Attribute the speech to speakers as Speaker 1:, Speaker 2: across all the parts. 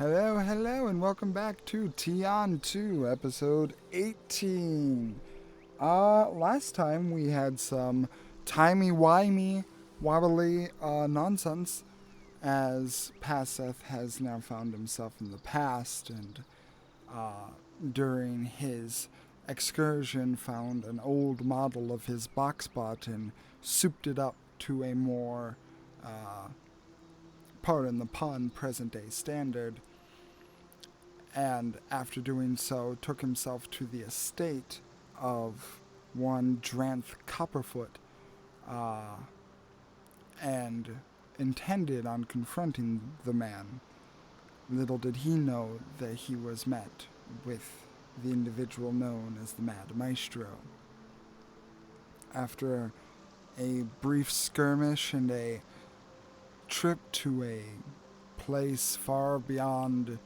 Speaker 1: Hello, hello, and welcome back to Tiān 2, episode 18. Last time we had some timey-wimey, wobbly nonsense, as Paseth has now found himself in the past, and during his excursion found an old model of his boxbot and souped it up to a more, pardon the pun, present-day standard, and after doing so took himself to the estate of one Dranth Copperfoot, and intended on confronting the man. Little did he know that he was met with the individual known as the Mad Maestro. After a brief skirmish and a trip to a place far beyond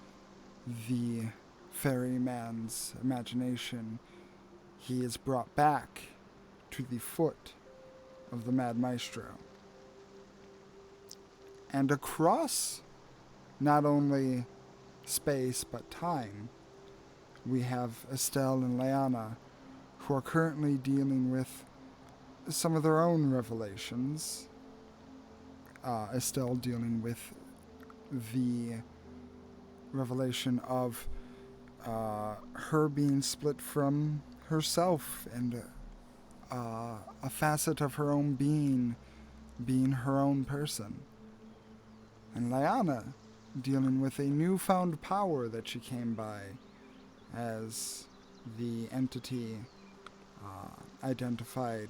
Speaker 1: the ferryman's imagination, he is brought back to the foot of the Mad Maestro. And across not only space but time, we have Estelle and Leanna, who are currently dealing with some of their own revelations. Estelle dealing with the revelation of her being split from herself and a facet of her own being her own person. And Lyanna dealing with a newfound power that she came by as the entity identified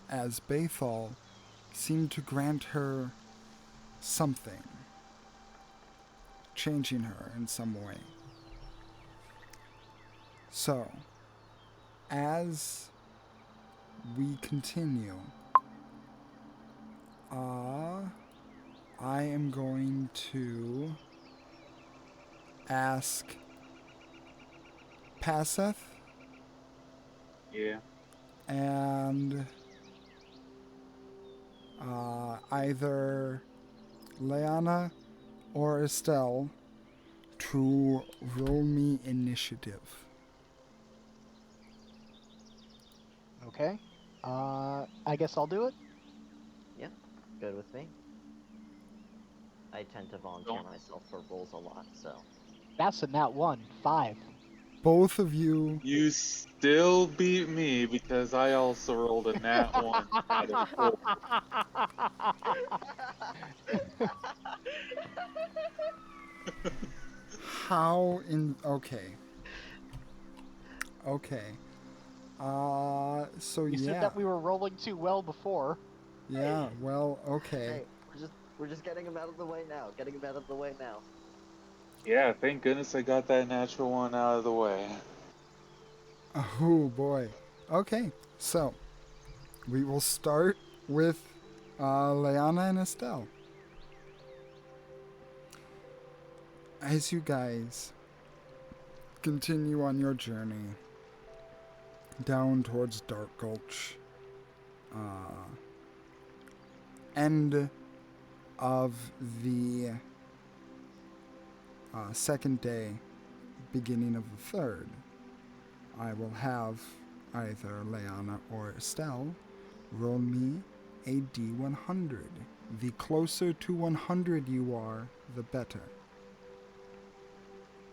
Speaker 1: as Bathal seemed to grant her something, changing her in some way. So, as we continue, I am going to ask Paseth.
Speaker 2: Yeah.
Speaker 1: And either Leanna or Estelle to roll me initiative.
Speaker 3: Okay. I guess I'll do it.
Speaker 4: Yeah, good with me. I tend to volunteer myself for roles a lot, so.
Speaker 3: That's a nat 1. 5.
Speaker 1: Both of you.
Speaker 2: You still beat me because I also rolled a nat 1 out of 4.
Speaker 1: How in. Okay. Okay. So
Speaker 3: You
Speaker 1: yeah.
Speaker 3: said that we were rolling too well before.
Speaker 1: Yeah, well, okay.
Speaker 4: Hey, we're just getting him out of the way now. Getting him out of the way now.
Speaker 2: Yeah, thank goodness I got that natural 1 out of the way.
Speaker 1: Oh boy. Okay, so we will start with Leanna and Estelle. As you guys continue on your journey down towards Dark Gulch, end of the second day, beginning of the third, I will have either Leanna or Estelle roll me a D100. The closer to 100 you are, the better.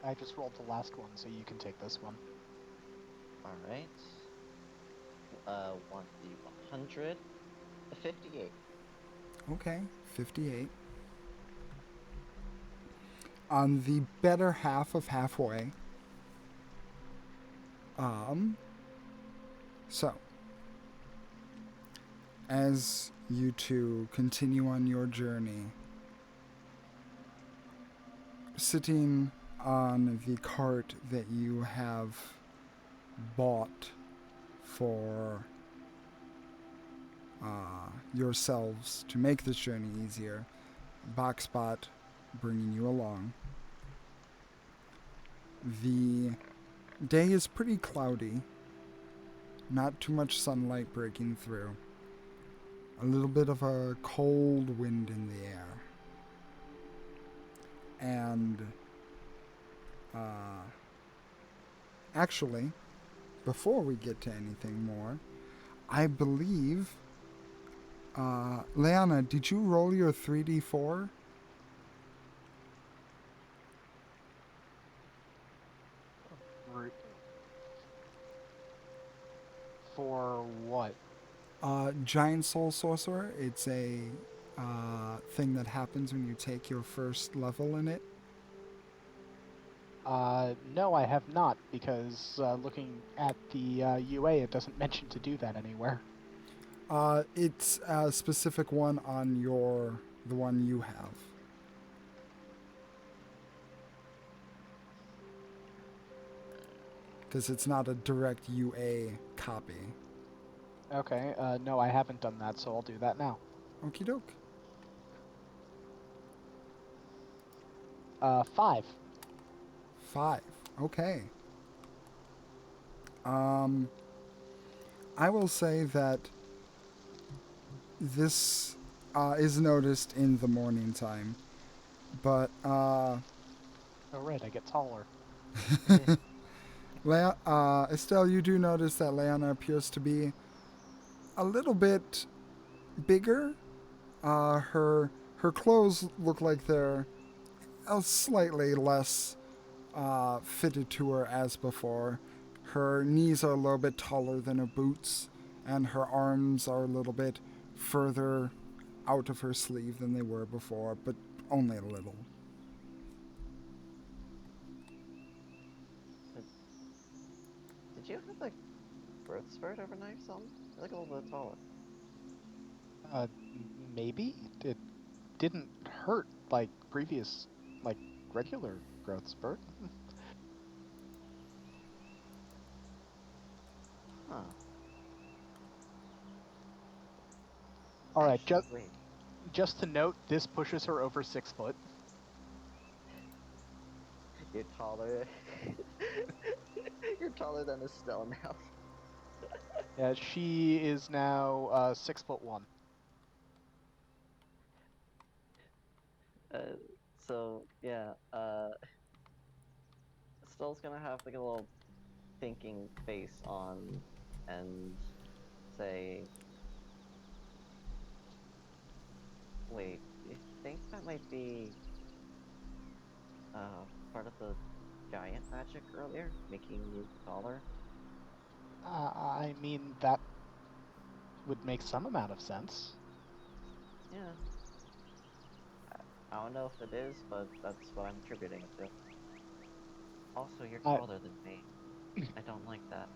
Speaker 3: I just rolled the last one, so you can take this one.
Speaker 4: Alright. 1d100. 58.
Speaker 1: Okay, 58. On the better half of halfway. So, as you two continue on your journey, sitting on the cart that you have bought for yourselves to make this journey easier, Boxbot bringing you along. The day is pretty cloudy, not too much sunlight breaking through. A little bit of a cold wind in the air. And actually, before we get to anything more, I believe, Leanna, did you roll your 3d4?
Speaker 3: Root. For what?
Speaker 1: Giant Soul Sorcerer. It's a thing that happens when you take your first level in it.
Speaker 3: No, I have not, because looking at the UA, it doesn't mention to do that anywhere.
Speaker 1: It's a specific one on the one you have. Because it's not a direct UA copy.
Speaker 3: Okay, no, I haven't done that, so I'll do that now.
Speaker 1: Okie doke.
Speaker 3: 5.
Speaker 1: 5. Okay. I will say that this is noticed in the morning time, but
Speaker 3: Oh, right, I get taller.
Speaker 1: Estelle, you do notice that Leanna appears to be a little bit bigger. Her clothes look like they're slightly less fitted to her as before. Her knees are a little bit taller than her boots, and her arms are a little bit further out of her sleeve than they were before, but only a little.
Speaker 4: Did you have like growth spurt overnight or something? You look a little bit taller.
Speaker 3: Maybe? It didn't hurt like previous, like, regular growth spurt.
Speaker 4: Huh.
Speaker 3: Alright,
Speaker 4: Actually,
Speaker 3: just to note, this pushes her over 6 foot.
Speaker 4: you're taller. You're taller than Estelle now.
Speaker 3: Yeah, she is now 6'1".
Speaker 4: Uh, so yeah, Estelle's gonna have like a little thinking face on and say, "Wait, do you think that might be part of the giant magic earlier, making you taller?"
Speaker 3: I mean, that would make some amount of sense.
Speaker 4: Yeah, I don't know if it is, but that's what I'm attributing it to. Also, you're
Speaker 3: I,
Speaker 4: taller than me. I don't like that.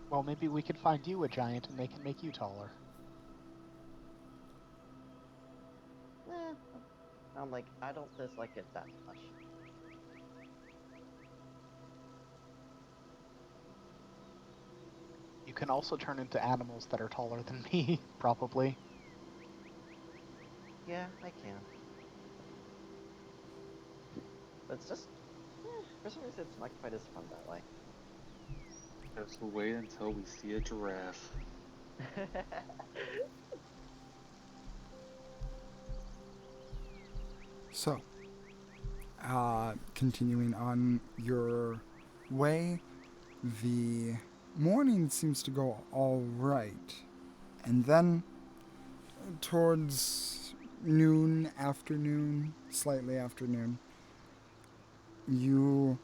Speaker 3: well, maybe we could find you a giant and they can make you taller.
Speaker 4: Eh, I'm like, I don't dislike it that much.
Speaker 3: You can also turn into animals that are taller than me, probably.
Speaker 4: Yeah, I can. But it's just, for some reason, it's not quite as fun that way.
Speaker 2: Just wait until we see a giraffe.
Speaker 1: So, continuing on your way, the morning seems to go all right. And then, towards noon, afternoon, slightly afternoon, you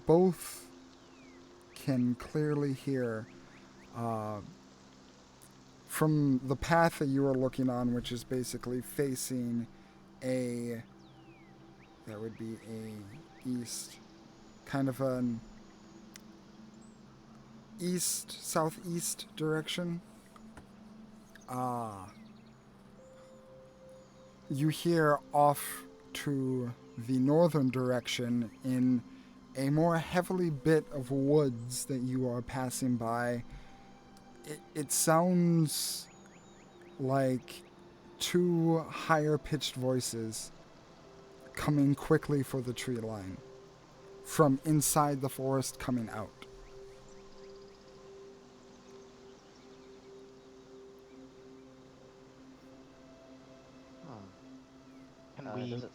Speaker 1: both can clearly hear from the path that you are looking on, which is basically facing that would be a east, kind of an east, southeast direction. You hear off to the northern direction in a more heavily bit of woods that you are passing by. It sounds like two higher pitched voices coming quickly for the tree line from inside the forest coming out.
Speaker 3: Can Can we
Speaker 4: Does it?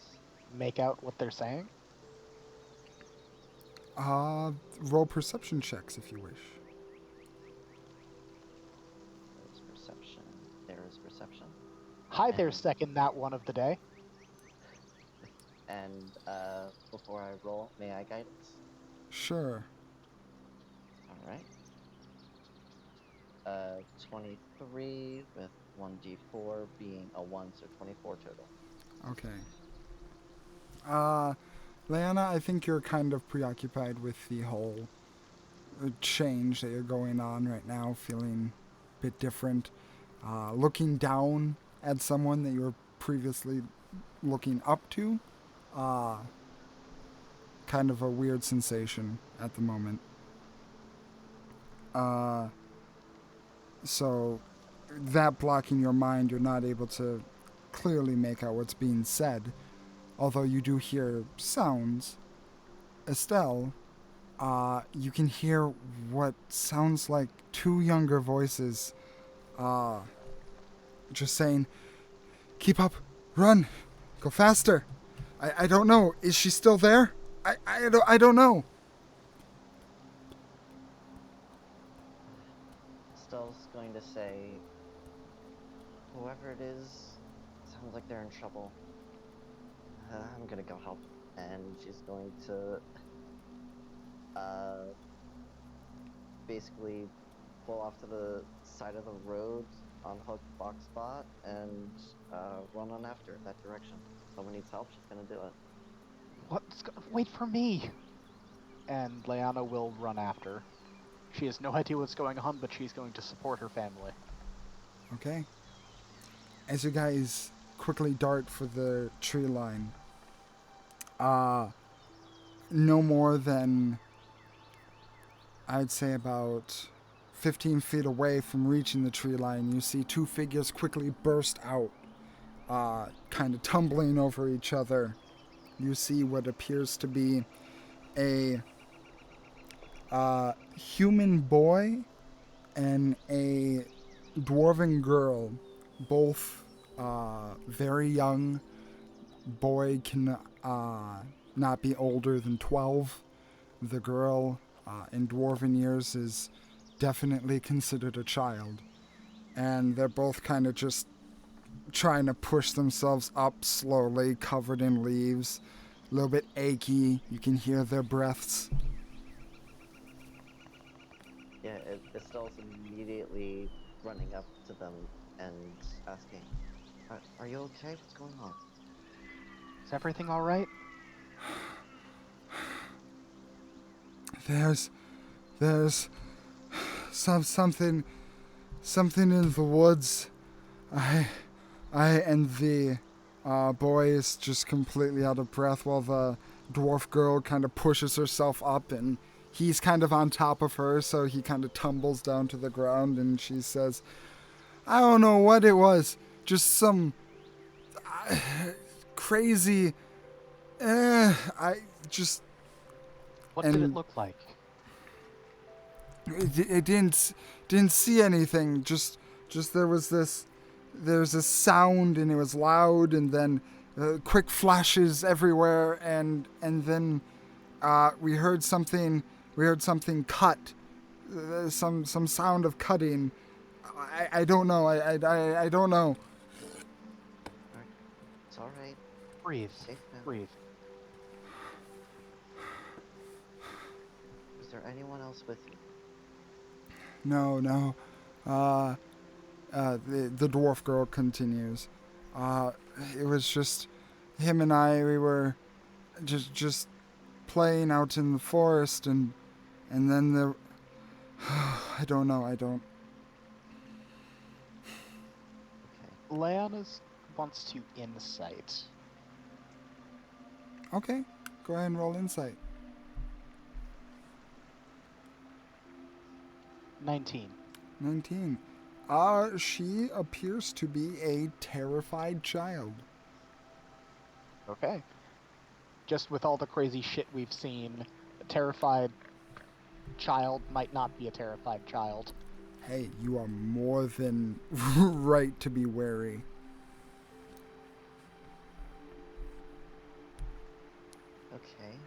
Speaker 3: make out what they're saying?
Speaker 1: Roll perception checks if you wish.
Speaker 4: There's perception. There is perception.
Speaker 3: Hi there,
Speaker 4: And-
Speaker 3: second that one of the day.
Speaker 4: And before I roll, may I guidance?
Speaker 1: Sure.
Speaker 4: All right. 23 with 1d4 being a 1, so 24 total.
Speaker 1: Okay. Leanna, I think you're kind of preoccupied with the whole change that you're going on right now, feeling a bit different. Looking down at someone that you were previously looking up to. Kind of a weird sensation at the moment. So that blocking your mind, you're not able to clearly make out what's being said, although you do hear sounds. Estelle, you can hear what sounds like two younger voices just saying, "Keep up, run, go faster." I don't know. Is she still there? I don't know.
Speaker 4: Stell's going to say, whoever it is, sounds like they're in trouble. I'm gonna go help. And she's going to basically pull off to the side of the road, unhook Box Spot, and run on after that direction. Someone needs help, she's gonna do it.
Speaker 3: Wait for me! And Leanna will run after. She has no idea what's going on, but she's going to support her family.
Speaker 1: Okay. As you guys quickly dart for the tree line, no more than, I'd say about 15 feet away from reaching the tree line, you see two figures quickly burst out, kind of tumbling over each other. You see what appears to be a human boy and a dwarven girl, both very young. Boy can not be older than 12. The girl in dwarven years is definitely considered a child. And they're both kind of just trying to push themselves up slowly, covered in leaves, a little bit achy. You can hear their breaths.
Speaker 4: Yeah, Estelle's immediately running up to them and asking, are you okay? What's going on?
Speaker 3: Is everything alright?
Speaker 1: There's something in the woods. I and the boy is just completely out of breath while the dwarf girl kind of pushes herself up, and he's kind of on top of her, so he kind of tumbles down to the ground, and she says, "I don't know what it was, just some crazy. I just
Speaker 3: What did it
Speaker 1: And-
Speaker 3: look like?
Speaker 1: it didn't see anything. Just there's a sound, and it was loud, and then quick flashes everywhere, and then we heard something cut, some sound of cutting. I don't know. I don't know.
Speaker 4: It's alright.
Speaker 3: Breathe.
Speaker 4: Safe now.
Speaker 3: Breathe.
Speaker 4: Is there anyone else with you?
Speaker 1: No. The dwarf girl continues. It was just him and I. We were just playing out in the forest, and then the I don't know.
Speaker 4: Okay.
Speaker 3: Leanna wants to insight.
Speaker 1: Okay, go ahead and roll insight.
Speaker 3: 19.
Speaker 1: 19. She appears to be a terrified child.
Speaker 3: Okay. Just with all the crazy shit we've seen, a terrified child might not be a terrified child.
Speaker 1: Hey, you are more than right to be wary.
Speaker 4: Okay.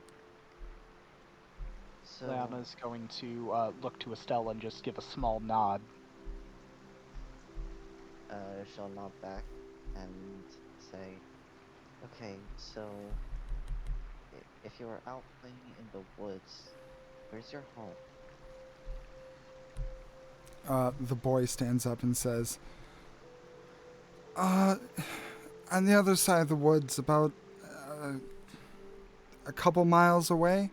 Speaker 4: So,
Speaker 3: Leanna's going to look to Estelle and just give a small nod.
Speaker 4: she'll nod back and say, okay, so if you are out playing in the woods, where's your home?
Speaker 1: The boy stands up and says, on the other side of the woods, about a couple miles away.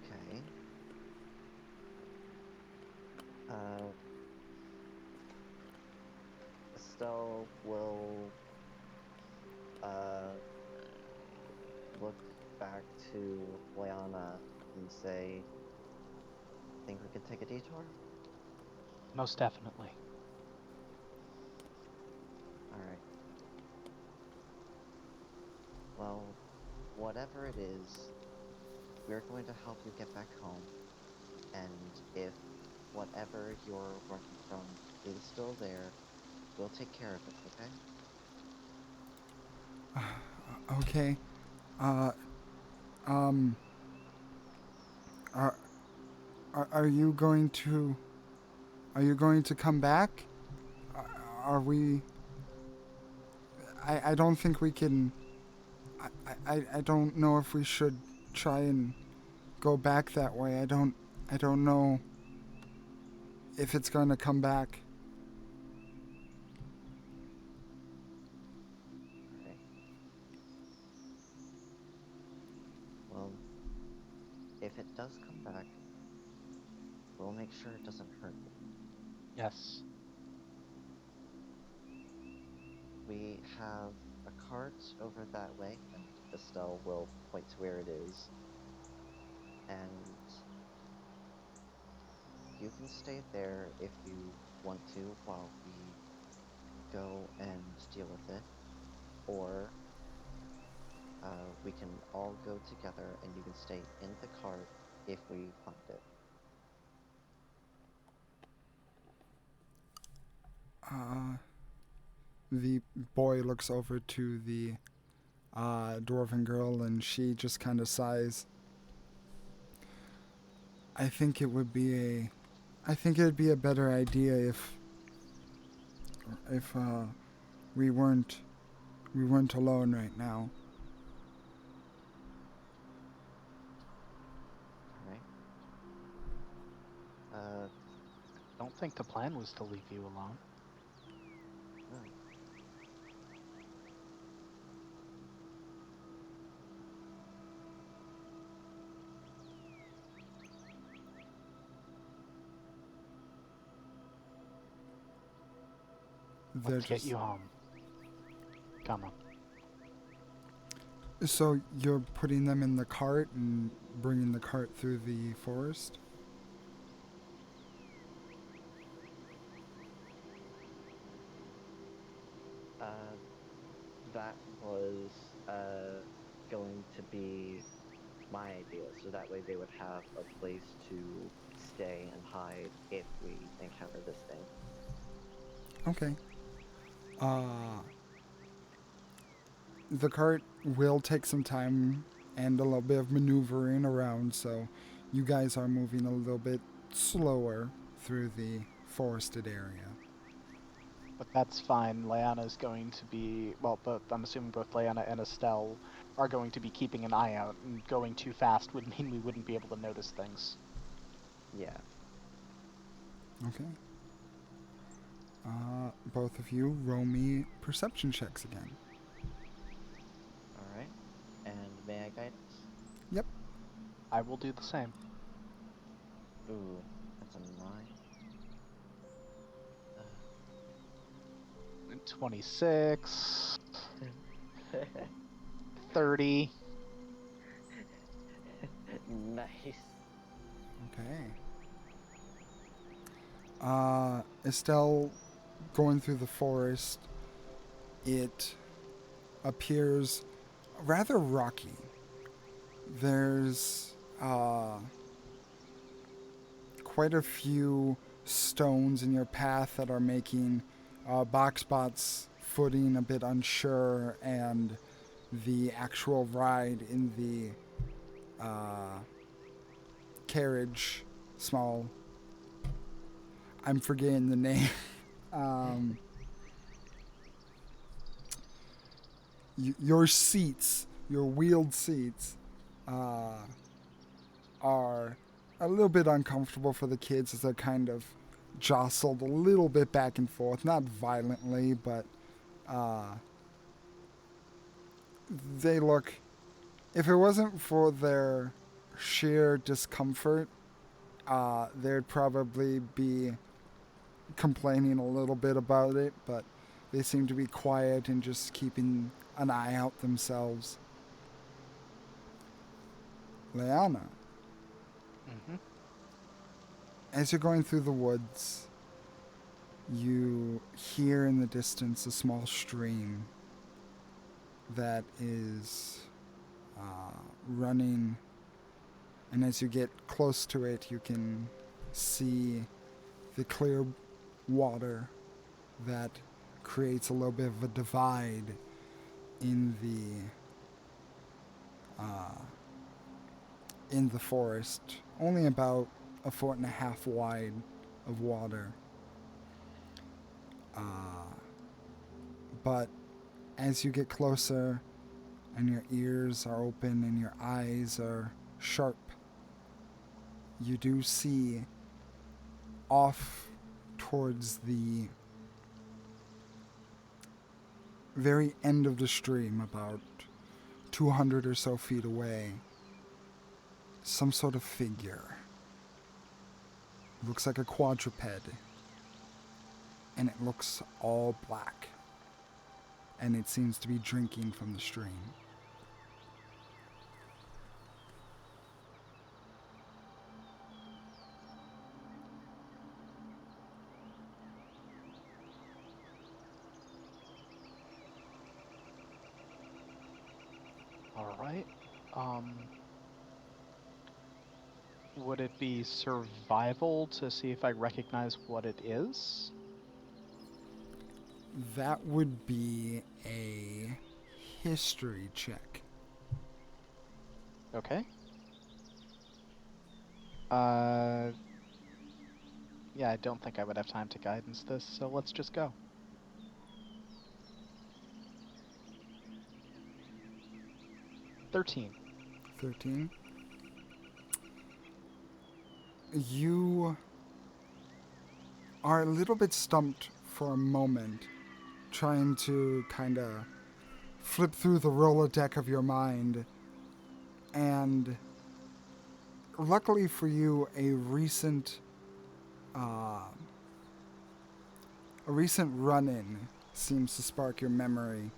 Speaker 4: Okay. Uh, Estelle will look back to Leanna and say, think we could take a detour?
Speaker 3: Most definitely.
Speaker 4: Alright. Well, whatever it is, we're going to help you get back home. And if whatever you're running from is still there, we'll take care of it, okay?
Speaker 1: Okay. Uh, um, are, are you going to, come back? Are we, I don't think we can, I don't know if we should try and go back that way. I don't know if it's going to come back.
Speaker 4: Alright. Well, if it does come back, we'll make sure it doesn't hurt you.
Speaker 3: Yes.
Speaker 4: We have a cart over that way, and Estelle will point to where it is. And you can stay there if you want to while we go and deal with it. Or we can all go together and you can stay in the cart if we find it.
Speaker 1: The boy looks over to the dwarven girl and she just kind of sighs. I think it would be a better idea if we weren't alone right now.
Speaker 4: Alright?
Speaker 3: Don't think the plan was to leave you alone.
Speaker 4: No.
Speaker 1: They're
Speaker 3: Let's get
Speaker 1: just
Speaker 3: you home. Come on.
Speaker 1: So you're putting them in the cart and bringing the cart through the forest?
Speaker 4: That was going to be my idea, so that way they would have a place to stay and hide if we encounter this thing.
Speaker 1: Okay. The cart will take some time and a little bit of maneuvering around, so you guys are moving a little bit slower through the forested area.
Speaker 3: But that's fine. Leanna's going to be, well, I'm assuming both Leanna and Estelle are going to be keeping an eye out, and going too fast would mean we wouldn't be able to notice things.
Speaker 4: Yeah.
Speaker 1: Okay. Both of you roll me perception checks again.
Speaker 4: Alright. And may I guide us?
Speaker 1: Yep.
Speaker 3: I will do the same.
Speaker 4: Ooh, that's a 9.
Speaker 3: 26, 30.
Speaker 4: Nice.
Speaker 1: Okay. Estelle, going through the forest, it appears rather rocky. There's quite a few stones in your path that are making box spots footing, a bit unsure, and the actual ride in the carriage, small. I'm forgetting the name. Your seats, your wheeled seats, are a little bit uncomfortable for the kids as they're kind of jostled a little bit back and forth, not violently, but they look. If it wasn't for their sheer discomfort, they'd probably be complaining a little bit about it, but they seem to be quiet and just keeping an eye out themselves. Leanna,
Speaker 3: Mm-hmm.
Speaker 1: as you're going through the woods, you hear in the distance a small stream that is running, and as you get close to it, you can see the clear water that creates a little bit of a divide in the forest, only about a foot and a half wide of water. But as you get closer and your ears are open and your eyes are sharp, you do see off towards the very end of the stream, about 200 or so feet away, some sort of figure. Looks like a quadruped, and it looks all black, and it seems to be drinking from the stream.
Speaker 3: All right. Would it be survival to see if I recognize what it is?
Speaker 1: That would be a history check.
Speaker 3: Okay. Yeah, I don't think I would have time to guidance this, so let's just go. 13.
Speaker 1: 13. You are a little bit stumped for a moment, trying to kind of flip through the Rolodeck of your mind, and luckily for you, a recent run-in seems to spark your memory,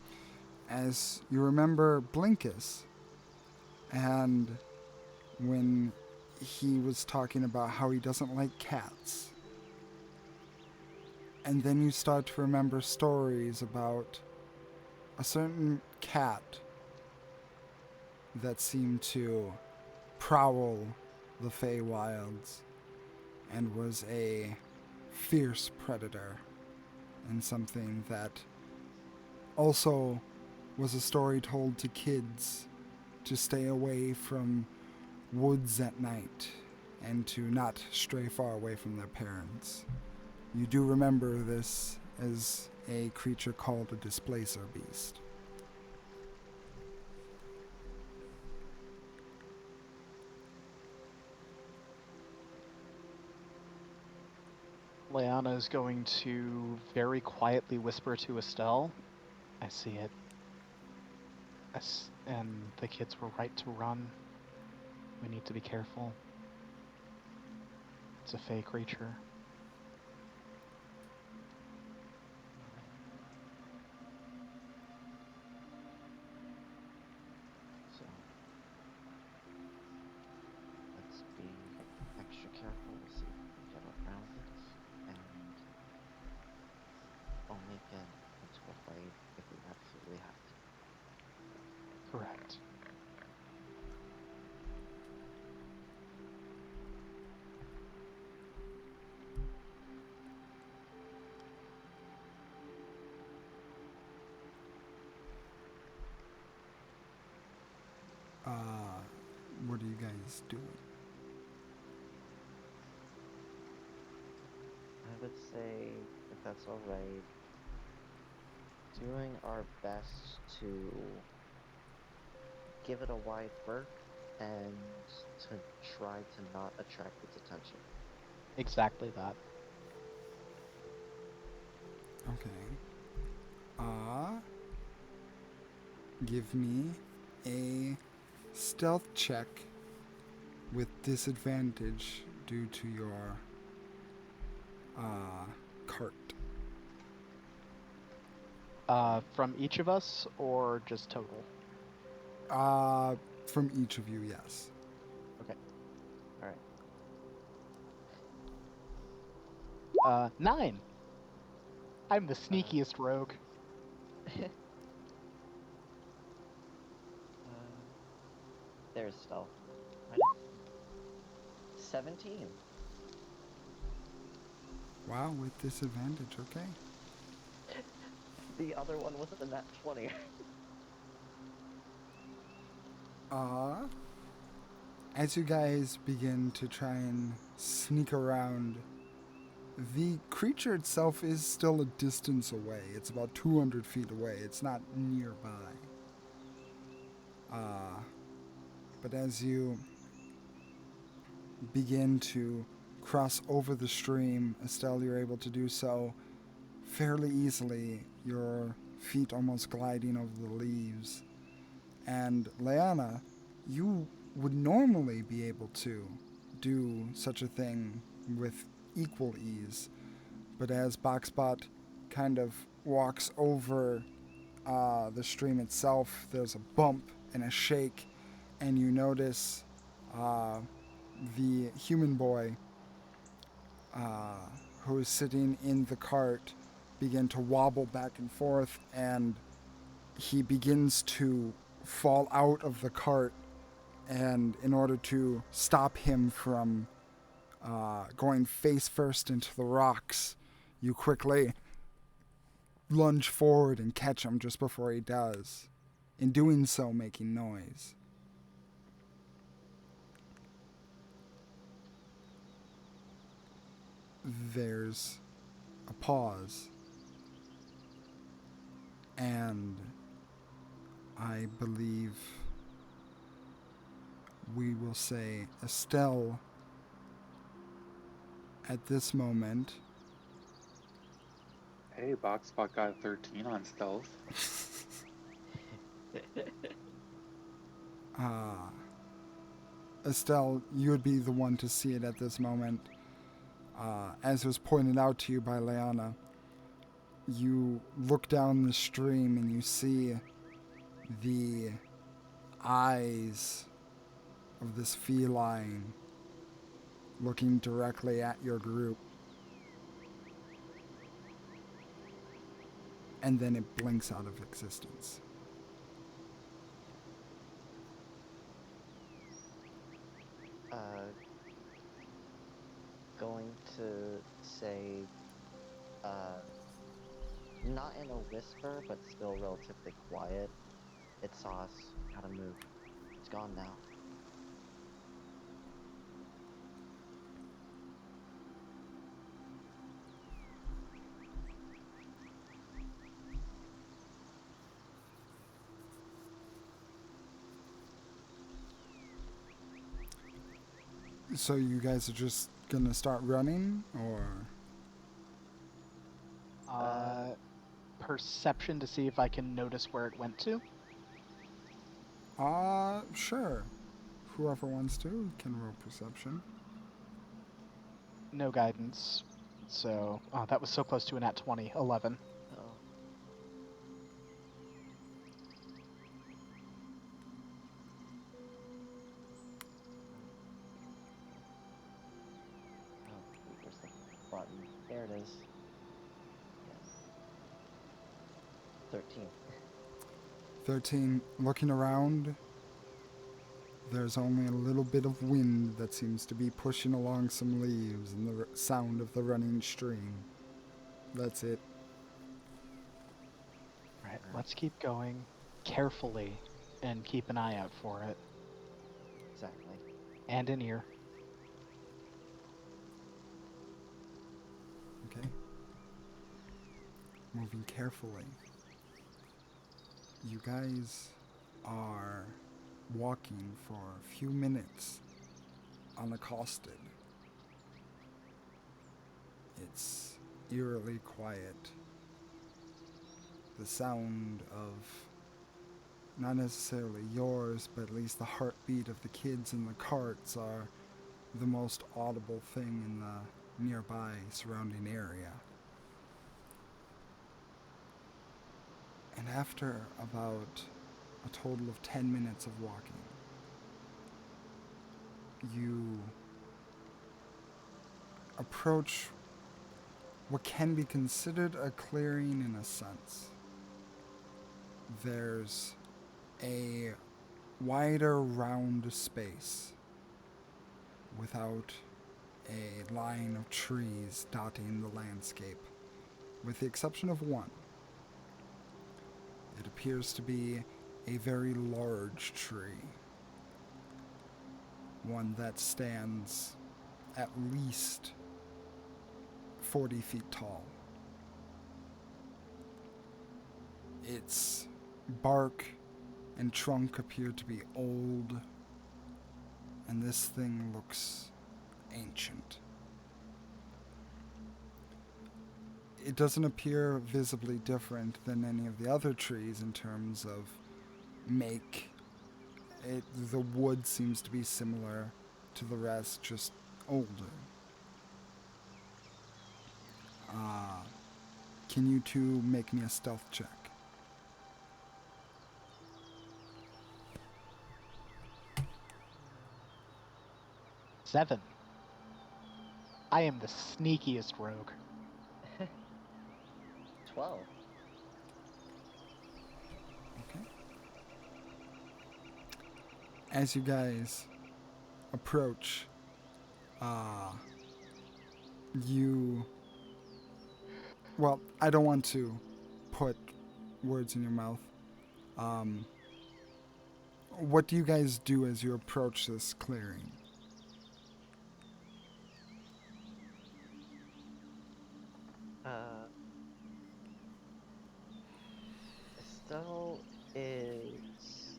Speaker 1: as you remember Blinkus, and when he was talking about how he doesn't like cats. And then you start to remember stories about a certain cat that seemed to prowl the Feywilds and was a fierce predator, and something that also was a story told to kids to stay away from woods at night and to not stray far away from their parents. You do remember this as a creature called a displacer beast.
Speaker 3: Leanna is going to very quietly whisper to Estelle, I see it. And the kids were right to run. We need to be careful. It's a fey creature.
Speaker 4: So let's be extra careful. We'll see if we can get around it, and only get into a fight if we absolutely have to.
Speaker 3: Correct.
Speaker 1: what are you guys doing?
Speaker 4: I would say, if that's alright, doing our best to give it a wide berth and to try to not attract its attention.
Speaker 3: Exactly that.
Speaker 1: Okay. Give me a stealth check with disadvantage due to your cart.
Speaker 3: From each of us, or just total?
Speaker 1: From each of you, yes.
Speaker 3: Okay.
Speaker 4: Alright.
Speaker 3: 9. I'm the sneakiest rogue.
Speaker 4: There's stealth. 17.
Speaker 1: Wow, with disadvantage, okay.
Speaker 4: The other one was a nat 20.
Speaker 1: As you guys begin to try and sneak around, the creature itself is still a distance away. It's about 200 feet away. It's not nearby. But as you begin to cross over the stream, Estelle, you're able to do so fairly easily, your feet almost gliding over the leaves. And Leanna, you would normally be able to do such a thing with equal ease, but as Boxbot kind of walks over the stream itself, there's a bump and a shake, and you notice the human boy who is sitting in the cart begin to wobble back and forth, and he begins to fall out of the cart. And in order to stop him from going face first into the rocks, you quickly lunge forward and catch him just before he does. In doing so, making noise. There's a pause. And I believe we will say Estelle at this moment.
Speaker 2: Hey, Boxbot got 13 on stealth.
Speaker 1: Estelle, you would be the one to see it at this moment. As was pointed out to you by Leanna, you look down the stream and you see the eyes of this feline looking directly at your group. And then it blinks out of existence.
Speaker 4: Going to say, not in a whisper, but still relatively quiet. It saw us. Gotta move. It's gone now.
Speaker 1: So you guys are just gonna start running, or?
Speaker 3: Perception to see if I can notice where it went to.
Speaker 1: Sure. Whoever wants to can roll perception.
Speaker 3: No guidance. So, that was so close to a nat 20. 11.
Speaker 4: Oh. Where's the button? There it is. Yes. 13.
Speaker 1: 13, looking around, there's only a little bit of wind that seems to be pushing along some leaves and the sound of the running stream. That's it.
Speaker 3: Alright, let's keep going carefully and keep an eye out for it.
Speaker 4: Exactly.
Speaker 3: And an ear.
Speaker 1: Okay. Moving carefully. You guys are walking for a few minutes unaccosted. It's eerily quiet. The sound of not necessarily yours, but at least the heartbeat of the kids in the carts are the most audible thing in the nearby surrounding area. And after about a total of 10 minutes of walking, you approach what can be considered a clearing in a sense. There's a wider round space without a line of trees dotting the landscape, with the exception of one. It appears to be a very large tree, one that stands at least 40 feet tall. Its bark and trunk appear to be old, and this thing looks ancient. It doesn't appear visibly different than any of the other trees in terms of make. The wood seems to be similar to the rest, just older. Can you two make me a stealth check?
Speaker 3: 7. I am the sneakiest rogue.
Speaker 4: 12.
Speaker 1: Okay. As you guys approach, you... Well, I don't want to put words in your mouth. What do you guys do as you approach this clearing?
Speaker 4: Estelle is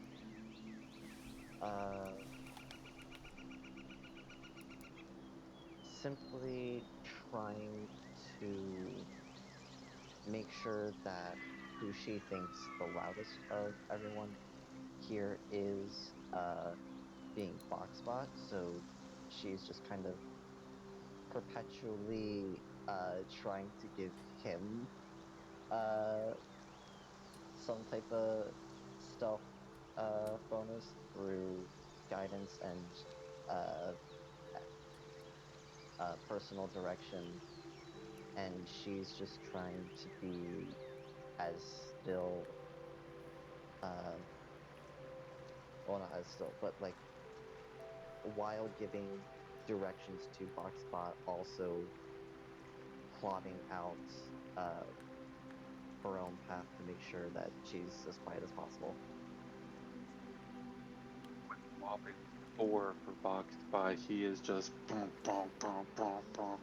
Speaker 4: simply trying to make sure that who she thinks the loudest of everyone here is being Foxbot, so she's just kind of perpetually trying to give him uh some type of stealth bonus through guidance and uh, personal direction, and she's just trying to be as still, well, not as still, but like while giving directions to Foxbot, also plotting out uh, her own path to make sure that she's as quiet as possible.
Speaker 2: Whopping 4 for Box Spy. He is just boom, boom, boom, boom, boom,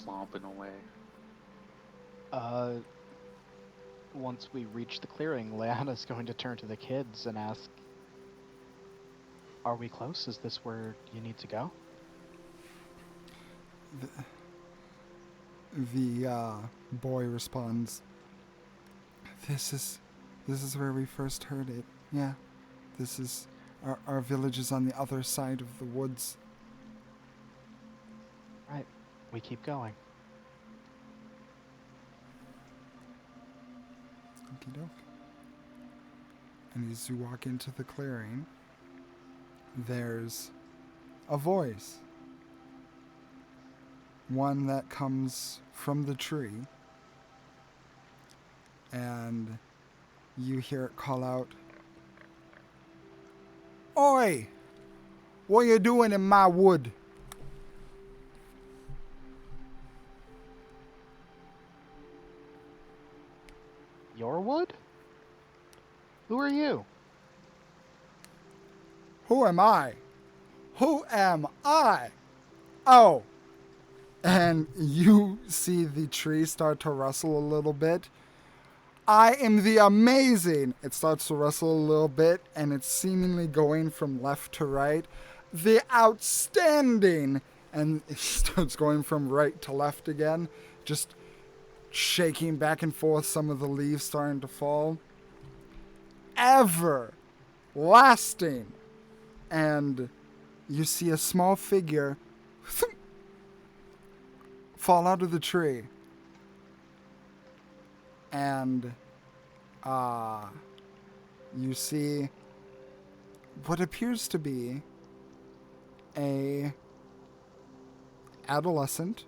Speaker 2: clomping away.
Speaker 3: Once we reach the clearing, Leanna's going to turn to the kids and ask, "Are we close? Is this where you need to go?"
Speaker 1: The boy responds, This is where we first heard it. Yeah, this is our village is on the other side of the woods.
Speaker 3: Right. We keep going.
Speaker 1: Okie doke. And as you walk into the clearing, there's a voice. One that comes from the tree. And you hear it call out, Oi! What you doing in my wood?
Speaker 3: Your wood? Who are you?
Speaker 1: Who am I? Who am I? Oh. And you see the tree start to rustle a little bit. I am the amazing. It starts to rustle a little bit, and it's seemingly going from left to right. The outstanding. And it starts going from right to left again, just shaking back and forth, some of the leaves starting to fall. Everlasting. And you see a small figure fall out of the tree. And you see what appears to be a adolescent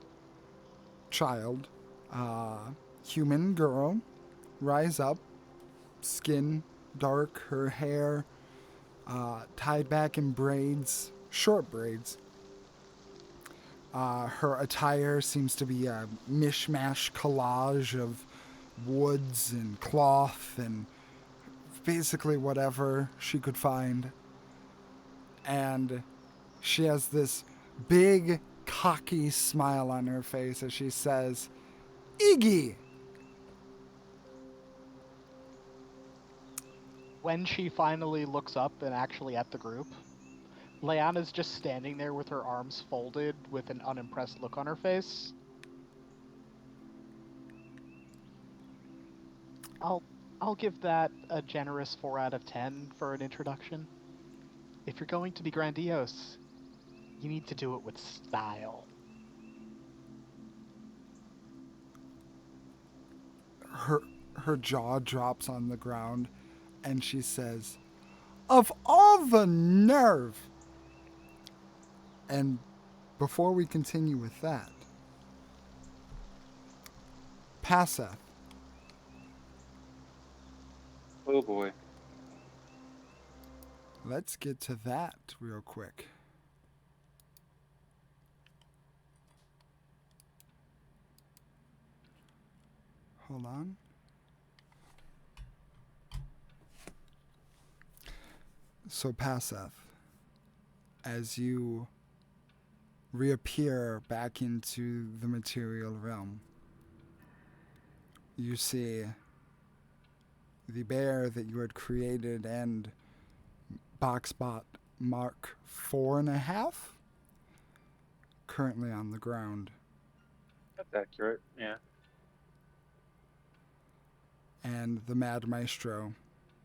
Speaker 1: child, human girl, rise up, skin dark, her hair tied back in braids, short braids. Her attire seems to be a mishmash collage of woods and cloth and basically whatever she could find. And she has this big, cocky smile on her face as she says, Iggy!
Speaker 3: When she finally looks up and actually at the group, Leanna's just standing there with her arms folded with an unimpressed look on her face. I'll give that a generous 4 out of 10 for an introduction. If you're going to be grandiose, you need to do it with style.
Speaker 1: Her jaw drops on the ground and she says, Of all the nerve! And before we continue with that, Paseth,
Speaker 2: Oh boy.
Speaker 1: let's get to that real quick. Hold on. So, Paseth, as you reappear back into the material realm, you see the bear that you had created and Boxbot Mark 4.5 currently on the ground.
Speaker 2: That's accurate, yeah.
Speaker 1: And the Mad Maestro,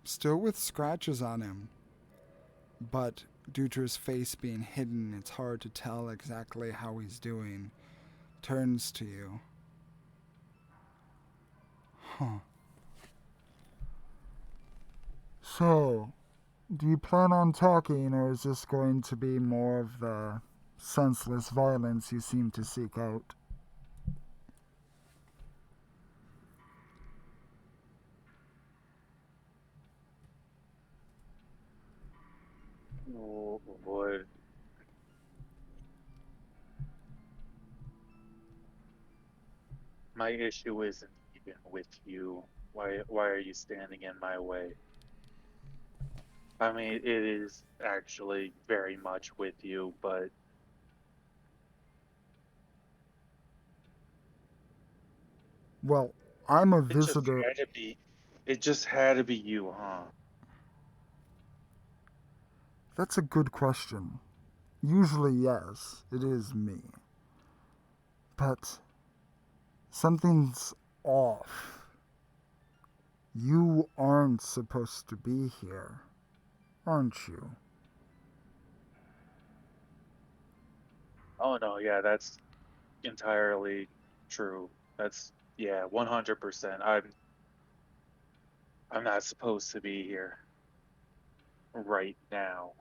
Speaker 1: still with scratches on him, but due to his face being hidden, it's hard to tell exactly how he's doing, turns to you. Huh. So, do you plan on talking, or is this going to be more of the senseless violence you seem to seek out?
Speaker 2: Oh boy. My issue isn't even with you. Why are you standing in my way? I mean, it is actually very much with you, but
Speaker 1: Well, I'm a
Speaker 2: it just
Speaker 1: visitor.
Speaker 2: had to be it just had to be you, huh?
Speaker 1: That's a good question. Usually, yes, it is me. But something's off. You aren't supposed to be here, aren't you?
Speaker 2: Oh no, yeah, that's entirely true. That's yeah, 100%. I'm not supposed to be here right now.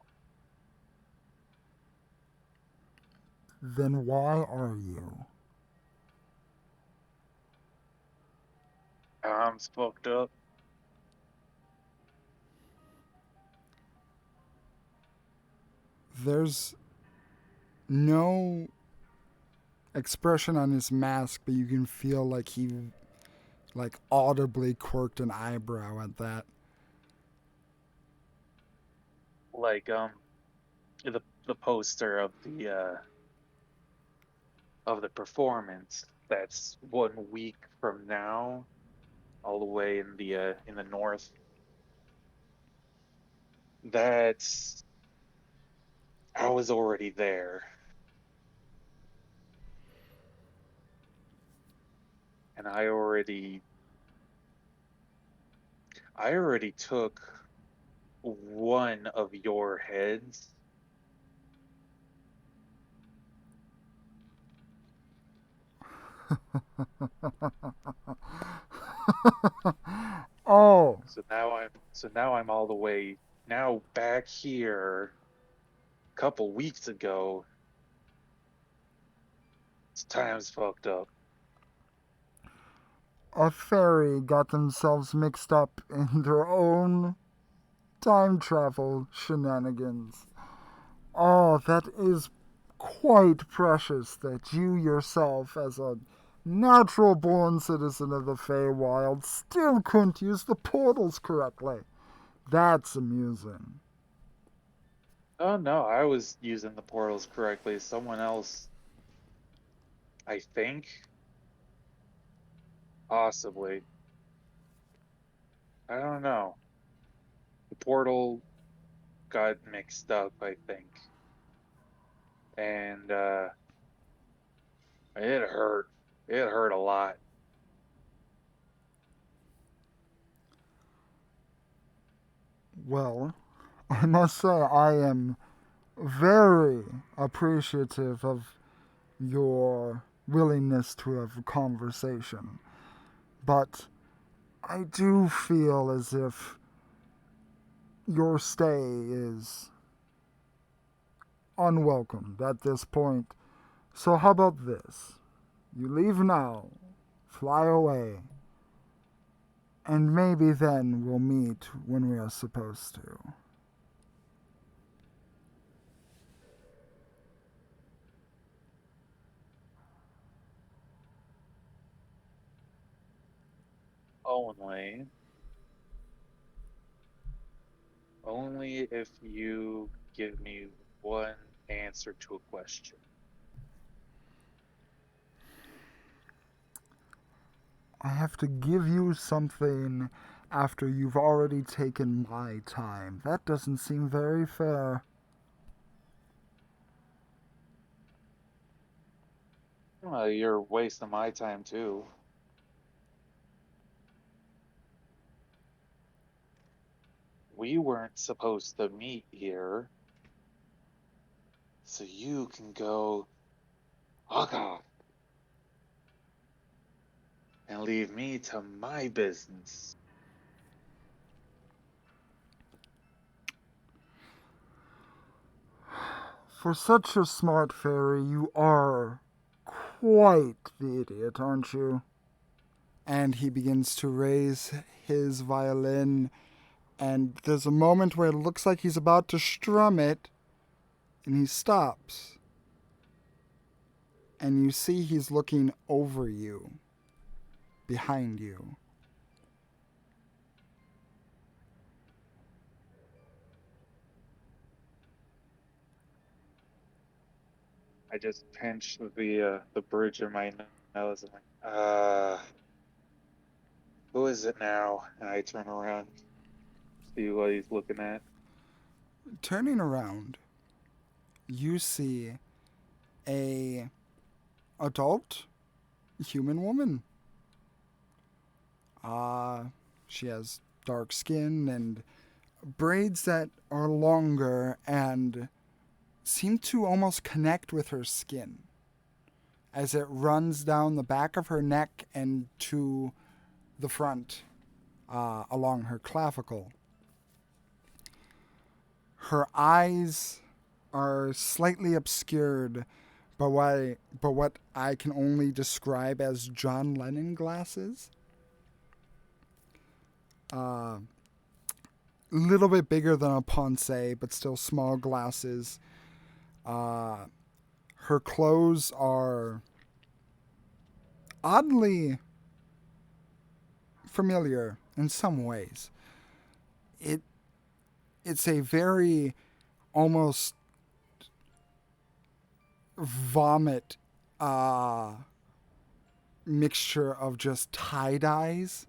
Speaker 1: Then why are you?
Speaker 2: I'm fucked up.
Speaker 1: There's no expression on his mask, but you can feel like he audibly quirked an eyebrow at that.
Speaker 2: Like the poster of the performance. That's 1 week from now, all the way in the north. That's I was already there, and I already took one of your heads.
Speaker 1: Oh,
Speaker 2: So now I'm all the way now back here. A couple weeks ago, time's fucked up.
Speaker 1: a fairy got themselves mixed up in their own time travel shenanigans. Oh, that is quite precious that you yourself, as a natural born citizen of the Feywild, still couldn't use the portals correctly. That's amusing.
Speaker 2: Oh no, I was using the portals correctly. Someone else, I think, possibly. I don't know. The portal got mixed up, I think. And it hurt. It hurt a lot.
Speaker 1: Well, I must say I am very appreciative of your willingness to have a conversation. But I do feel as if your stay is unwelcomed at this point. So, how about this? You leave now, fly away, and maybe then we'll meet when we are supposed to.
Speaker 2: Only, only if you give me one answer to a question.
Speaker 1: I have to give you something after you've already taken my time. That doesn't seem very fair.
Speaker 2: Well, you're wasting my time too. We weren't supposed to meet here, so you can go fuck off and leave me to my business.
Speaker 1: For such a smart fairy, you are quite the idiot, aren't you? And he begins to raise his violin, and there's a moment where it looks like he's about to strum it, and he stops. And you see he's looking over you, behind you.
Speaker 2: I just pinched the bridge of my nose. I'm like, who is it now? And I turn around, see what he's looking at.
Speaker 1: Turning around, you see a adult human woman. Uh, she has dark skin and braids that are longer and seem to almost connect with her skin as it runs down the back of her neck and to the front along her clavicle. Her eyes are slightly obscured by what I can only describe as John Lennon glasses. A little bit bigger than a Ponce, but still small glasses. Uh, Her clothes are oddly familiar in some ways. It it's a very almost vomit mixture of just tie-dyes,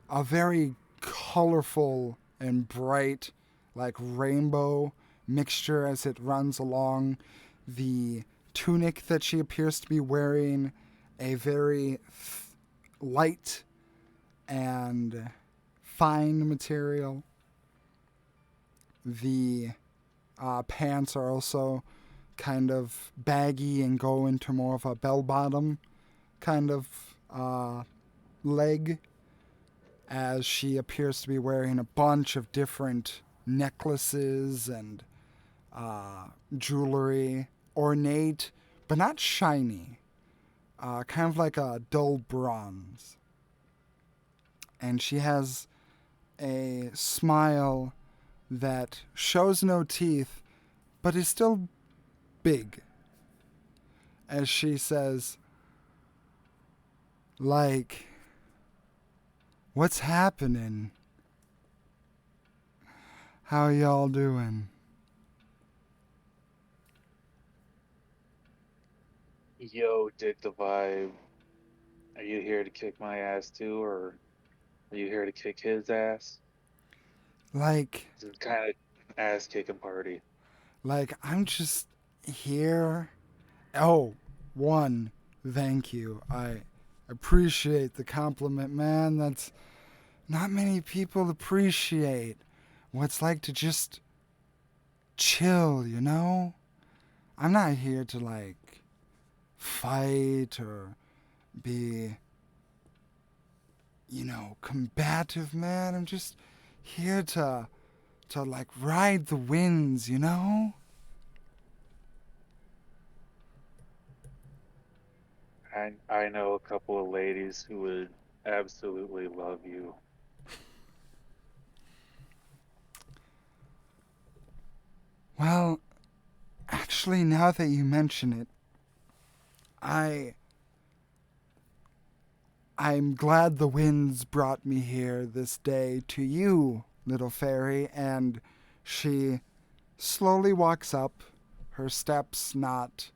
Speaker 1: a very colorful and bright, like rainbow mixture as it runs along the tunic that she appears to be wearing, a very light and fine material. The pants are also kind of baggy and go into more of a bell bottom kind of leg, as she appears to be wearing a bunch of different necklaces and jewelry, ornate but not shiny, kind of like a dull bronze. And she has a smile that shows no teeth but is still big, as she says, like, what's happening? How y'all doing?
Speaker 2: Yo, dig the vibe. Are you here to kick my ass too, or are you here to kick his ass?
Speaker 1: Like,
Speaker 2: This is kind of ass kicking party.
Speaker 1: I'm just here. Oh, one, thank you. I appreciate the compliment, man. That's not many people appreciate what it's like to just chill, you know? I'm not here to, like, fight or be, combative, man. I'm just here to like ride the winds, you know?
Speaker 2: I know a couple of ladies who would absolutely love you.
Speaker 1: Well, actually, now that you mention it, I I'm glad the winds brought me here this day to you, little fairy. And she slowly walks up, her steps not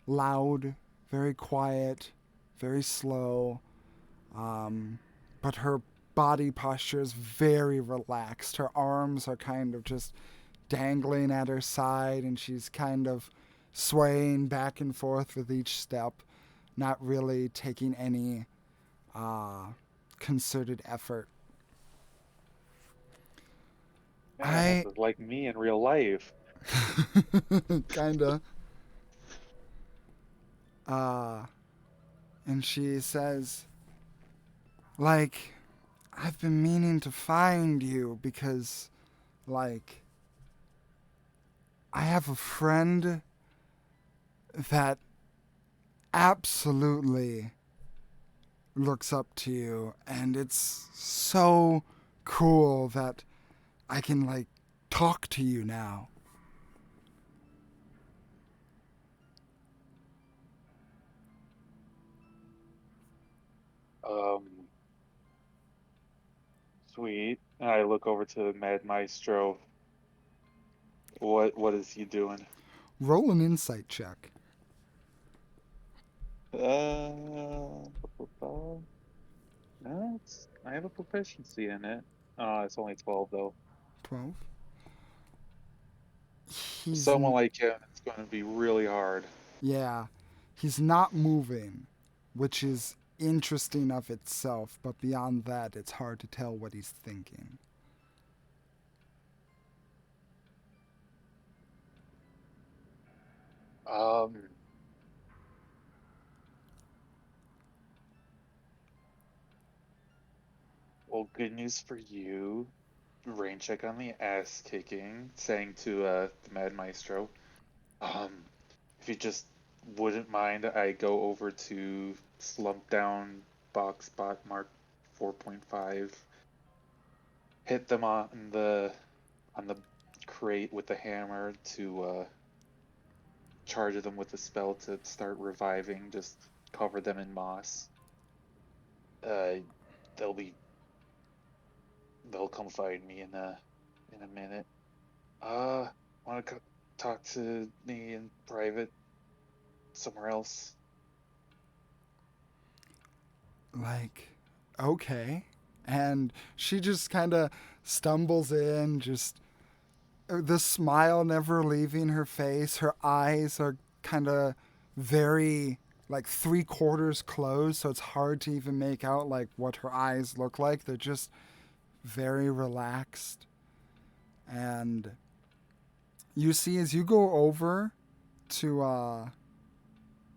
Speaker 1: loud, very quiet, very slow, but her body posture is very relaxed. Her arms are kind of just dangling at her side, and she's kind of swaying back and forth with each step, not really taking any concerted effort.
Speaker 2: Man, this
Speaker 1: I
Speaker 2: is like me in real life.
Speaker 1: kinda. Uh, and she says, like, I've been meaning to find you because, like, I have a friend that absolutely looks up to you, and it's so cool that I can, like, talk to you now.
Speaker 2: Um, Sweet. I look over to the Mad Maestro. What is he doing?
Speaker 1: Roll an insight check.
Speaker 2: Uh, no, I have a proficiency in it. It's only 12 though.
Speaker 1: 12.
Speaker 2: For
Speaker 1: He's,
Speaker 2: someone like him, it's going to be really hard.
Speaker 1: yeah, he's not moving, which is interesting of itself, but beyond that, it's hard to tell what he's thinking.
Speaker 2: Um, well, good news for you. Rain check on the ass kicking, saying to the Mad Maestro. Um, if you just wouldn't mind, I go over to slump down box spot mark 4.5, hit them on the crate with the hammer to charge them with the spell to start reviving. Just cover them in moss. Uh, they'll be they'll come find me in a minute. Want to talk to me in private? somewhere else.
Speaker 1: Like, okay. And she just kind of stumbles in, just the smile never leaving her face. Her eyes are kind of very, like, three quarters closed, so it's hard to even make out, like, what her eyes look like. They're just very relaxed. And you see, as you go over to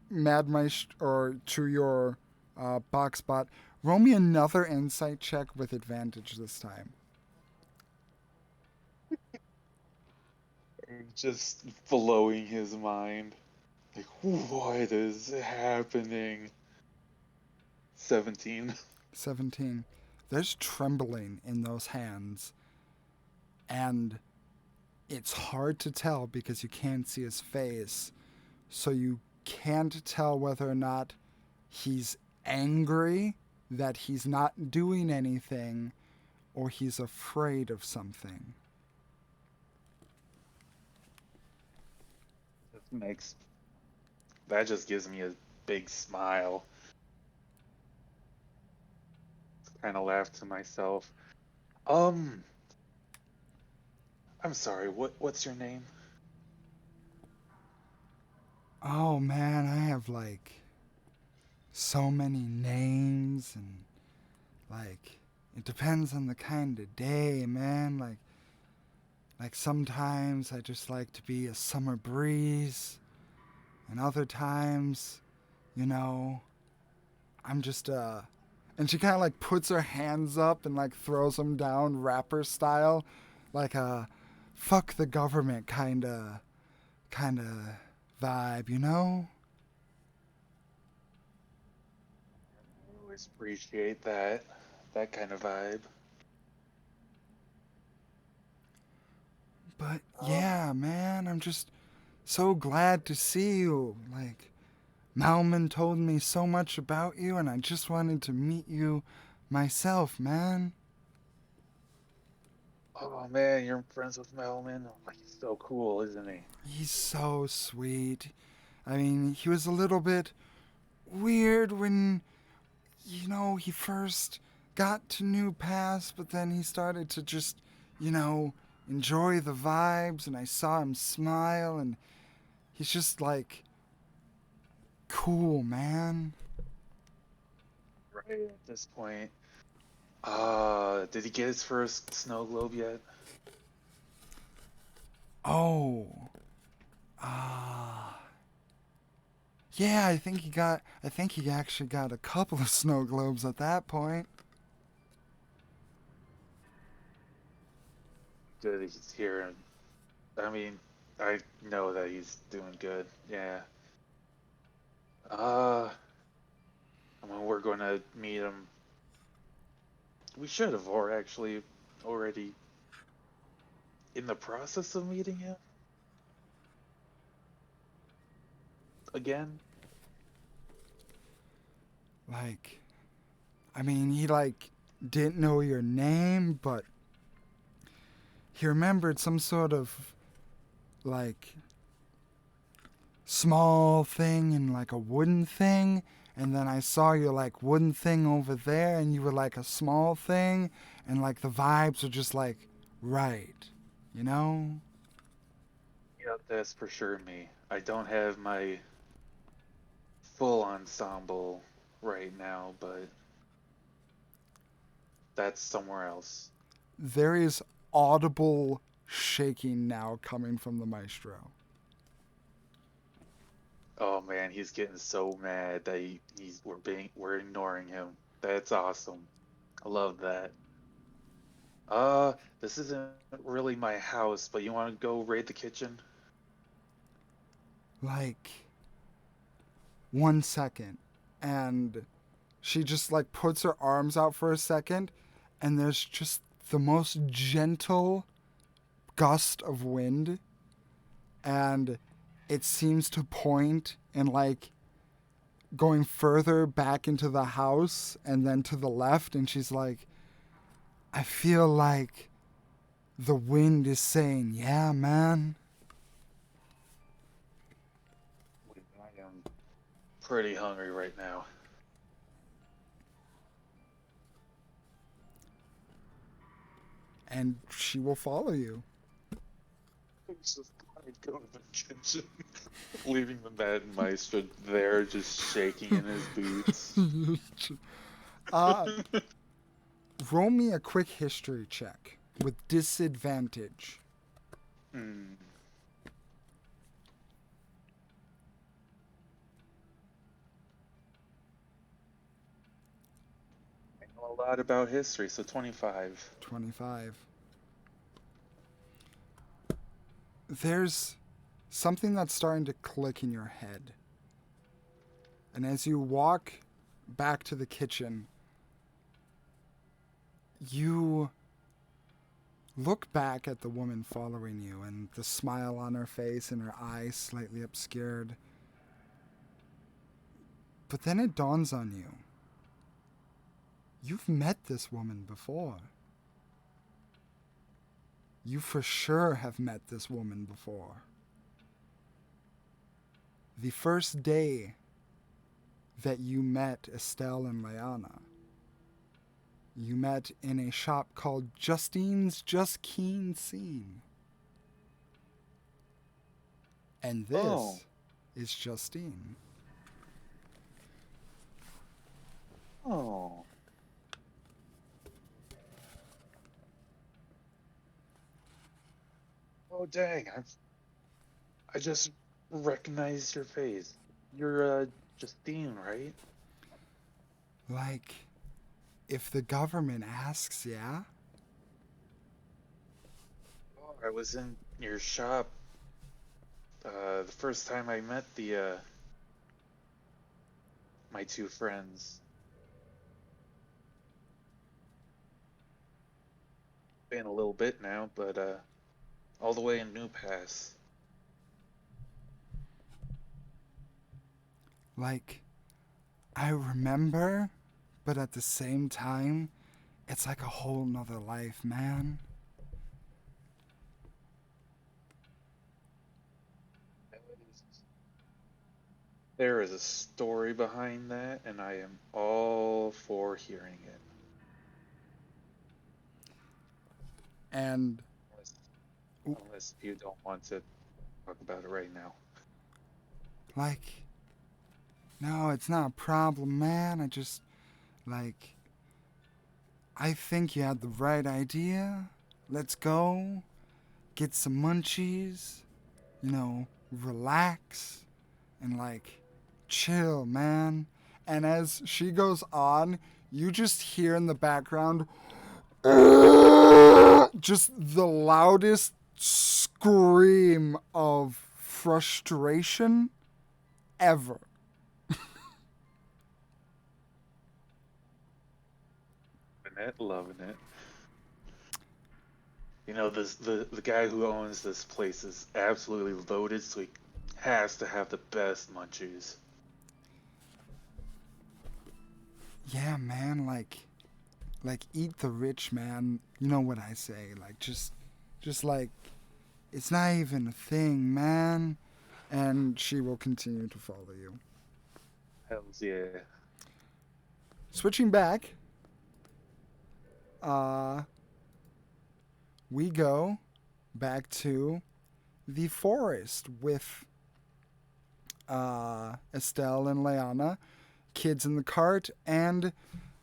Speaker 1: Mad Mice or to your box spot, roll me another insight check with advantage this time.
Speaker 2: Just blowing his mind. Like, what is happening? 17.
Speaker 1: 17. There's trembling in those hands, and it's hard to tell because you can't see his face, so you can't tell whether or not he's angry that he's not doing anything or he's afraid of something.
Speaker 2: Makes that just gives me a big smile. Kind of laugh to myself. I'm sorry. What's your name?
Speaker 1: Oh man, I have like so many names, and like it depends on the kind of day, man. Like sometimes I just like to be a summer breeze, and other times, you know, I'm just and she kind of like puts her hands up and like throws them down rapper style, like a fuck the government kind of vibe, you know?
Speaker 2: I always appreciate that kind of vibe.
Speaker 1: But
Speaker 2: Um,
Speaker 1: yeah, man, I'm just so glad to see you. Like, Malman told me so much about you, and I just wanted to meet you myself, man.
Speaker 2: oh man, you're friends with Melman. Oh, he's so cool, isn't he?
Speaker 1: He's so sweet. I mean, he was a little bit weird when, he first got to New Pass, but then he started to just, enjoy the vibes, and I saw him smile, and he's just like cool, man.
Speaker 2: Right at this point. Did he get his first snow globe yet?
Speaker 1: Oh, ah. Yeah, I think he actually got a couple of snow globes at that point.
Speaker 2: Good, he's here. And I mean, I know that he's doing good. Yeah. Uh, I mean, we're going to meet him. We should have, or actually, already in the process of meeting him again.
Speaker 1: Like, I mean, he like didn't know your name, but he remembered some sort of like small thing and like a wooden thing, and then I saw your like wooden thing over there, and you were like a small thing, and like the vibes were just like right, you know?
Speaker 2: Yeah, that's for sure me. I don't have my full ensemble right now, but that's somewhere else.
Speaker 1: There is audible shaking now coming from the maestro.
Speaker 2: Oh man, he's getting so mad that we're ignoring him. That's awesome. I love that. This isn't really my house, but you want to go raid the kitchen?
Speaker 1: Like 1 second, and she just like puts her arms out for a second, and there's just the most gentle gust of wind, and it seems to point and like going further back into the house and then to the left, and she's like, I feel like the wind is saying, yeah, man.
Speaker 2: Wait, I am pretty hungry right now.
Speaker 1: And she will follow you.
Speaker 2: I'd go to the kitchen, leaving the Mad Maestro there, just shaking in his boots.
Speaker 1: Roll me a quick history check with disadvantage.
Speaker 2: Hmm. I know a lot about history, so 25.
Speaker 1: 25. There's something that's starting to click in your head. And as you walk back to the kitchen, you look back at the woman following you and the smile on her face and her eyes slightly obscured. But then it dawns on you. You've met this woman before. You for sure have met this woman before. The first day that you met Estelle and Leanna, you met in a shop called Justine's Just Keen Scene. And this is Justine.
Speaker 2: Oh. Oh, dang. I just recognized your face. You're, Justine, right?
Speaker 1: Like, if the government asks, yeah?
Speaker 2: Oh, I was in your shop, the first time I met my two friends. Been a little bit now, but, all the way in New Pass.
Speaker 1: Like, I remember, but at the same time, it's like a whole nother life, man.
Speaker 2: There is a story behind that, and I am all for hearing it.
Speaker 1: And
Speaker 2: Unless you don't want to talk about it right now.
Speaker 1: like, no, it's not a problem, man. I just, like, I think you had the right idea. Let's go, get some munchies, relax, and, like, chill, man. And as she goes on, you just hear in the background just the loudest scream of frustration ever.
Speaker 2: Loving it. You know, the guy who owns this place is absolutely loaded, so he has to have the best munchies.
Speaker 1: Yeah, man, like eat the rich, man. You know what I say? Like just like it's not even a thing, man. And she will continue to follow you.
Speaker 2: Hells yeah.
Speaker 1: Switching back, we go back to the forest with Estelle and Leanna, kids in the cart, and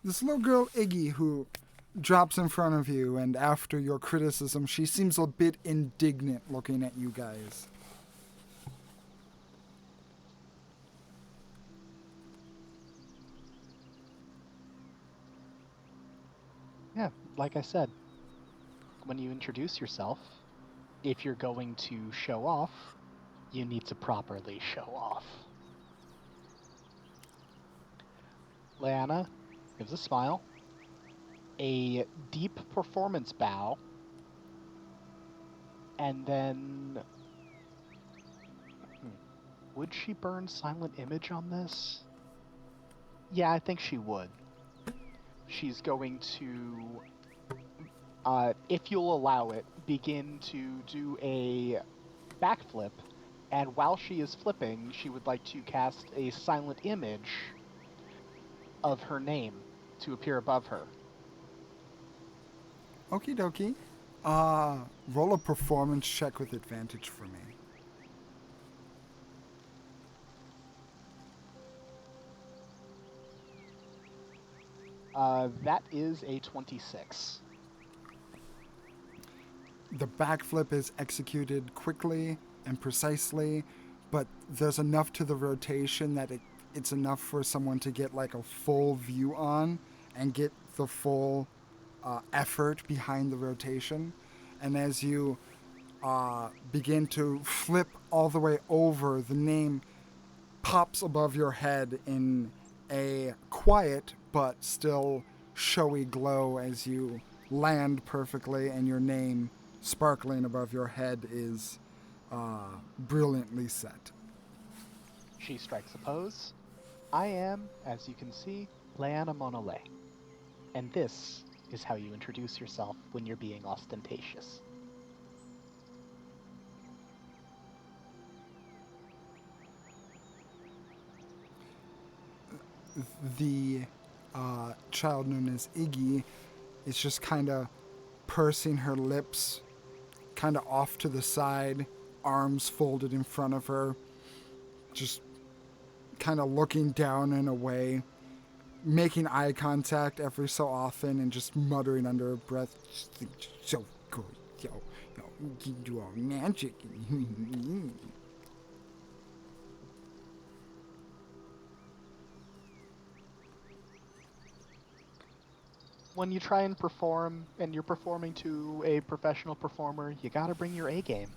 Speaker 1: this little girl Iggy who drops in front of you, and after your criticism, she seems a bit indignant looking at you guys.
Speaker 3: Yeah, like I said, when you introduce yourself, if you're going to show off, you need to properly show off. Leanna gives a smile, a deep performance bow, and then would she burn silent image on this? Yeah, I think she would. She's going to, if you'll allow it, begin to do a backflip And while she is flipping, she would like to cast a silent image of her name to appear above her.
Speaker 1: Okie dokie. Roll a performance check with advantage for me.
Speaker 3: That is a 26.
Speaker 1: The backflip is executed quickly and precisely, but there's enough to the rotation that it's enough for someone to get like a full view on and get the full effort behind the rotation. And as you begin to flip all the way over, the name pops above your head in a quiet but still showy glow as you land perfectly, and your name sparkling above your head is brilliantly set.
Speaker 3: She strikes a pose. I am, as you can see, Leanna Monolé. And this is how you introduce yourself when you're being ostentatious.
Speaker 1: The child known as Iggy is just kind of pursing her lips, kind of off to the side, arms folded in front of her, just kind of looking down and away, making eye contact every so often, and just muttering under her breath, "So good, yo, you do all magic."
Speaker 3: When you try and perform, and you're performing to a professional performer, you gotta bring your A game.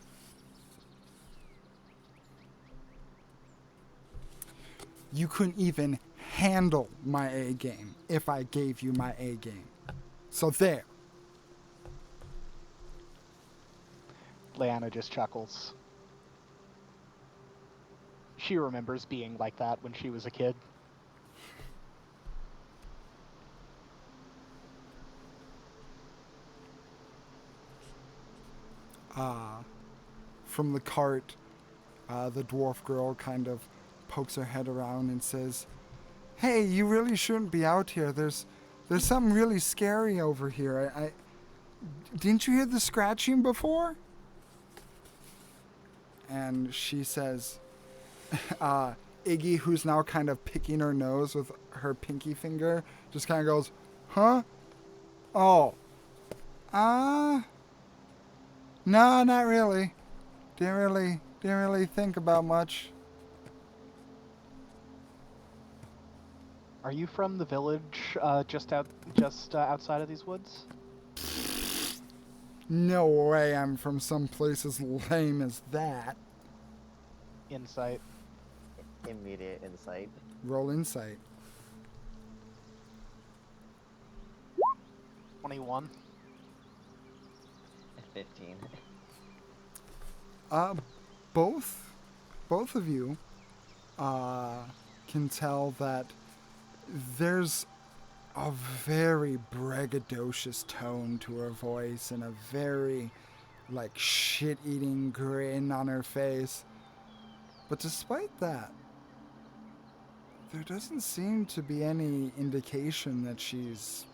Speaker 1: You couldn't even handle my A game if I gave you my A game. So there.
Speaker 3: Leanna just chuckles. She remembers being like that when she was a kid.
Speaker 1: From the cart, the dwarf girl kind of pokes her head around and says, "Hey, you really shouldn't be out here. There's something really scary over here. I didn't you hear the scratching before?" And she says, Iggy, who's now kind of picking her nose with her pinky finger, just kind of goes, "Huh? Oh, no, not really. Didn't really think about much."
Speaker 3: Are you from the village just outside of these woods?
Speaker 1: No way I'm from some place as lame as that.
Speaker 3: Insight.
Speaker 4: Immediate insight.
Speaker 1: Roll insight.
Speaker 3: 21.
Speaker 4: 15.
Speaker 1: Both of you can tell that there's a very braggadocious tone to her voice and a very like shit-eating grin on her face. But despite that, there doesn't seem to be any indication that she's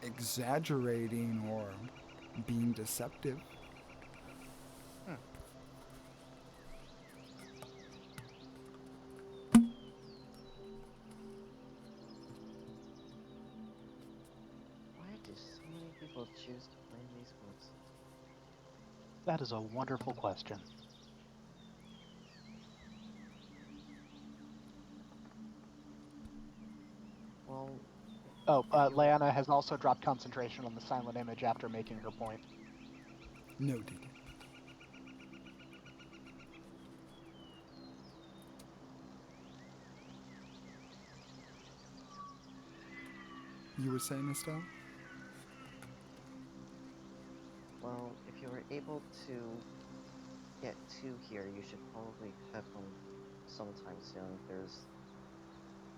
Speaker 1: exaggerating or being deceptive.
Speaker 4: Why do so many people choose to play in these woods?
Speaker 3: That is a wonderful question.
Speaker 4: Well,
Speaker 3: Oh, Leanna has also dropped concentration on the silent image after making her point.
Speaker 1: Noted. You were saying, Estelle?
Speaker 4: well, if you were able to get to here, you should probably head home sometime soon.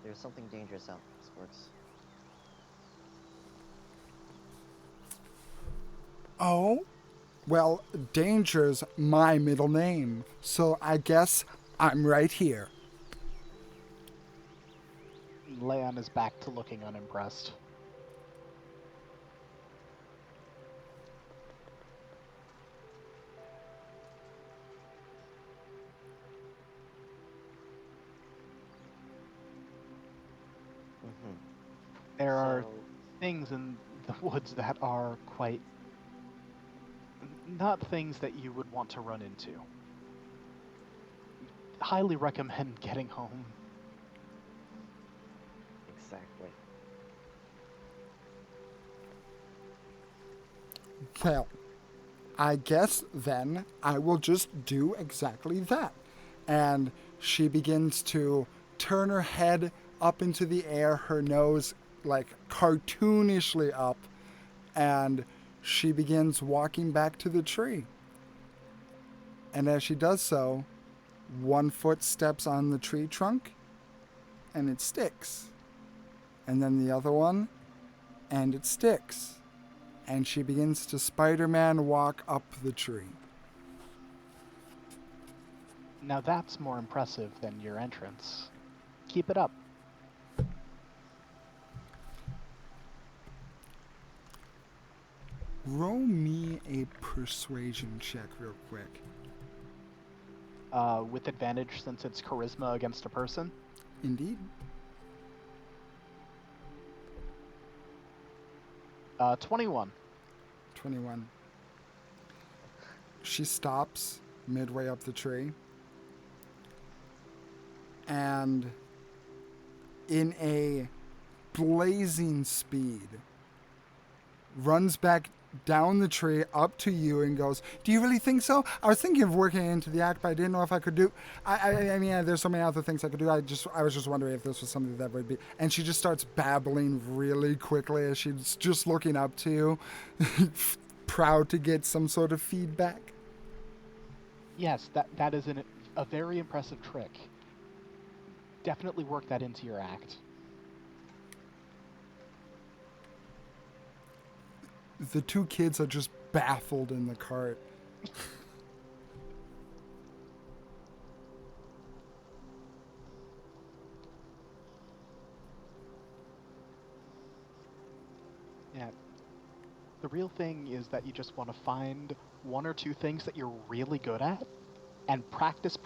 Speaker 4: There's something dangerous out in these woods.
Speaker 1: Oh? Well, Danger's my middle name, so I guess I'm right here.
Speaker 3: Leon is back to looking unimpressed.
Speaker 4: Mm-hmm.
Speaker 3: There are
Speaker 4: So,
Speaker 3: things in the woods that are quite not things that you would want to run into. Highly recommend getting home.
Speaker 4: exactly.
Speaker 1: Well, I guess then I will just do exactly that. And she begins to turn her head up into the air, her nose like cartoonishly up, and she begins walking back to the tree. And as she does so, one foot steps on the tree trunk and it sticks. And then the other one and it sticks. And she begins to Spider Man walk up the tree.
Speaker 3: Now that's more impressive than your entrance. Keep it up.
Speaker 1: Roll me a persuasion check real quick.
Speaker 3: With advantage since it's charisma against a person.
Speaker 1: Indeed.
Speaker 3: 21.
Speaker 1: 21. She stops midway up the tree and, in a blazing speed, runs back down the tree up to you and goes, "Do you really think so? I was thinking of working into the act, but I didn't know if I could do. I mean, there's so many other things I could do. I was just wondering if this was something that would be." And she just starts babbling really quickly as she's just looking up to you, proud to get some sort of feedback.
Speaker 3: Yes, that is a very impressive trick. Definitely work that into your act.
Speaker 1: The two kids are just baffled in the cart.
Speaker 3: Yeah. The real thing is that you just want to find one or two things that you're really good at and practice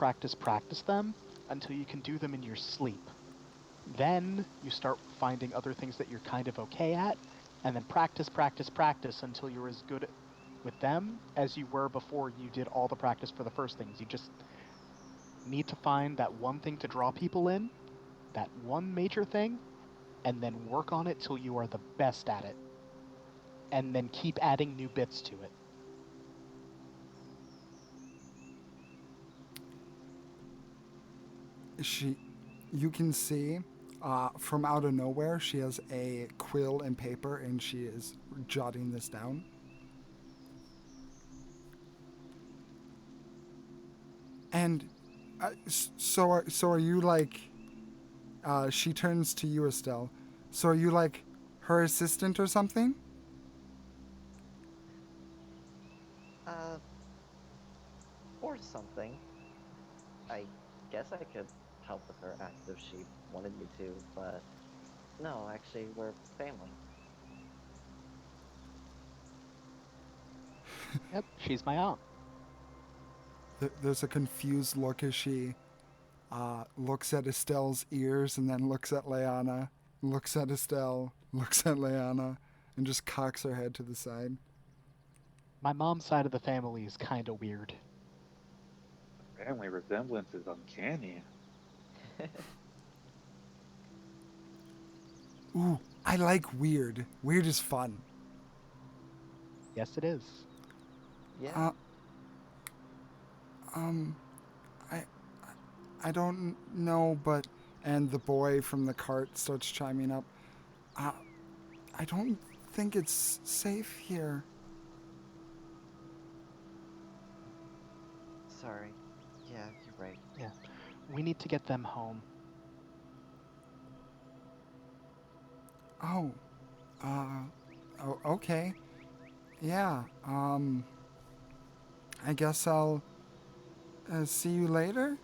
Speaker 3: them until you can do them in your sleep. Then you start finding other things that you're kind of okay at, and then practice until you're as good with them as you were before you did all the practice for the first things. You just need to find that one thing to draw people in, that one major thing, and then work on it till you are the best at it. And then keep adding new bits to it.
Speaker 1: You can see from out of nowhere, she has a quill and paper and she is jotting this down. And so are you like? She turns to you, Estelle. So are you like her assistant or something?
Speaker 4: Uh, or something. I guess I could help with her act if she wanted me to, but no, actually, we're family.
Speaker 3: Yep, she's my aunt.
Speaker 1: There's a confused look as she looks at Estelle's ears and then looks at Leanna, looks at Estelle, looks at Leanna, and just cocks her head to the side.
Speaker 3: My mom's side of the family is kind of weird.
Speaker 2: Family resemblance is uncanny.
Speaker 1: Ooh, I like weird. Weird is fun.
Speaker 3: Yes, it is.
Speaker 4: Yeah,
Speaker 1: Uh, I I don't know, but and the boy from the cart starts chiming up. Uh, I don't think it's safe here.
Speaker 4: sorry. Yeah, you're right.
Speaker 3: Yeah. We need to get them home.
Speaker 1: Oh, okay. Yeah. I guess I'll see you later.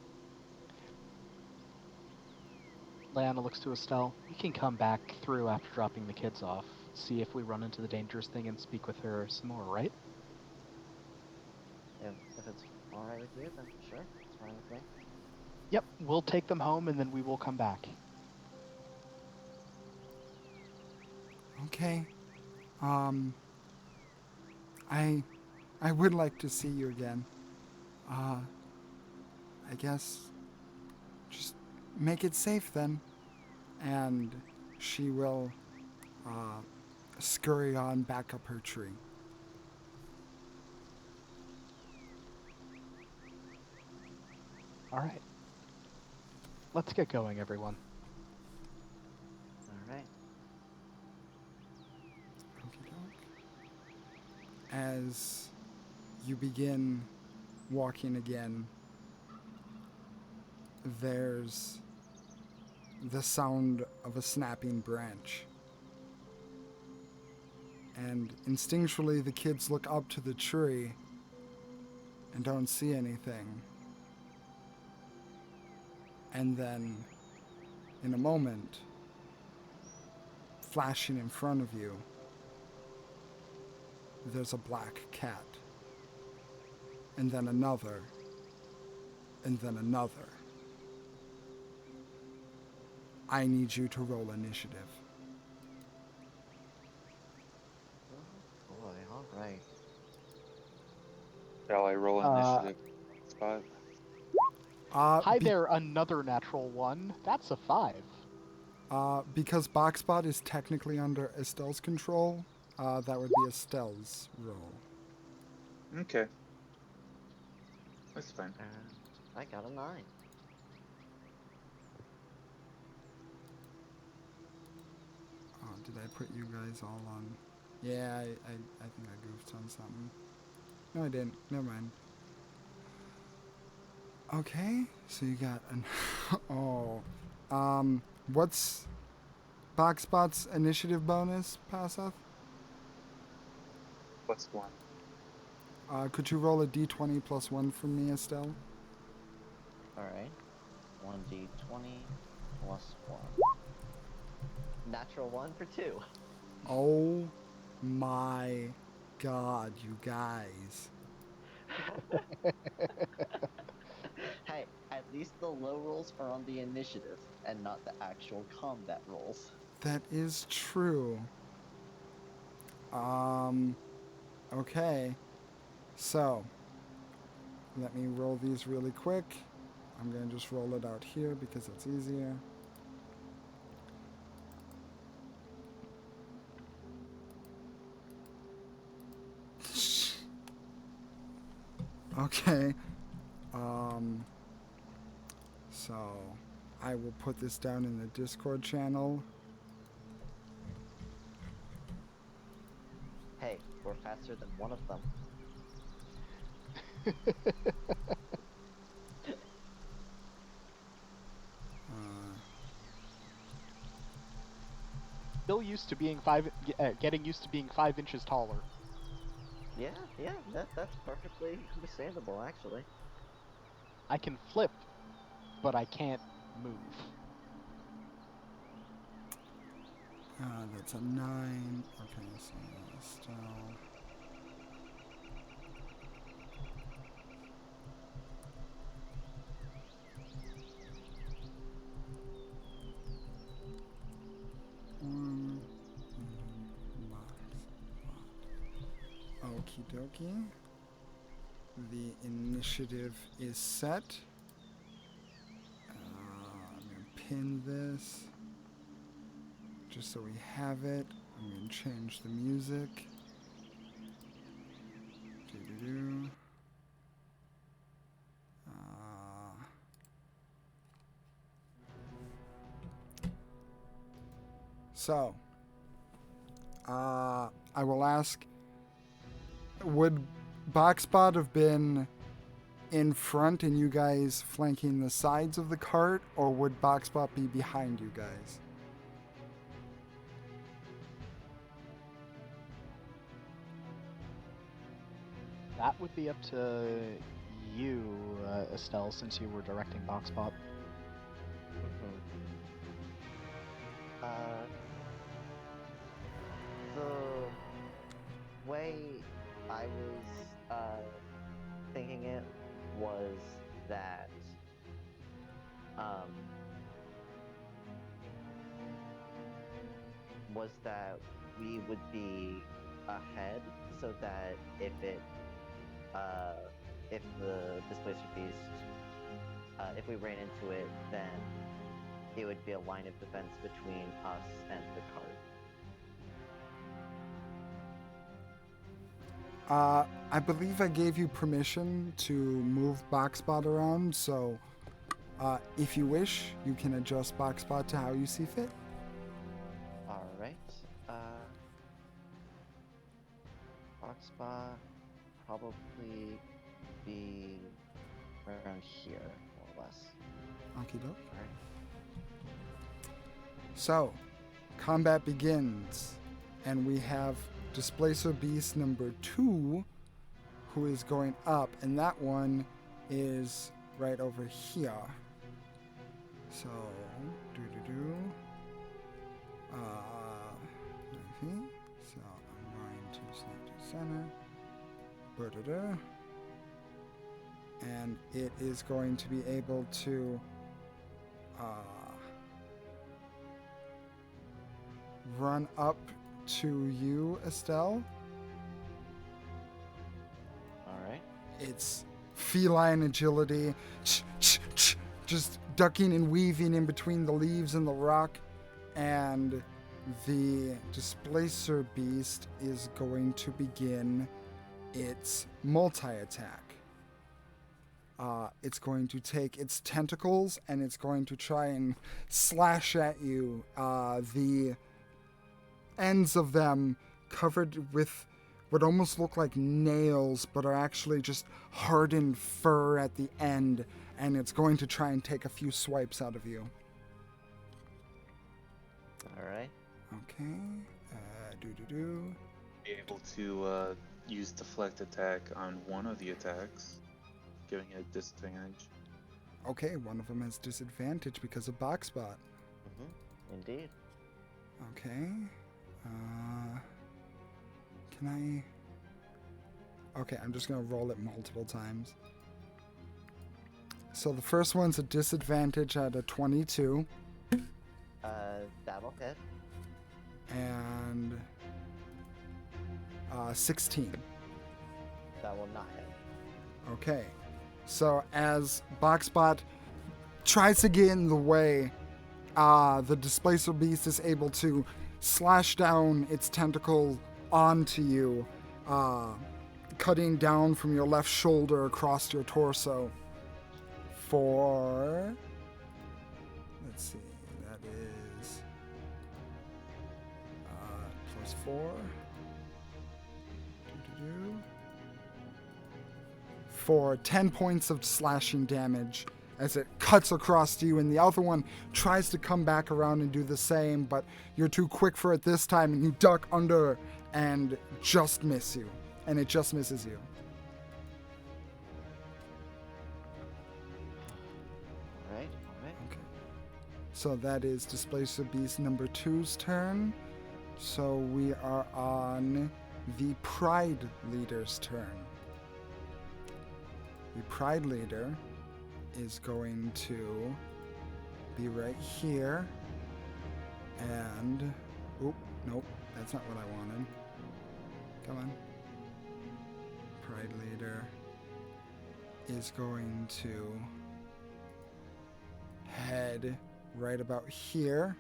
Speaker 3: Leanna looks to Estelle. We can come back through after dropping the kids off, see if we run into the dangerous thing and speak with her some more, right?
Speaker 4: If it's alright with you, then sure, it's fine with me.
Speaker 3: Yep, we'll take them home and then we will come back.
Speaker 1: Okay. I would like to see you again. I guess just make it safe then. And she will scurry on back up her tree.
Speaker 3: All right. Let's get going, everyone.
Speaker 4: Alright.
Speaker 1: As you begin walking again, there's the sound of a snapping branch. And instinctually, the kids look up to the tree and don't see anything. And then, in a moment, flashing in front of you, there's a black cat. And then another. And then another. I need you to roll initiative.
Speaker 4: Oh boy, alright.
Speaker 2: Shall I roll initiative spot?
Speaker 3: Hi there, another natural one. That's a 5.
Speaker 1: Because Boxbot is technically under Estelle's control, that would be Estelle's roll.
Speaker 2: Okay. That's fine.
Speaker 4: And I got a 9.
Speaker 1: Oh, did I put you guys all on? Yeah, I think I goofed on something. No, I didn't. Never mind. Okay, so you got an... what's Boxbot's initiative bonus, Paseth?
Speaker 2: +1.
Speaker 1: Could you roll a d20 plus 1 for me, Estelle?
Speaker 4: Alright. 1d20 plus 1. Natural 1 for 2.
Speaker 1: Oh my god, you guys.
Speaker 4: Hey, at least the low rolls are on the initiative and not the actual combat rolls.
Speaker 1: That is true. Okay. So, let me roll these really quick. I'm going to just roll it out here because it's easier. Okay. So, I will put this down in the Discord channel.
Speaker 4: Hey, we're faster than one of them.
Speaker 3: Still used to being getting used to being 5 inches taller.
Speaker 4: Yeah, that's perfectly understandable, actually.
Speaker 3: I can flip, but I can't move.
Speaker 1: That's a 9. Okay, so still... Okie dokie. The initiative is set. I'm going to pin this just so we have it. I'm going to change the music. Doo-doo-doo. So, I will ask, would Boxbot have been in front and you guys flanking the sides of the cart, or would Boxbot be behind you guys?
Speaker 3: That would be up to you, Estelle, since you were directing Boxbot.
Speaker 4: Mhm. The way I was thinking it was that um, we would be ahead, so that if the displacer beast, if we ran into it, then it would be a line of defense between us and the cart.
Speaker 1: I believe I gave you permission to move Boxbot around, so if you wish, you can adjust Boxbot to how you see fit.
Speaker 4: All right. Boxbot probably be around here, more or less.
Speaker 1: Okie doke.
Speaker 4: All right.
Speaker 1: So, combat begins, and we have Displacer Beast number 2, who is going up, and that one is right over here. So, so I'm going to snap to center. Ba-da-da. And it is going to be able to run up to you, Estelle.
Speaker 4: All right.
Speaker 1: It's feline agility, just ducking and weaving in between the leaves and the rock. And the Displacer Beast is going to begin its multi-attack. It's going to take its tentacles and it's going to try and slash at you. The ends of them covered with what almost look like nails, but are actually just hardened fur at the end, and it's going to try and take a few swipes out of you.
Speaker 4: All right.
Speaker 1: Okay.
Speaker 2: Be able to use deflect attack on one of the attacks, giving it a disadvantage.
Speaker 1: Okay, one of them has disadvantage because of Boxbot.
Speaker 4: Indeed.
Speaker 1: Okay. Can I... Okay, I'm just going to roll it multiple times. So the first one's a disadvantage at a 22.
Speaker 4: That'll hit.
Speaker 1: And 16.
Speaker 4: That will not hit.
Speaker 1: Okay. So as Boxbot tries to get in the way, the Displacer Beast is able to slash down its tentacle onto you, cutting down from your left shoulder across your torso for... Let's see, that is plus 4. For 10 points of slashing damage as it cuts across you, and the other one tries to come back around and do the same, but you're too quick for it this time, and you duck under and just miss you. And it just misses you.
Speaker 4: All right.
Speaker 1: Okay. So that is Displacer Beast number 2's turn. So we are on the Pride Leader's turn. The Pride Leader is going to be right here. And... Oh, nope. That's not what I wanted. Come on. Pride Leader is going to head right about here.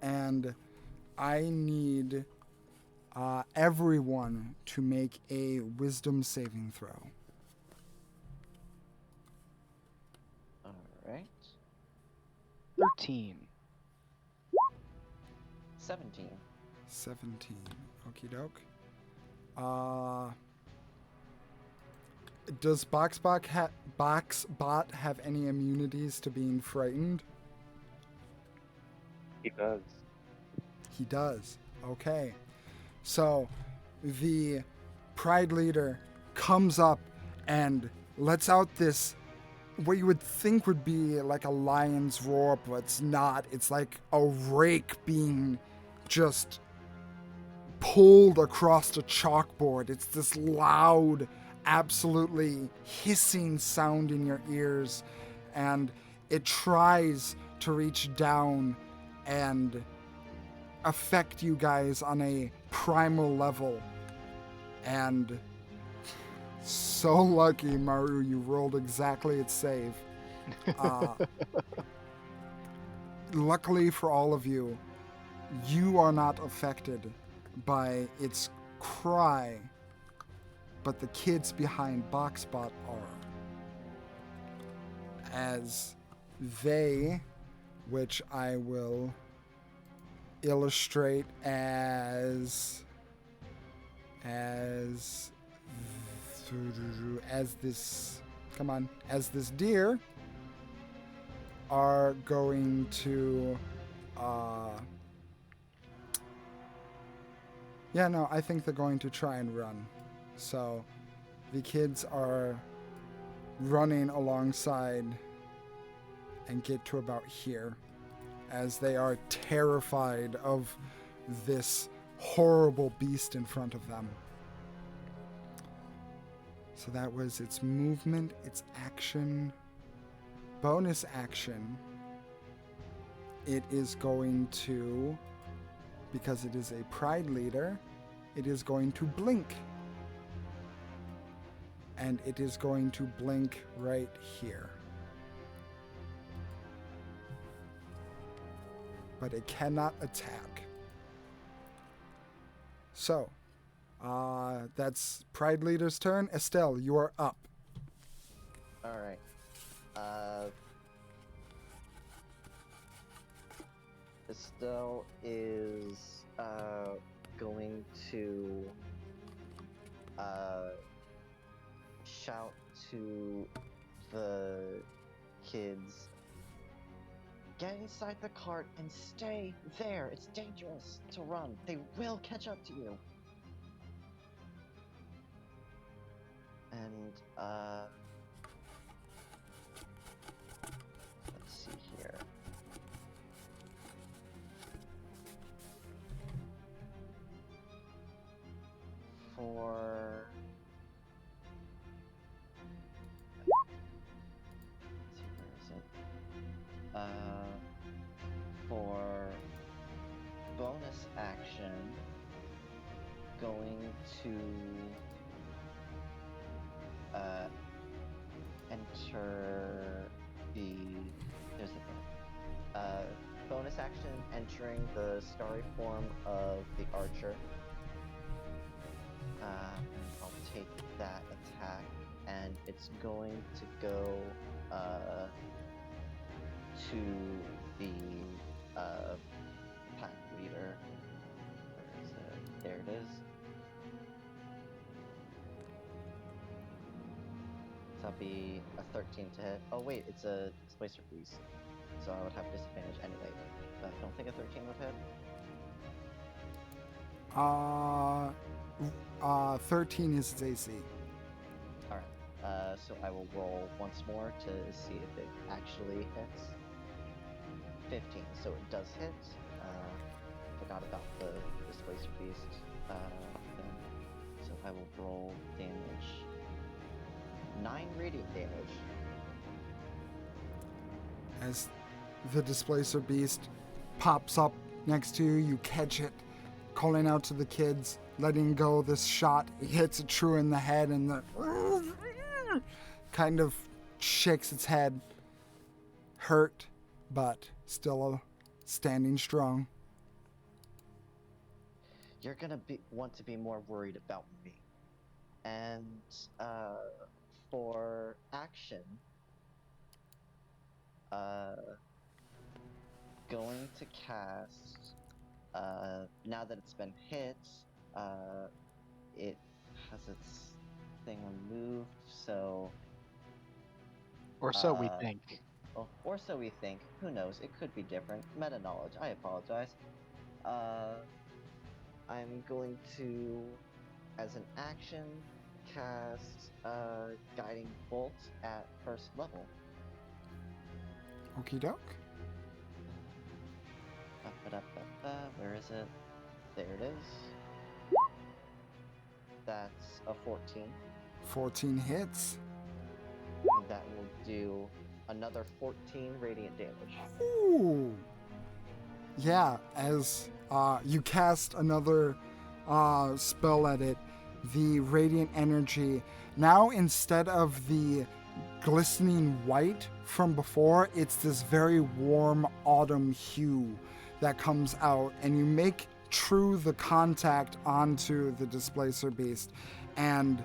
Speaker 1: And I need everyone to make a wisdom saving throw.
Speaker 4: All right.
Speaker 3: 13.
Speaker 4: 17.
Speaker 1: 17. Okie doke. Does Boxbot have any immunities to being frightened?
Speaker 2: He does.
Speaker 1: He does. Okay. So the Pride leader comes up and lets out this, what you would think would be like a lion's roar, but it's not. It's like a rake being just pulled across the chalkboard. It's this loud, absolutely hissing sound in your ears, and it tries to reach down and affect you guys on a primal level. And so lucky, Maru, you rolled exactly its save. Luckily for all of you, you are not affected by its cry, but the kids behind Boxbot are. As they, which I will illustrate as this, come on, as this deer, are going to I think they're going to try and run. So the kids are running alongside and get to about here, as they are terrified of this horrible beast in front of them. So that was its movement, its action. Bonus action, it is going to, because it is a pride leader, it is going to blink. And it is going to blink right here. But it cannot attack. So, that's Pride Leader's turn. Estelle, you are up.
Speaker 4: Alright. Estelle is going to shout to the kids, "Get inside the cart and stay there. It's dangerous to run. They will catch up to you." And let's see here. For let's see, where is it? For bonus action, going to enter the, there's the thing. Bonus action, entering the starry form of the archer. I'll take that attack, and it's going to go to the pack leader. Where is it? There it is. So that'll be a 13 to hit. Oh wait, it's a Displacer Beast, so I would have disadvantage anyway. But I don't think a 13 would hit.
Speaker 1: 13 is its AC.
Speaker 4: Alright, so I will roll once more to see if it actually hits. 15, so it does hit. Forgot about the Displacer Beast thing. So I will roll damage. 9 radiant damage.
Speaker 1: As the Displacer Beast pops up next to you, you catch it, calling out to the kids, letting go this shot. It hits it true in the head, and the kind of shakes its head, hurt, but still standing strong.
Speaker 4: You're gonna want to be more worried about me. And for action, going to cast, now that it's been hit, it has its thing removed, so...
Speaker 3: Or so we think.
Speaker 4: Well, or so we think. Who knows? It could be different. Meta knowledge. I apologize. I'm going to as an action, cast Guiding Bolt at first level.
Speaker 1: Okie doke.
Speaker 4: Where is it? There it is. That's a 14.
Speaker 1: 14 hits.
Speaker 4: And that will do another 14 radiant damage.
Speaker 1: Ooh. Yeah, as you cast another spell at it, the radiant energy, now instead of the glistening white from before, it's this very warm autumn hue that comes out, and you make true the contact onto the displacer beast, and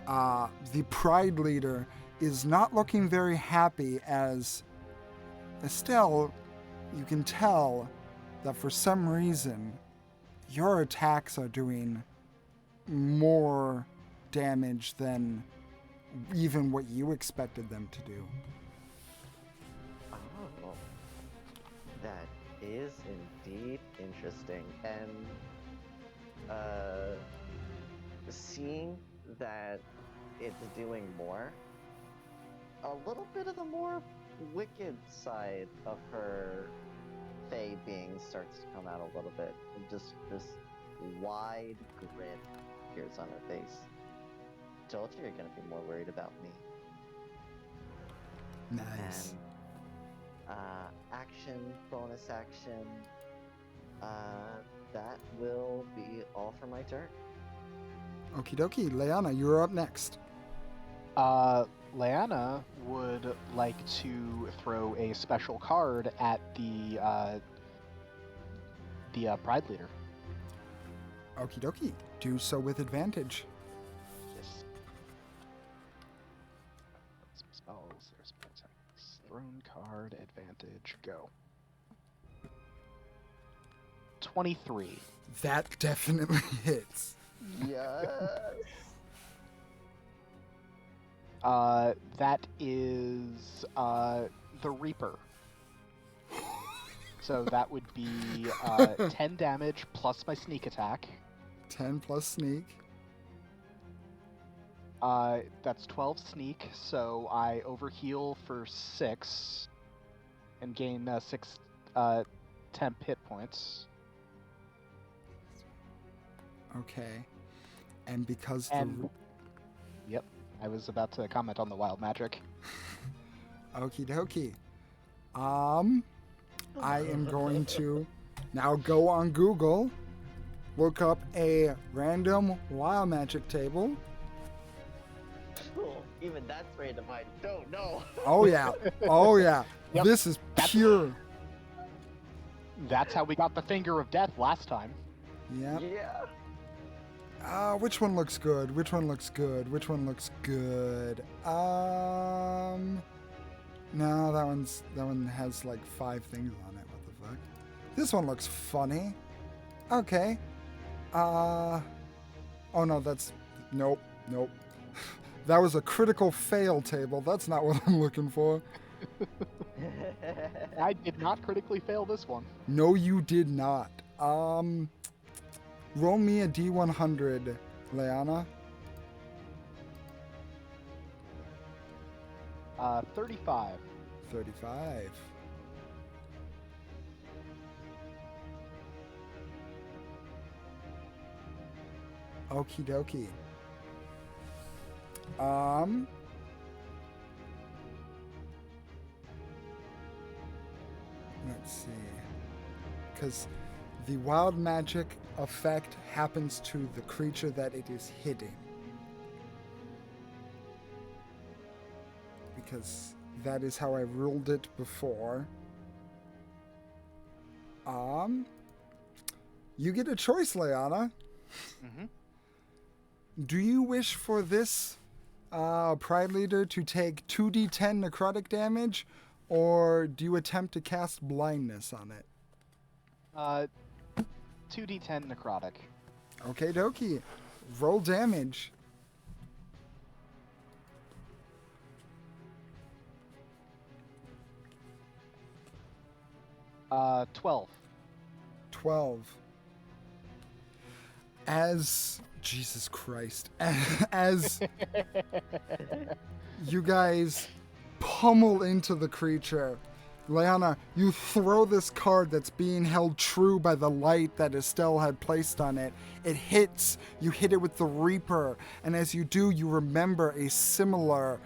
Speaker 1: the pride leader is not looking very happy as Estelle, you can tell that for some reason your attacks are doing more damage than even what you expected them to do.
Speaker 4: Oh, that is indeed interesting. And seeing that it's doing more, a little bit of the more wicked side of her Fey being starts to come out a little bit. And just this wide grin appears on her face. Told you you're gonna be more worried about me.
Speaker 1: Nice.
Speaker 4: And action, bonus action. That will be all for my turn.
Speaker 1: Okie dokie, Leanna, you're up next.
Speaker 3: Leanna would like to throw a special card at the Pride Leader.
Speaker 1: Okie dokie, do so with advantage.
Speaker 3: Yes. Some spells. There's my attacks. Throne card advantage. Go. 23.
Speaker 1: That definitely hits.
Speaker 4: Yes.
Speaker 3: That is the Reaper. So that would be 10 damage plus my sneak attack.
Speaker 1: 10 plus sneak.
Speaker 3: That's 12 sneak, so I overheal for 6 and gain 6 temp hit points.
Speaker 1: Okay. And because
Speaker 3: Yep, I was about to comment on the wild magic.
Speaker 1: Okie dokie. I am going to now go on Google, look up a random wild magic table.
Speaker 4: Even that's random. I don't know.
Speaker 1: Oh yeah. Oh yeah.
Speaker 3: Yep.
Speaker 1: This is pure.
Speaker 3: That's how we got the Finger of Death last time.
Speaker 1: Yep.
Speaker 4: Yeah.
Speaker 1: Which one looks good? Which one looks good? Which one looks good? No, that one has like 5 things on it. What the fuck? This one looks funny. Okay. Oh no, nope. That was a critical fail table. That's not what I'm looking for.
Speaker 3: I did not critically fail this one.
Speaker 1: No, you did not. Roll me a D100, Leanna.
Speaker 3: 35.
Speaker 1: 35. Okie dokie. Let's see. Because the wild magic effect happens to the creature that it is hitting. Because that is how I ruled it before. You get a choice, Leanna.
Speaker 3: Mm-hmm.
Speaker 1: Do you wish for this Pride Leader to take 2d10 necrotic damage, or do you attempt to cast blindness on it?
Speaker 3: 2d10 necrotic.
Speaker 1: Okay, dokie. Roll damage.
Speaker 3: $12.
Speaker 1: 12. As Jesus Christ. As you guys pummel into the creature, Leanna, you throw this card that's being held true by the light that Estelle had placed on it. It hits. You hit it with the Reaper. And as you do, you remember a similar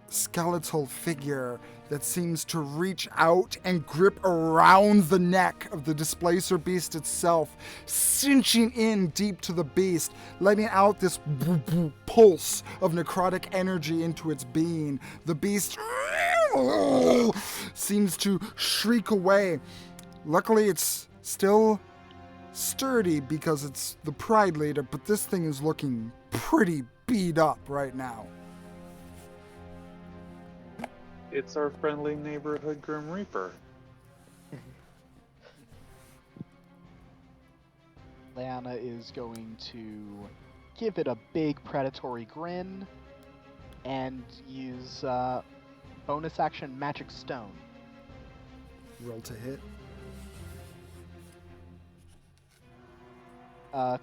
Speaker 1: skeletal figure that seems to reach out and grip around the neck of the displacer beast itself, cinching in deep to the beast, letting out this pulse of necrotic energy into its being. The beast seems to shriek away. Luckily, it's still sturdy because it's the Pride Leader, but this thing is looking pretty beat up right now.
Speaker 2: It's our friendly neighborhood Grim Reaper.
Speaker 3: Leanna is going to give it a big predatory grin and use bonus action Magic Stone.
Speaker 1: Roll to hit.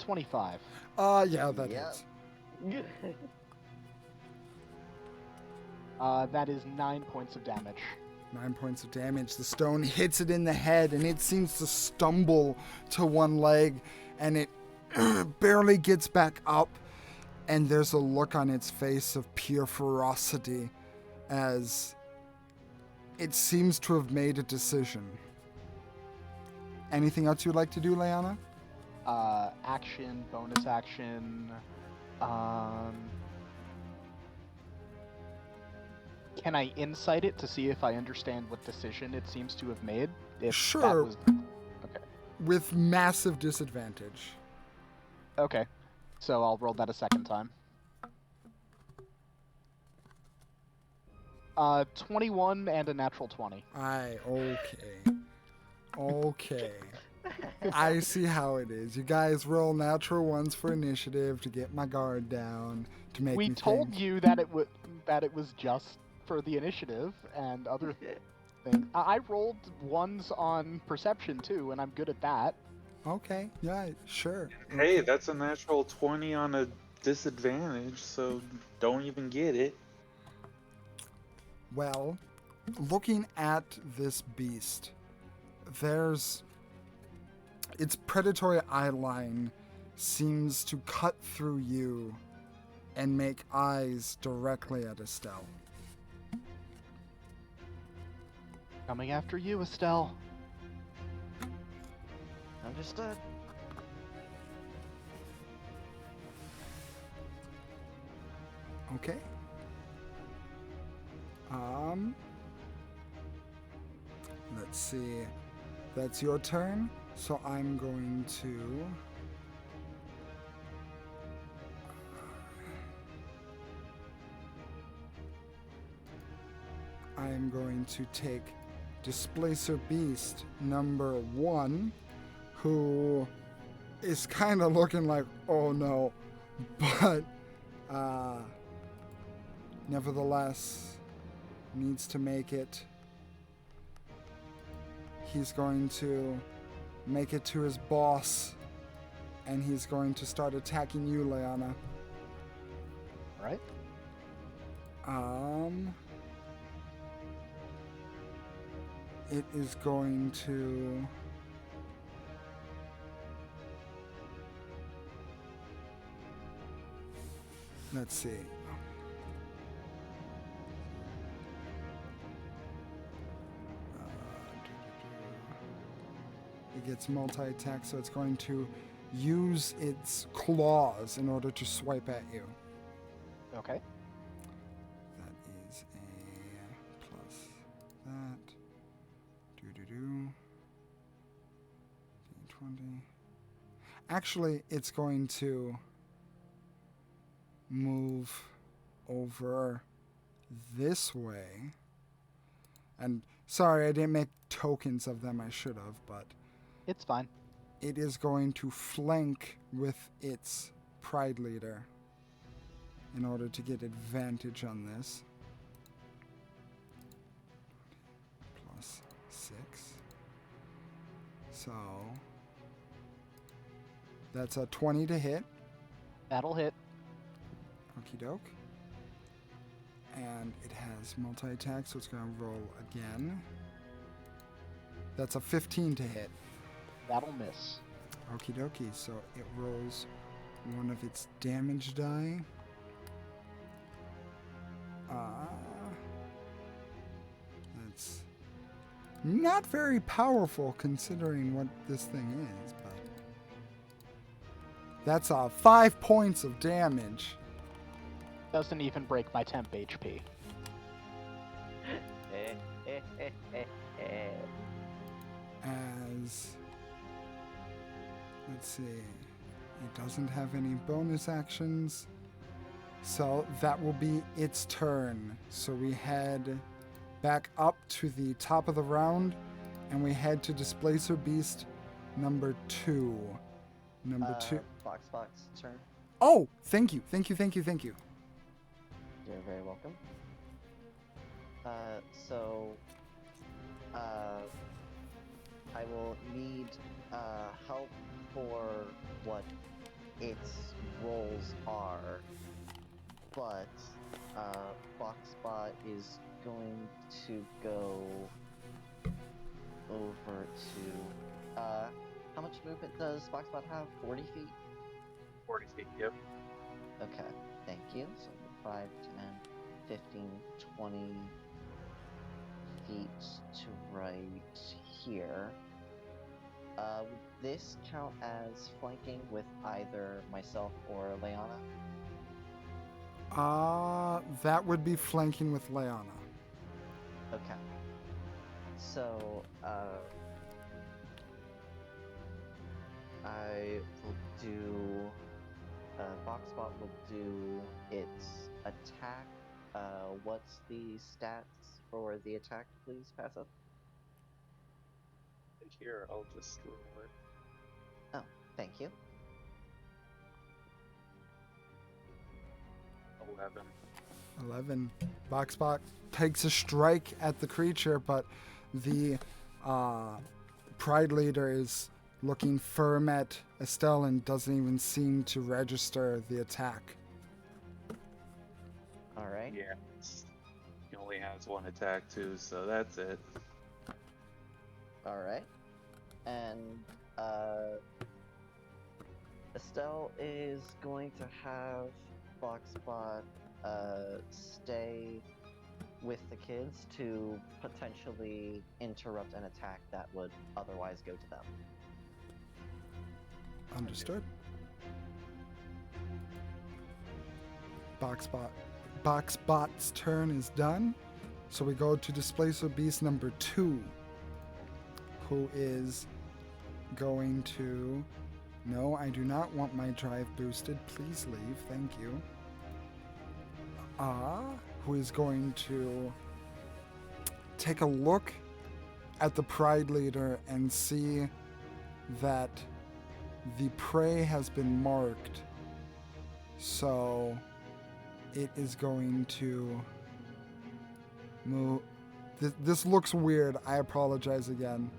Speaker 3: 25.
Speaker 1: Yeah, that
Speaker 4: Yep.
Speaker 1: hits.
Speaker 3: That is 9 points of damage.
Speaker 1: 9 points of damage. The stone hits it in the head, and it seems to stumble to one leg, and it barely gets back up, and there's a look on its face of pure ferocity as it seems to have made a decision. Anything else you'd like to do, Leanna?
Speaker 3: Action, bonus action. Can I insight it to see if I understand what decision it seems to have made? If
Speaker 1: Sure.
Speaker 3: That was... Okay.
Speaker 1: With massive disadvantage.
Speaker 3: Okay. So I'll roll that a second time. 21 and a natural 20.
Speaker 1: Okay. I see how it is. You guys roll natural ones for initiative to get my guard down, to make
Speaker 3: We
Speaker 1: me
Speaker 3: told
Speaker 1: think.
Speaker 3: you that it was just for the initiative and other things. I rolled ones on perception too, and I'm good at that.
Speaker 1: Okay, yeah, sure.
Speaker 2: Hey, that's a natural 20 on a disadvantage, so don't even get it.
Speaker 1: Well, looking at this beast, its predatory eyeline seems to cut through you and make eyes directly at Estelle.
Speaker 3: Coming after you, Estelle.
Speaker 4: Understood.
Speaker 1: Okay. Let's see. That's your turn. So I'm going to take Displacer Beast number 1, who is kind of looking like, oh no, but nevertheless needs to make it. He's going to make it to his boss, and he's going to start attacking you, Leanna.
Speaker 3: All right.
Speaker 1: It is going to... Let's see. It gets multi-attack, so it's going to use its claws in order to swipe at you.
Speaker 3: Okay.
Speaker 1: That is a plus that. 20. Actually, it's going to move over this way. And sorry, I didn't make tokens of them. I should have, but
Speaker 3: It's fine.
Speaker 1: it is going to flank with its Pride Leader in order to get advantage on this. Plus 6. So that's a 20 to hit.
Speaker 3: That'll hit.
Speaker 1: Okie doke. And it has multi-attack, so it's going to roll again. That's a 15 to hit.
Speaker 3: That'll miss.
Speaker 1: Okie dokie, so it rolls one of its damage die. That's not very powerful considering what this thing is, but that's 5 points of damage.
Speaker 3: Doesn't even break my temp HP.
Speaker 1: As, let's see, it doesn't have any bonus actions, so that will be its turn. So we head back up to the top of the round, and we head to Displacer Beast number 2. Number 2.
Speaker 4: Fox's turn.
Speaker 1: Oh, thank you.
Speaker 4: You're very welcome. I will need help for what its roles are, but Foxbot is going to go over to. How much movement does Foxbot have? 40 feet?
Speaker 2: 40 feet, yep.
Speaker 4: Okay, thank you. So 5, 10, 15, 20 feet to right here. Would this count as flanking with either myself or Leanna?
Speaker 1: That would be flanking with Leanna.
Speaker 4: Okay. So, I will do. Foxbot will do its attack. What's the stats for the attack, please, pass up?
Speaker 2: Here, I'll just roll it.
Speaker 4: Oh, thank you.
Speaker 2: 11.
Speaker 1: 11. Boxbot takes a strike at the creature, but the Pride Leader is looking firm at Estelle and doesn't even seem to register the attack.
Speaker 4: Alright.
Speaker 2: Yeah, he only has one attack too, so that's it.
Speaker 4: Alright. And, Estelle is going to have Foxbot, stay with the kids to potentially interrupt an attack that would otherwise go to them.
Speaker 1: Understood. Boxbot's turn is done. So we go to Displacer Beast number 2, who is going to... No, I do not want my drive boosted. Please leave. Thank you. Who is going to take a look at the Pride Leader and see that the prey has been marked. So it is going to move. This looks weird. I apologize again.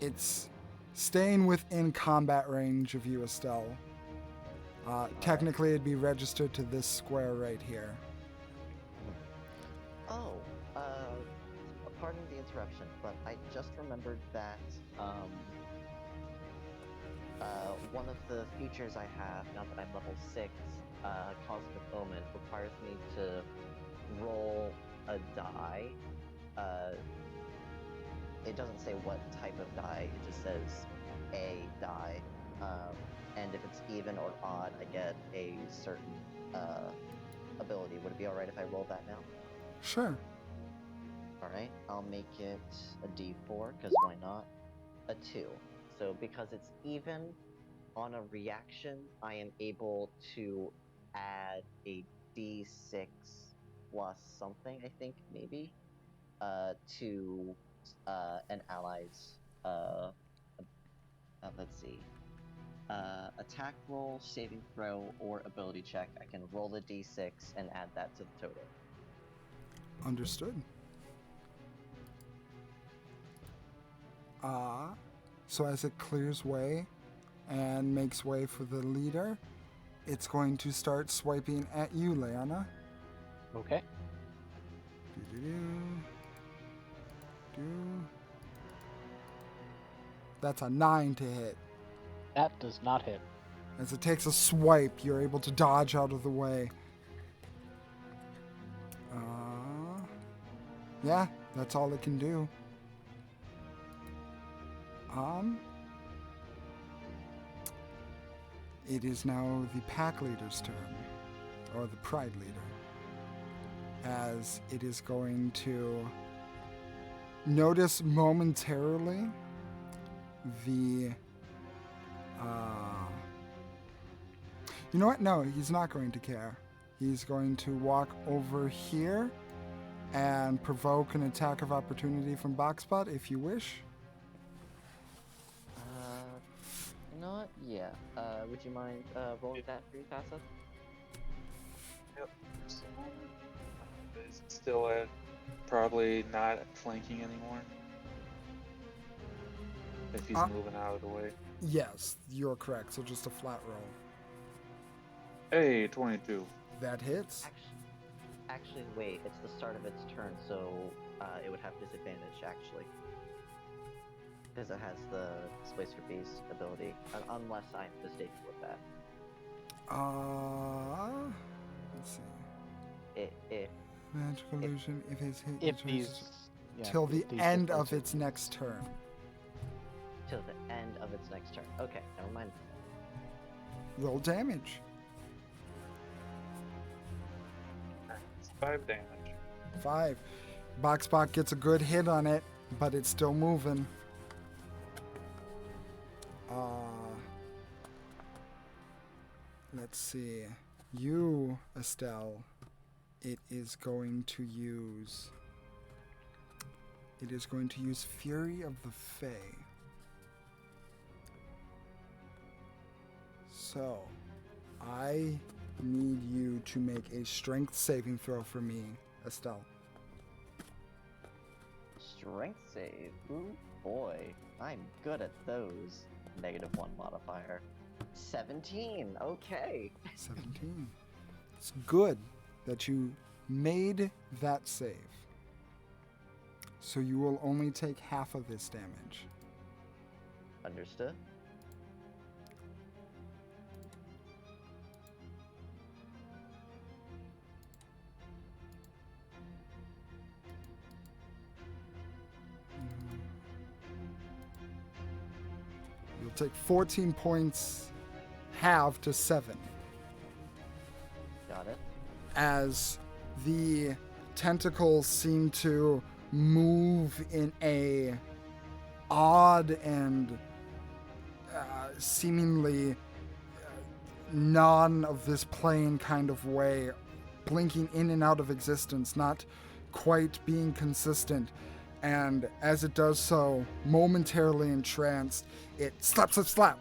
Speaker 1: It's staying within combat range of you, Estelle. Technically, it'd be registered to this square right here.
Speaker 4: Oh, pardon the interruption, but I just remembered that, one of the features I have, now that I'm level 6, Cosmic Omen, requires me to roll a die. It doesn't say what type of die, it just says a die. And if it's even or odd, I get a certain ability. Would it be alright if I roll that now?
Speaker 1: Sure.
Speaker 4: Alright, I'll make it a d4, because why not? A 2. So because it's even, on a reaction, I am able to add a d6 plus something, I think, maybe, to an ally's, let's see, attack roll, saving throw, or ability check. I can roll a d6 and add that to the total.
Speaker 1: Understood. So as it clears way and makes way for the leader, it's going to start swiping at you, Leanna.
Speaker 3: Okay.
Speaker 1: Do. That's a 9 to hit.
Speaker 3: That does not hit.
Speaker 1: As it takes a swipe, you're able to dodge out of the way. Yeah, that's all it can do. It is now the pack leader's turn, or the pride leader, as it is going to notice momentarily the you know what? No, he's not going to care. He's going to walk over here and provoke an attack of opportunity from Boxbot if you wish.
Speaker 4: You know what? Yeah. Would you mind rolling that for you, Casa?
Speaker 2: Yep. Is it still at probably not flanking anymore? If he's moving out of the way.
Speaker 1: Yes, you're correct. So just a flat roll.
Speaker 2: Hey, 22.
Speaker 1: That hits.
Speaker 4: Actually, wait. It's the start of its turn, so it would have disadvantage, actually. Because it has the Displace for Beast ability, unless I'm mistaken with that.
Speaker 1: Let's see.
Speaker 4: If
Speaker 1: Magic illusion. If his hit
Speaker 3: If these... yeah,
Speaker 1: till the
Speaker 3: these
Speaker 1: end of
Speaker 3: displace-
Speaker 1: its next turn.
Speaker 4: till the end of its next turn. Okay, never mind.
Speaker 1: Roll damage.
Speaker 2: It's 5 damage.
Speaker 1: 5. Boxbot gets a good hit on it, but it's still moving. Let's see. You, Estelle, it is going to use Fury of the Fae. So, I need you to make a strength saving throw for me, Estelle.
Speaker 4: Strength save. Ooh, boy. I'm good at those. -1 modifier. 17. Okay.
Speaker 1: 17. It's good that you made that save. So you will only take half of this damage.
Speaker 4: Understood.
Speaker 1: You'll take 14 points, halved to 7.
Speaker 4: Got it.
Speaker 1: As the tentacles seem to move in a odd and seemingly non of this plane kind of way, blinking in and out of existence, not quite being consistent. And as it does so, momentarily entranced, it slap,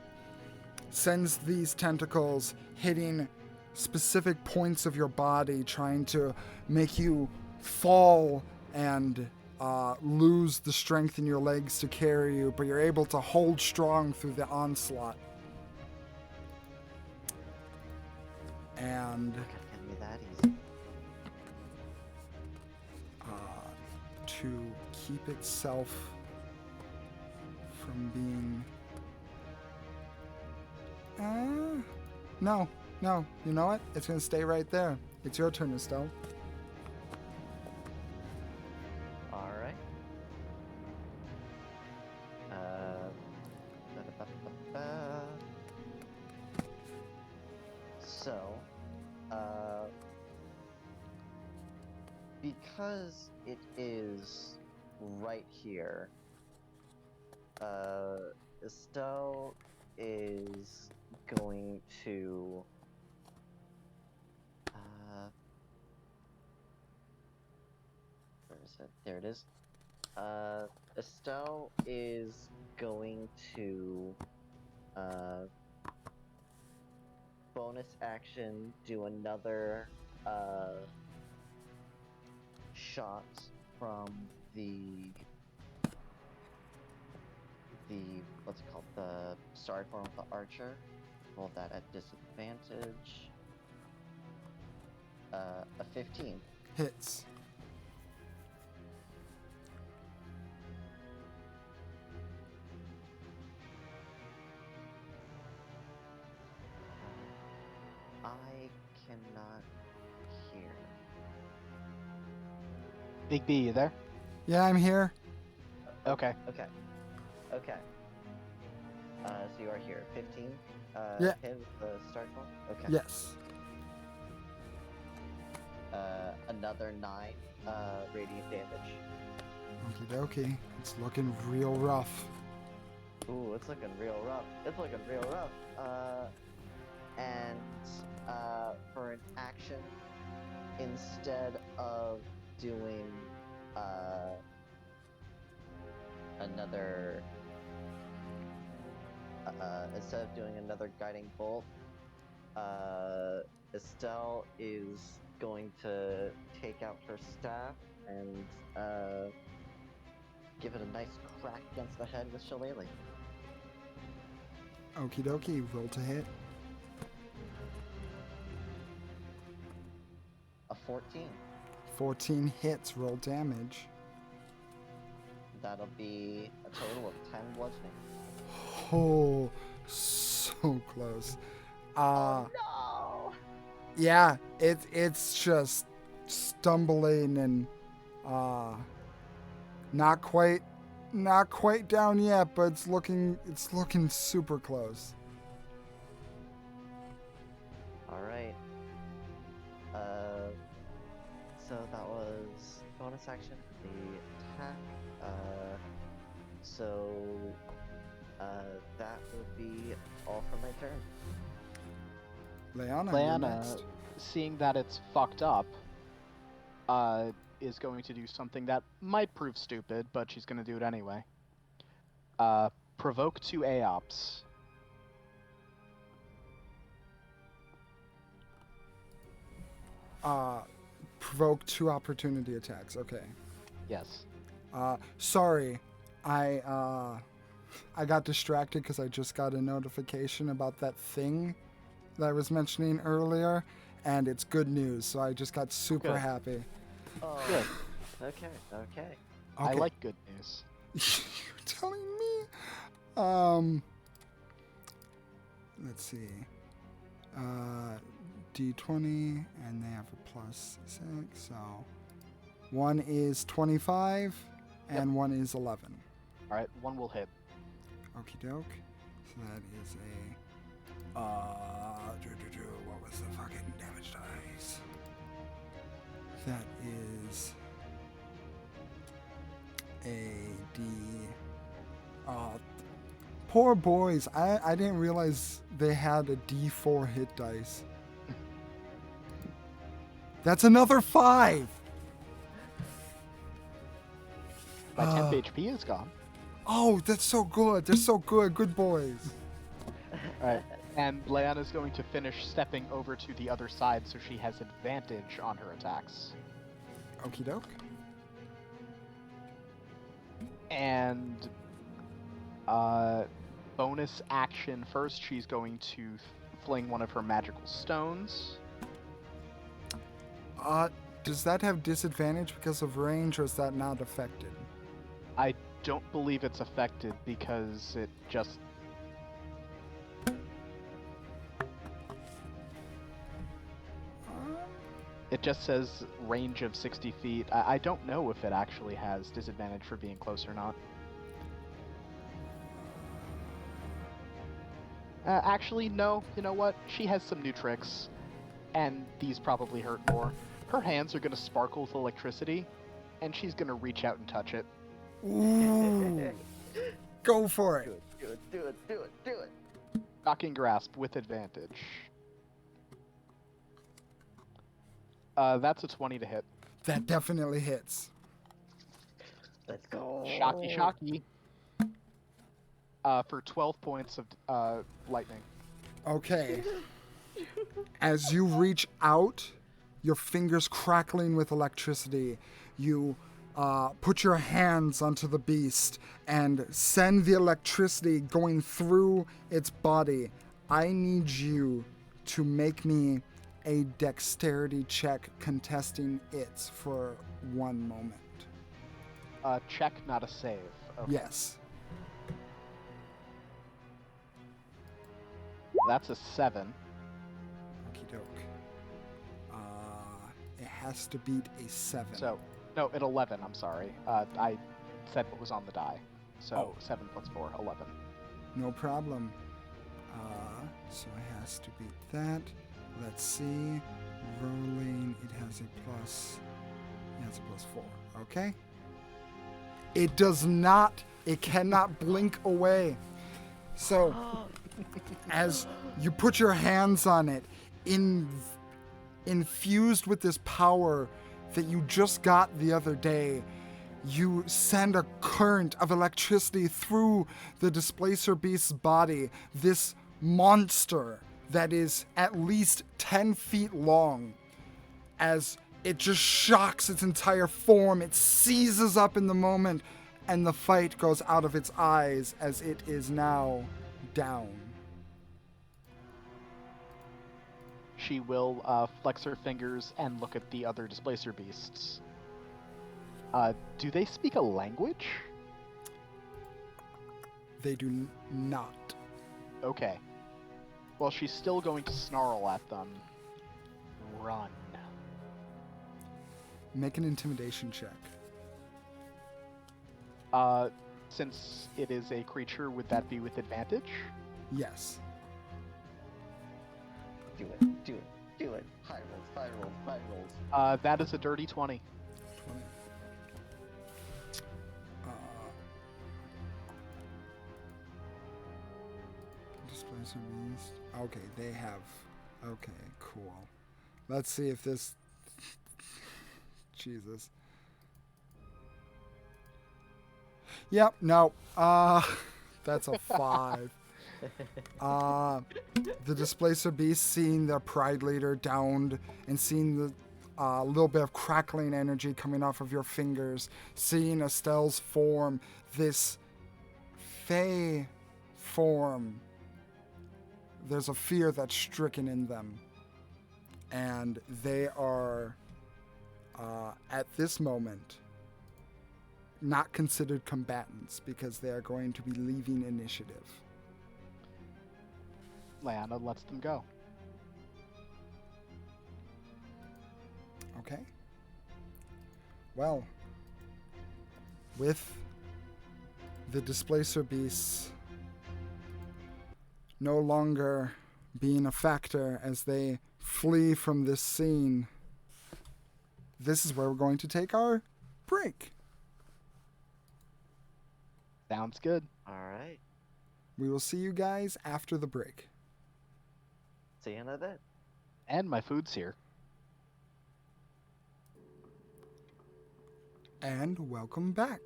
Speaker 1: sends these tentacles hitting specific points of your body, trying to make you fall and lose the strength in your legs to carry you, but you're able to hold strong through the onslaught. And
Speaker 4: Can't be that easy.
Speaker 1: to keep itself from being... No. You know what? It's going to stay right there. It's your turn, Estelle.
Speaker 4: Alright. So, because it is right here, Estelle is going to where is it? There it is. Estelle is going to bonus action do another shot from the what's it called, the starry form of the archer, roll that at disadvantage. A 15.
Speaker 1: Hits.
Speaker 4: I cannot hear.
Speaker 3: Big B, you there?
Speaker 1: Yeah, I'm here.
Speaker 3: Okay.
Speaker 4: Okay. Okay. So you are here. 15?
Speaker 1: Yeah.
Speaker 4: Hit with the start roll? Okay.
Speaker 1: Yes.
Speaker 4: Another 9 radiant damage.
Speaker 1: Okie dokie. It's looking real rough.
Speaker 4: Ooh, it's looking real rough. It's looking real rough. And for an action, instead of doing another guiding bolt, Estelle is going to take out her staff and give it a nice crack against the head with Shillelagh.
Speaker 1: Okie dokie. Roll to hit.
Speaker 4: A 14.
Speaker 1: 14 hits. Roll damage.
Speaker 4: That'll be a total of 10 bludgeoning.
Speaker 1: Oh, so close.
Speaker 4: No!
Speaker 1: Yeah, it's just stumbling and not quite down yet, but it's looking super close.
Speaker 4: All right. So that was bonus action, the attack. So that would be all for my turn.
Speaker 1: Leanna, you're
Speaker 3: Leanna,
Speaker 1: next.
Speaker 3: seeing that it's fucked up, is going to do something that might prove stupid, but she's going to do it anyway. Provoke 2 AOPs.
Speaker 1: Provoke 2 opportunity attacks. Okay.
Speaker 3: Yes.
Speaker 1: Sorry, I got distracted because I just got a notification about that thing that I was mentioning earlier, and it's good news. So I just got super
Speaker 3: Good.
Speaker 1: happy.
Speaker 4: Oh,
Speaker 3: Good.
Speaker 4: okay.
Speaker 3: I like good news.
Speaker 1: You're telling me? Let's see. D20, and they have a plus 6, so one is 25, and one is 11.
Speaker 3: Alright, 1 will hit.
Speaker 1: Okie doke. So that is a what was the fucking damage dice? That is a D. Poor boys. I didn't realize they had a D4 hit dice. That's another 5.
Speaker 3: My 10th HP is gone.
Speaker 1: Oh, that's so good. They're so good. Good boys.
Speaker 3: Alright, and Leanna's going to finish stepping over to the other side so she has advantage on her attacks.
Speaker 1: Okie doke.
Speaker 3: And bonus action first, she's going to fling one of her magical stones.
Speaker 1: Does that have disadvantage because of range, or is that not affected?
Speaker 3: I don't believe it's affected because it just... It just says range of 60 feet. I don't know if it actually has disadvantage for being close or not. Actually, no. You know what? She has some new tricks, and these probably hurt more. Her hands are going to sparkle with electricity, and she's going to reach out and touch it.
Speaker 1: Ooh. Go for it.
Speaker 4: Do it.
Speaker 3: Shocking grasp with advantage. That's a 20 to hit.
Speaker 1: That definitely hits.
Speaker 4: Let's go.
Speaker 3: Shocky. For 12 points of lightning.
Speaker 1: Okay. As you reach out, your fingers crackling with electricity, you put your hands onto the beast and send the electricity going through its body I need you to make me a dexterity check contesting it for one moment.
Speaker 3: Check, not a save. Okay.
Speaker 1: Yes.
Speaker 3: That's a 7.
Speaker 1: Okie doke. It has to beat a 7.
Speaker 3: So, no, an 11, I'm sorry. I said what was on the die. So, 7 plus 4, 11.
Speaker 1: No problem. So it has to beat that. Let's see. Rolling, it has a plus. It has a plus 4. Okay. It does not. It cannot blink away. So, as you put your hands on it, infused with this power that you just got the other day, you send a current of electricity through the displacer beast's body. This monster that is at least 10 feet long, as it just shocks its entire form, it seizes up in the moment, and the fight goes out of its eyes as it is now down.
Speaker 3: She will flex her fingers and look at the other displacer beasts. Do they speak a language?
Speaker 1: They do not.
Speaker 3: Okay. Well, she's still going to snarl at them. Run.
Speaker 1: Make an intimidation check.
Speaker 3: Since it is a creature, would that be with advantage?
Speaker 1: Yes.
Speaker 4: Do it. Do it. Do it. High rolls. High rolls. High rolls.
Speaker 3: That is a dirty 20.
Speaker 1: 20. Displacer beast. Okay, they have. Okay, cool. Let's see if this. Jesus. Yep. No. That's a 5. The displacer beast, seeing their pride leader downed and seeing the little bit of crackling energy coming off of your fingers, seeing Estelle's form, this fey form, there's a fear that's stricken in them. And they are, at this moment, not considered combatants because they are going to be leaving initiative.
Speaker 3: Lyanna lets them go.
Speaker 1: Okay. Well, with the displacer beasts no longer being a factor as they flee from this scene, this is where we're going to take our break.
Speaker 3: Sounds good.
Speaker 4: All right.
Speaker 1: We will see you guys after the break.
Speaker 4: See you in a bit.
Speaker 3: And my food's here.
Speaker 1: And welcome back.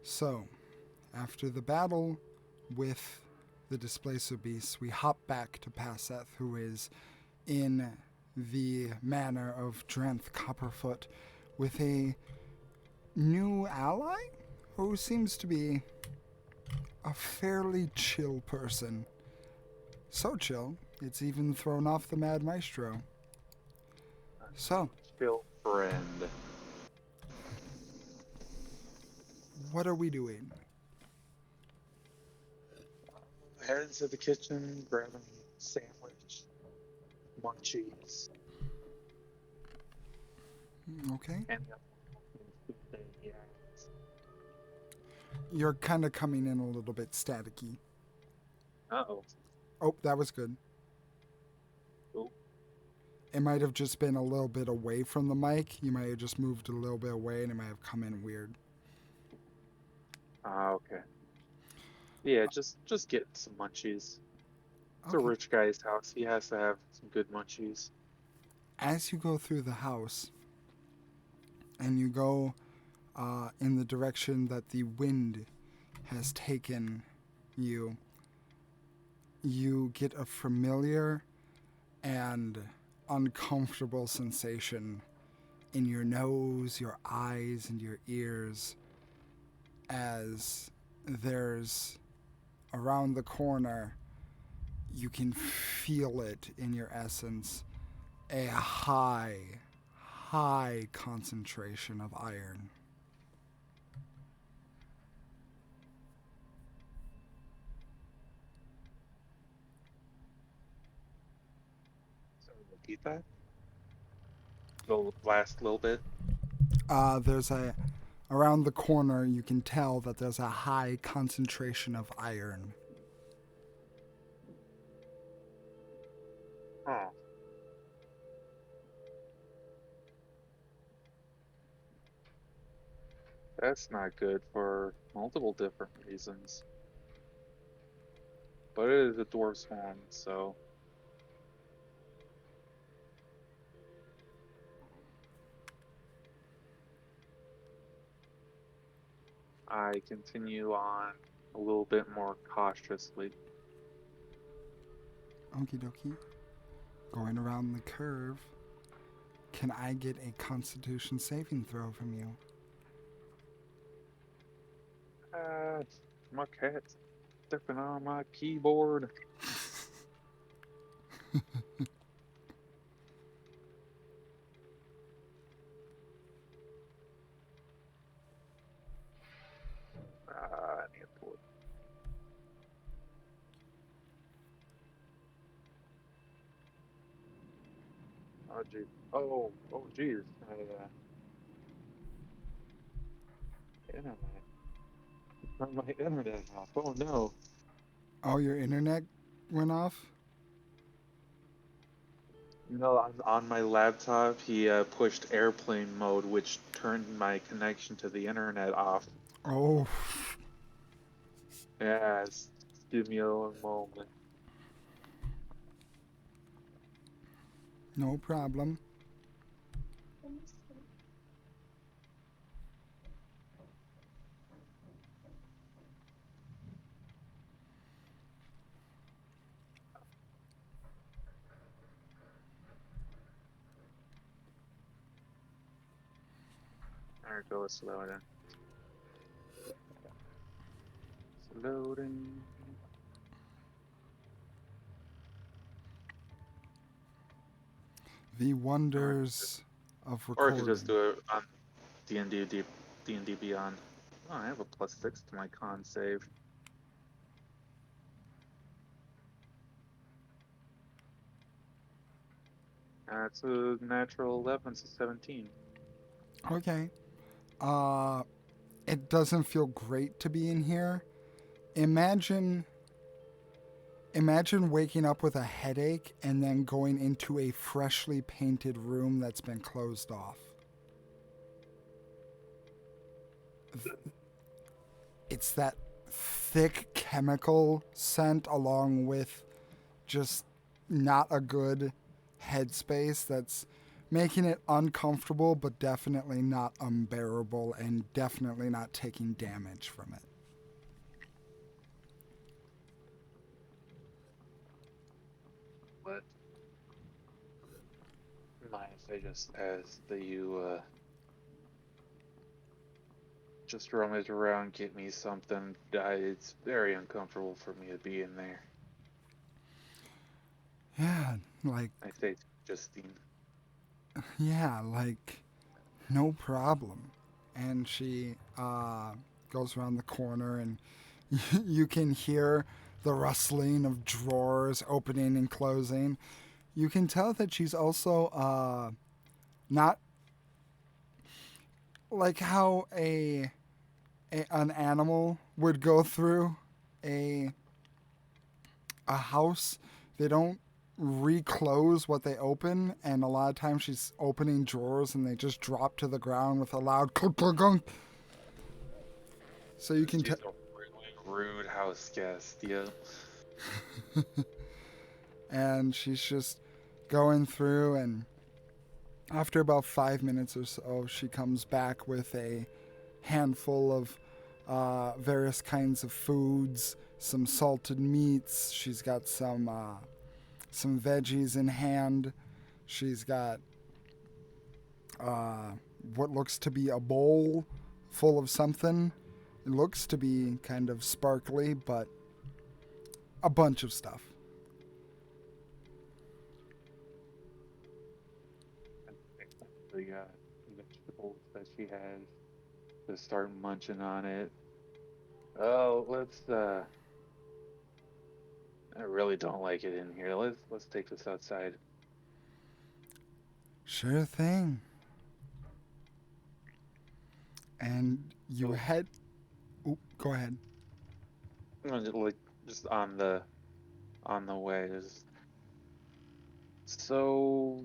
Speaker 1: So, after the battle with the displacer beasts, we hop back to Passeth, who is in the manor of Drenth Copperfoot with a new ally who seems to be a fairly chill person. So chill, it's even thrown off the Mad Maestro. So,
Speaker 2: Chill friend.
Speaker 1: what are we doing?
Speaker 2: Head into the kitchen, grab a sandwich, munchies,
Speaker 1: Okay.
Speaker 2: and yeah.
Speaker 1: You're kind of coming in a little bit staticky.
Speaker 2: Uh-oh.
Speaker 1: Oh, that was good.
Speaker 2: Oh.
Speaker 1: It might have just been a little bit away from the mic. You might have just moved a little bit away and it might have come in weird.
Speaker 2: Okay. Yeah, just get some munchies. It's a
Speaker 1: Okay.
Speaker 2: rich guy's house. He has to have some good munchies.
Speaker 1: As you go through the house and you go in the direction that the wind has taken you, you get a familiar and uncomfortable sensation in your nose, your eyes, and your ears as there's around the corner you can feel it in your essence. A high, high concentration of iron.
Speaker 2: So repeat that. The last little bit.
Speaker 1: There's a around the corner. You can tell that there's a high concentration of iron.
Speaker 2: Oh. That's not good for multiple different reasons. But it is a dwarf's home, so I continue on a little bit more cautiously.
Speaker 1: Okie dokie. Going around the curve. Can I get a Constitution saving throw from you?
Speaker 2: My cat's stepping on my keyboard. I need to pull it. Oh, geez. Oh, geez. Internet. Turn my internet off. Oh, no.
Speaker 1: Oh, your internet went off?
Speaker 2: No, on my laptop, he pushed airplane mode, which turned my connection to the internet off.
Speaker 1: Oh,
Speaker 2: Yes. Give me a moment.
Speaker 1: no problem.
Speaker 2: There it goes, loading. It's loading.
Speaker 1: The wonders of
Speaker 2: Or I
Speaker 1: recording.
Speaker 2: could just do it on D&D Beyond. Oh, I have a +6 to my con save. It's a natural 11, so 17.
Speaker 1: Okay. Uh, it doesn't feel great to be in here. Imagine waking up with a headache and then going into a freshly painted room that's been closed off. It's that thick chemical scent along with just not a good headspace that's making it uncomfortable, but definitely not unbearable and definitely not taking damage from it.
Speaker 2: What? Mind if I just ask that you just rummage around, get me something? It's very uncomfortable for me to be in there.
Speaker 1: Yeah, like,
Speaker 2: I say to Justine.
Speaker 1: no problem. And she goes around the corner, and you can hear the rustling of drawers opening and closing. You can tell that she's also not like how an animal would go through a house. They don't reclose what they open, and a lot of times she's opening drawers and they just drop to the ground with a loud clunk clunk clunk. So you can
Speaker 2: She's a really rude house guest, yeah.
Speaker 1: and she's just going through, and after about 5 minutes or so she comes back with a handful of various kinds of foods, some salted meats. She's got some veggies in hand. She's got what looks to be a bowl full of something. It looks to be kind of sparkly, but a bunch of stuff.
Speaker 2: the vegetables that she has. Just start munching on it. Oh, I really don't like it in here. Let's take this outside.
Speaker 1: Sure thing. And you
Speaker 2: Oh,
Speaker 1: head. Oop, go ahead.
Speaker 2: like just on the way. So,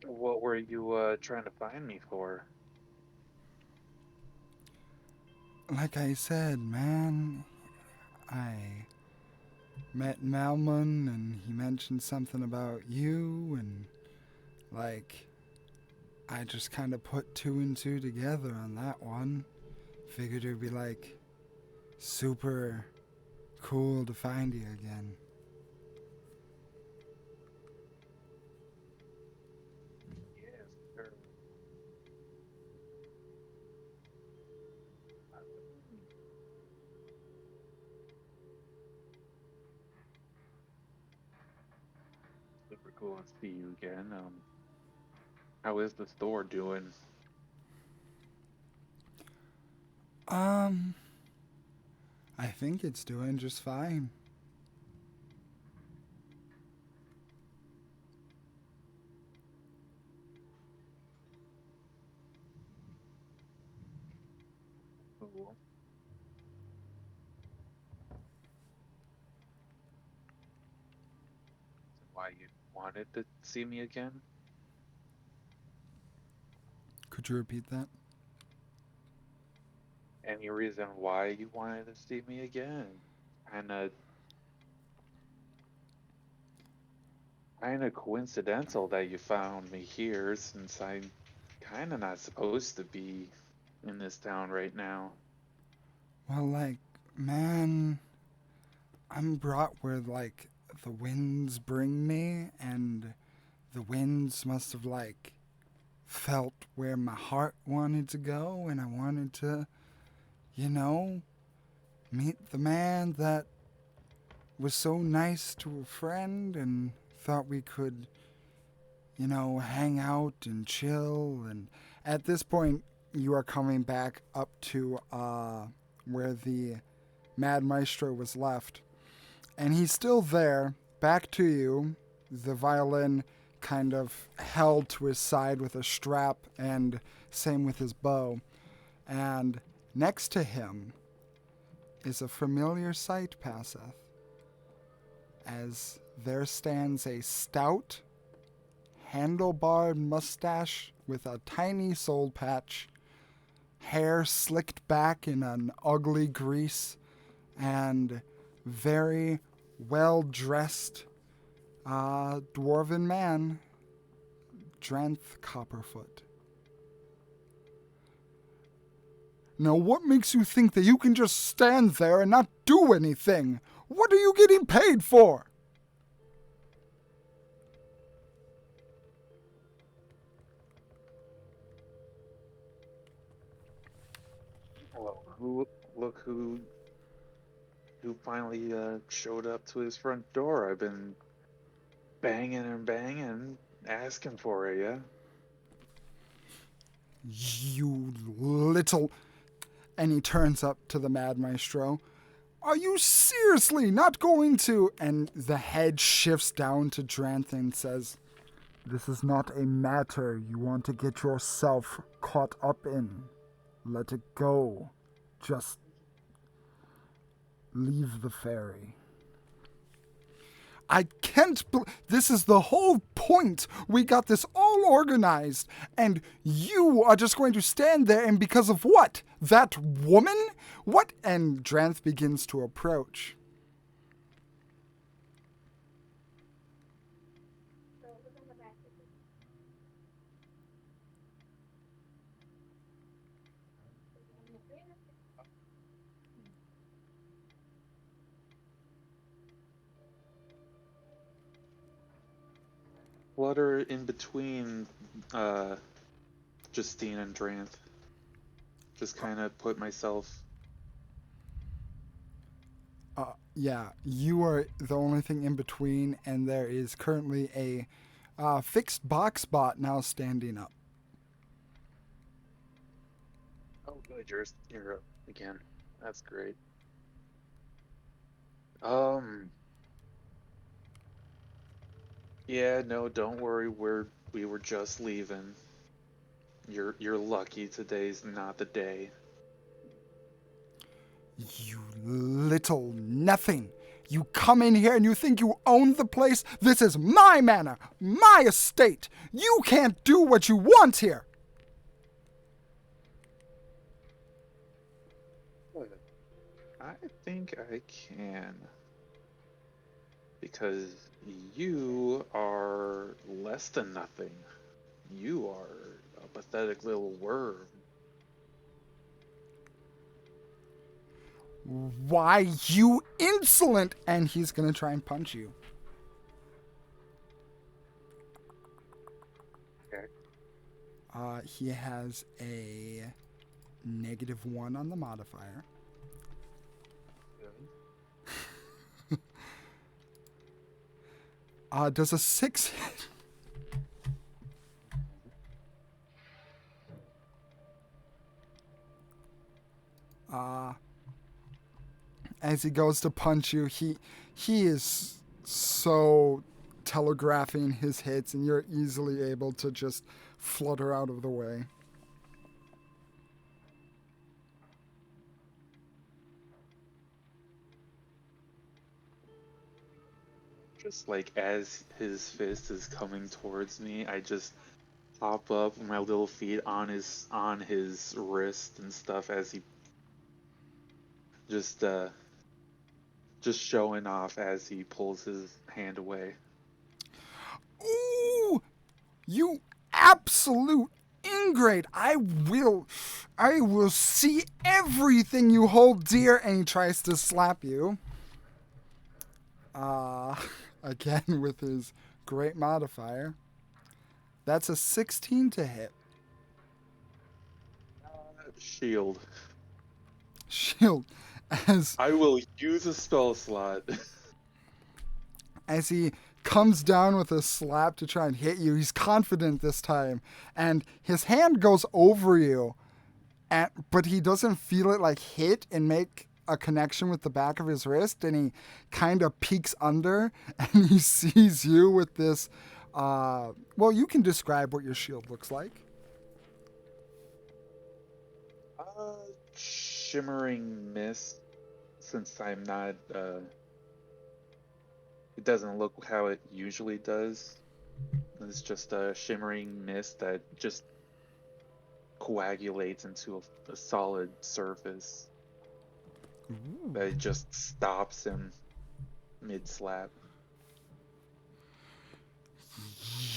Speaker 2: what were you trying to find me for?
Speaker 1: Like I said, man, I met Malman and he mentioned something about you, and like, I just kind of put two and two together on that one. Figured it'd be like super cool to find you again.
Speaker 2: Yes, sir. Super cool to see you again. How is the store doing?
Speaker 1: Um, I think it's doing just fine.
Speaker 2: Cool. Why you wanted to see me again?
Speaker 1: Could you repeat that?
Speaker 2: Any reason why you wanted to see me again? Kinda, kinda coincidental that you found me here since I'm kinda not supposed to be in this town right now.
Speaker 1: Well, like, man, I'm brought where, like, the winds bring me, and the winds must have, like, felt where my heart wanted to go, and I wanted to, you know, meet the man that was so nice to a friend and thought we could, hang out and chill. And at this point, you are coming back up to where the Mad Maestro was left. And he's still there, back to you, the violin kind of held to his side with a strap, and same with his bow. And next to him is a familiar sight passeth, as there stands a stout, handlebarred mustache with a tiny soul patch, hair slicked back in an ugly grease, and very well dressed dwarven man, Dranth Copperfoot. Now, what makes you think that you can just stand there and not do anything? What are you getting paid for?
Speaker 2: Well, look who finally showed up to his front door. I've been banging and banging, asking for it, yeah?
Speaker 1: You little. And he turns up to the Mad Maestro. Are you seriously not going to? And the head shifts down to Dranth and says, This is not a matter you want to get yourself caught up in. Let it go. Just leave the ferry. I can't. This is the whole point. We got this all organized, and you are just going to stand there, and because of what? That woman? What? And Dranth begins to approach.
Speaker 2: Flutter in between Justine and Dranth. Just kind of put myself.
Speaker 1: Yeah, you are the only thing in between, and there is currently a fixed box bot now standing up.
Speaker 2: Oh, good. You're up again. That's great. Um, yeah, no, don't worry. We were just leaving. You're lucky today's not the day.
Speaker 1: You little nothing. You come in here and you think you own the place? This is my manor, my estate. You can't do what you want here.
Speaker 2: But I think I can. Because you are less than nothing. You are a pathetic little worm.
Speaker 1: Why, you insolent! And he's gonna try and punch you.
Speaker 2: Okay.
Speaker 1: He has a -1 on the modifier. Does a 6 hit? As he goes to punch you, he is so telegraphing his hits, and you're easily able to just flutter out of the way.
Speaker 2: Just like as his fist is coming towards me, I just pop up with my little feet on his wrist and stuff as he just uh just showing off as he pulls his hand away.
Speaker 1: Ooh! You absolute ingrate! I will see everything you hold dear. And he tries to slap you. Again with his great modifier. That's a 16 to hit.
Speaker 2: Shield.
Speaker 1: Shield. As
Speaker 2: I will use a spell slot.
Speaker 1: as he comes down with a slap to try and hit you, he's confident this time, and his hand goes over you, but he doesn't feel it like hit and make a connection with the back of his wrist, and he kind of peeks under, and he sees you with this. Well, you can describe what your shield looks like.
Speaker 2: Shimmering mist. Since I'm not, it doesn't look how it usually does. It's just a shimmering mist that just coagulates into a solid surface that just stops him mid slap.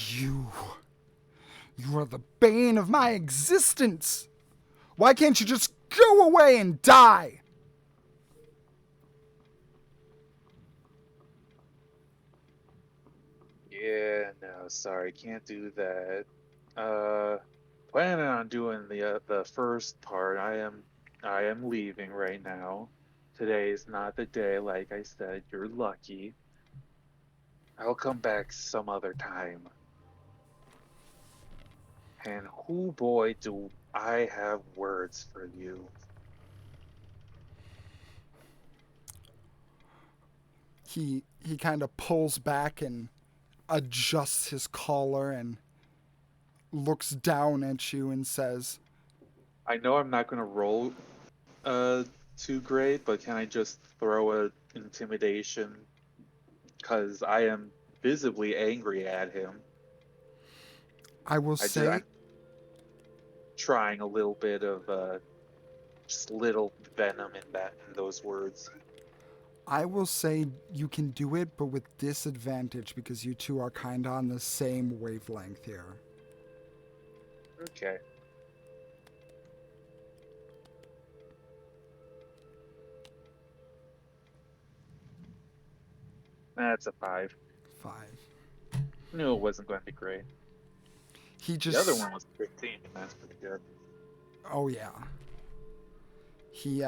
Speaker 1: You are the bane of my existence. Why can't you just go away and die?
Speaker 2: Yeah, no, sorry, can't do that. Planning on doing the first part. I am leaving right now. Today is not the day, like I said. You're lucky. I'll come back some other time. And who boy do I have words for you.
Speaker 1: He kind of pulls back and adjusts his collar and looks down at you and says,
Speaker 2: I know I'm not gonna roll too great, but can I just throw a intimidation? Because I am visibly angry at him.
Speaker 1: I will say,
Speaker 2: I'm trying a little bit of just little venom in those words.
Speaker 1: I will say you can do it, but with disadvantage because you two are kind of on the same wavelength here.
Speaker 2: Okay. That's a 5.
Speaker 1: 5.
Speaker 2: Knew it wasn't going to be great.
Speaker 1: He
Speaker 2: The
Speaker 1: just.
Speaker 2: other one was 15, and that's pretty good.
Speaker 1: Oh yeah. He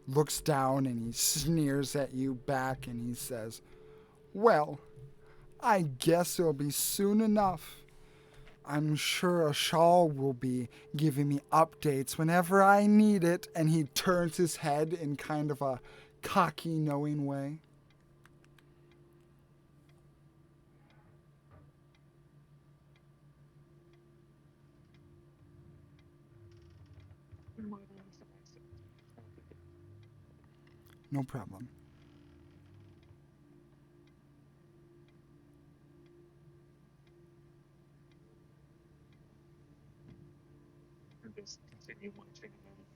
Speaker 1: looks down and he sneers at you back and he says, "Well, I guess it'll be soon enough. I'm sure Ashal will be giving me updates whenever I need it." And he turns his head in kind of a cocky, knowing way. No problem.
Speaker 2: And just continue watching him.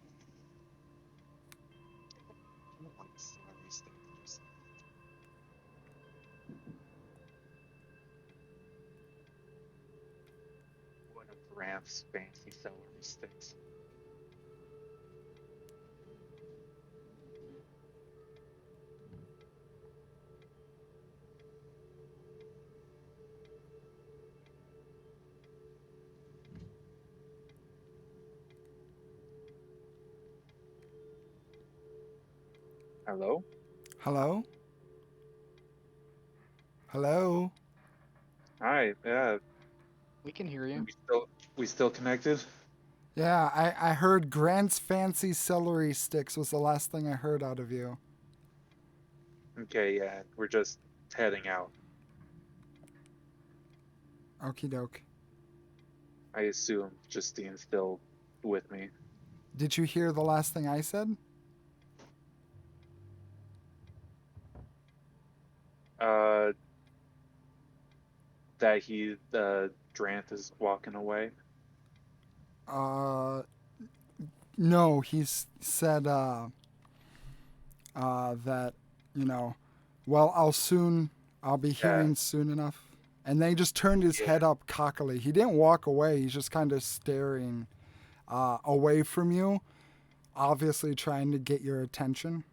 Speaker 2: One of Ramp's fancy celery sticks. Hello?
Speaker 1: Hello? Hello?
Speaker 2: Hi, yeah,
Speaker 3: We can hear you.
Speaker 2: we still connected?
Speaker 1: Yeah, I heard Grant's fancy celery sticks was the last thing I heard out of you.
Speaker 2: Okay, yeah, we're just heading out.
Speaker 1: Okie doke.
Speaker 2: I assume Justine's still with me.
Speaker 1: Did you hear the last thing I said?
Speaker 2: Uh, that Drant is walking away.
Speaker 1: No, said that, you know, well, I'll be
Speaker 2: Yeah,
Speaker 1: hearing soon enough. And then he just turned his
Speaker 2: yeah,
Speaker 1: head up cockily. He didn't walk away. He's just kind of staring away from you, obviously trying to get your attention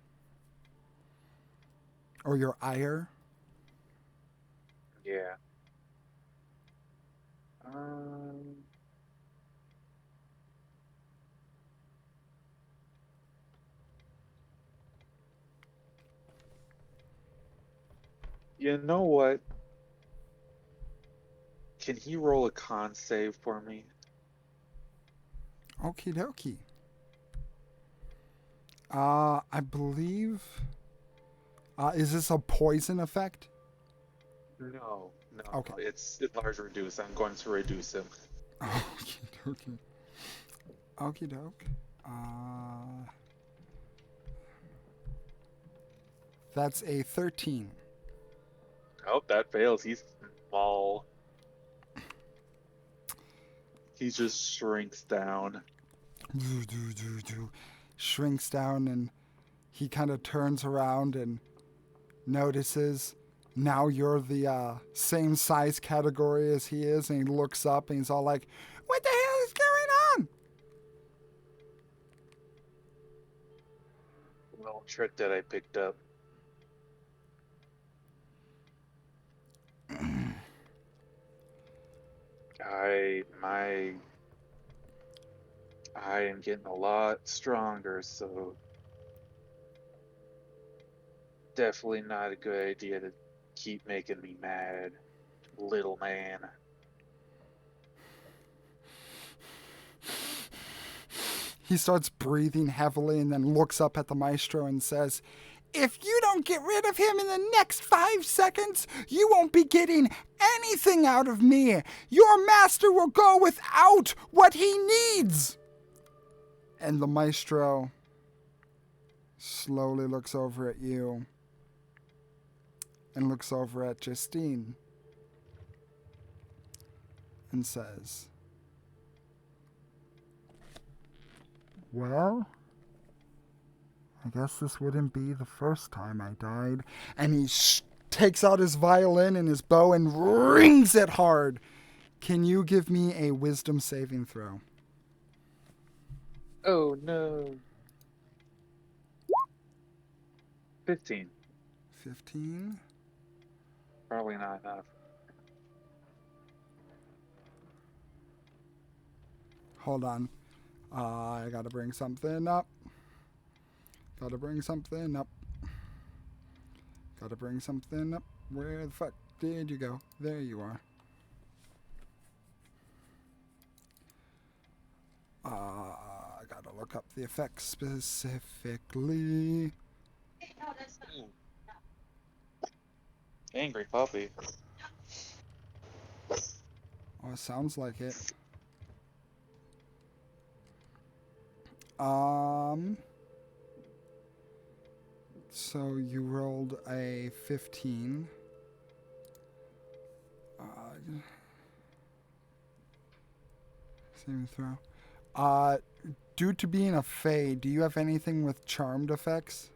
Speaker 1: or your ire.
Speaker 2: yeah. Um, you know what? Can he roll a con save for me?
Speaker 1: Okie dokie. I believe. Is this a poison effect?
Speaker 2: No, no,
Speaker 1: Okay.
Speaker 2: no. It's large reduce. I'm going to reduce him.
Speaker 1: Okie dokie. Okie doke. Uh, that's a 13.
Speaker 2: Oh, that fails. He's small. He just shrinks down.
Speaker 1: Shrinks down and he kind of turns around and notices now you're the same size category as he is, and he looks up and he's all like, "What the hell is going
Speaker 2: Little trick that I picked up. I my I am getting a lot stronger, so definitely not a good idea to keep making me mad, little man.
Speaker 1: He starts breathing heavily and then looks up at the maestro and says, "If you don't get rid of him in the next 5 seconds, you won't be getting anything out of me. Your master will go without what he needs." And the maestro slowly looks over at you and looks over at Justine and says, "Well, I guess this wouldn't be the first time I died." And he takes out his violin and his bow and rings it hard. Can you give me a wisdom saving throw?
Speaker 2: Oh no. 15.
Speaker 1: 15.
Speaker 2: Probably not enough.
Speaker 1: Hold on. I gotta bring something up. Gotta bring something up. Gotta bring something up. Where the fuck did you go? There you are. I gotta look up the effects specifically.
Speaker 2: Angry puppy.
Speaker 1: Oh, it sounds like it. So you rolled a 15. Saving throw. Due to being a fae, do you have anything with charmed effects?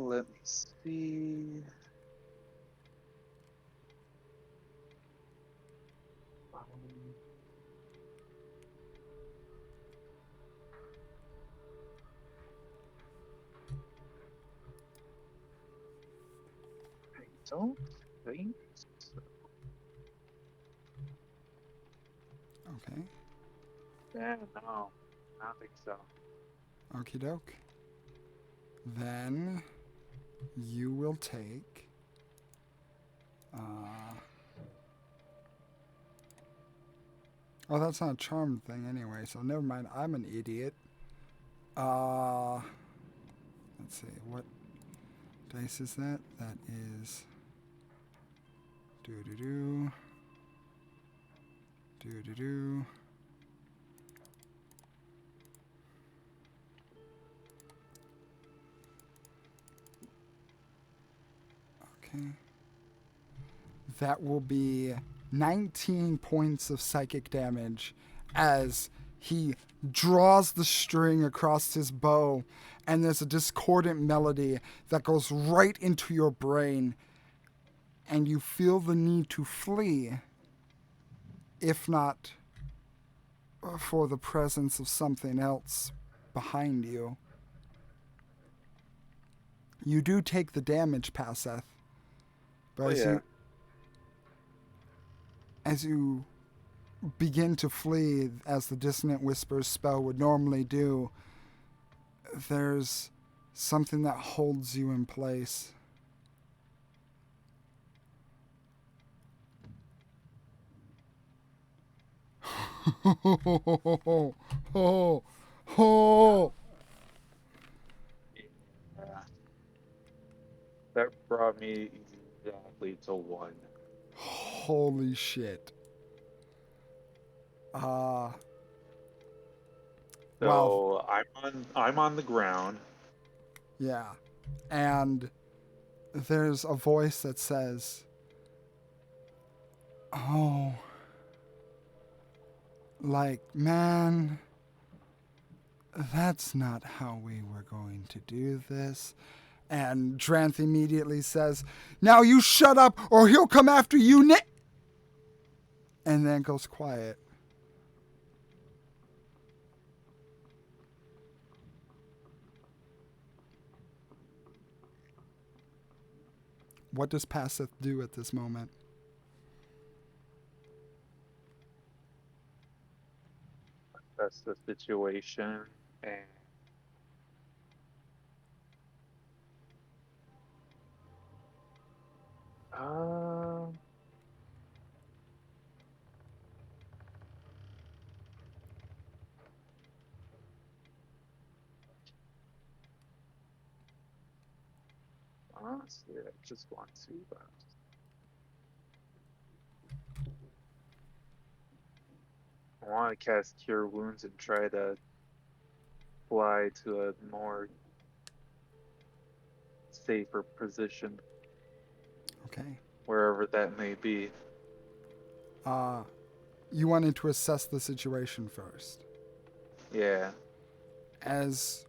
Speaker 2: Let me see. I don't think so.
Speaker 1: Okay.
Speaker 2: Yeah, no. I don't think so.
Speaker 1: Okie doke. Then you will take. Oh, that's not a charmed thing anyway, so never mind. I'm an idiot. Let's see. What dice is that? That is. Doo-doo-doo. Doo-doo-doo. Okay. That will be 19 points of psychic damage as he draws the string across his bow, and there's a discordant melody that goes right into your brain, and you feel the need to flee, if not for the presence of something else behind you. You do take the damage, Passeth, but as you begin to flee, as the Dissonant Whispers spell would normally do, there's something that holds you in place.
Speaker 2: Yeah. That brought me exactly to 1.
Speaker 1: Holy shit. Wow.
Speaker 2: So I'm on the ground.
Speaker 1: Yeah. And there's a voice that says, "Oh, like, man, that's not how we were going to do this." And Dranth immediately says, "Now you shut up or he'll come after you, and then goes quiet. What does Passeth do at this moment?
Speaker 2: That's the situation. And honestly, I just want to. I want to cast Cure Wounds and try to fly to a more safer position,
Speaker 1: Okay.
Speaker 2: wherever that may be.
Speaker 1: You wanted to assess the situation first.
Speaker 2: Yeah.
Speaker 1: As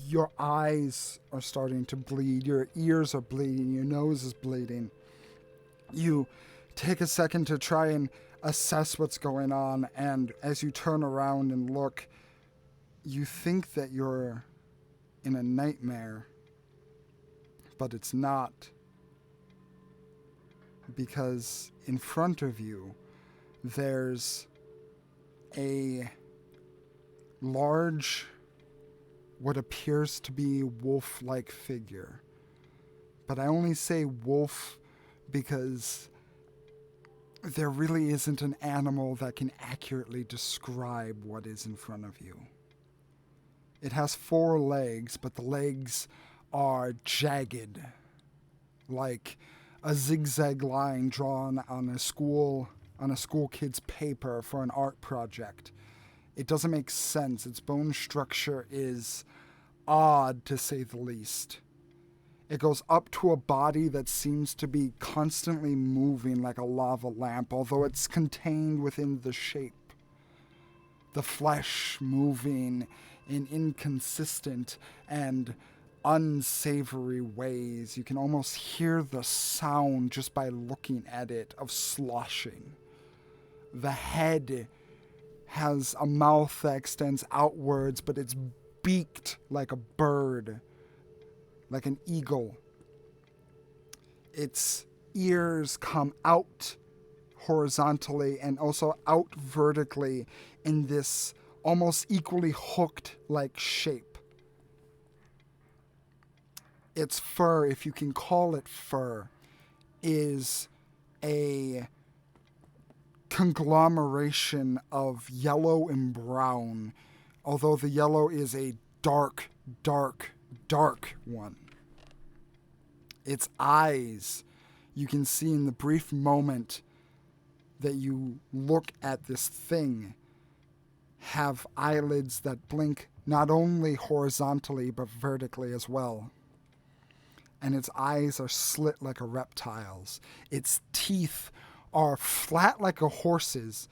Speaker 1: your eyes are starting to bleed, your ears are bleeding, your nose is bleeding, you take a second to try and assess what's going on, and as you turn around and look, you think that you're in a nightmare, but it's not, because in front of you there's a large, what appears to be wolf-like figure. But I only say wolf because there really isn't an animal that can accurately describe what is in front of you. It has 4 legs, but the legs are jagged, like a zigzag line drawn on a school kid's paper for an art project. It doesn't make sense. Its bone structure is odd, to say the least. It goes up to a body that seems to be constantly moving like a lava lamp, although it's contained within the shape. The flesh moving in inconsistent and unsavory ways. You can almost hear the sound just by looking at it of sloshing. The head has a mouth that extends outwards, but it's beaked like a bird, like an eagle. Its ears come out horizontally and also out vertically in this almost equally hooked-like shape. Its fur, if you can call it fur, is a conglomeration of yellow and brown, although the yellow is a dark, dark, dark one. Its eyes, you can see in the brief moment that you look at this thing, have eyelids that blink not only horizontally but vertically as well. And its eyes are slit like a reptile's. Its teeth are flat like a horse's,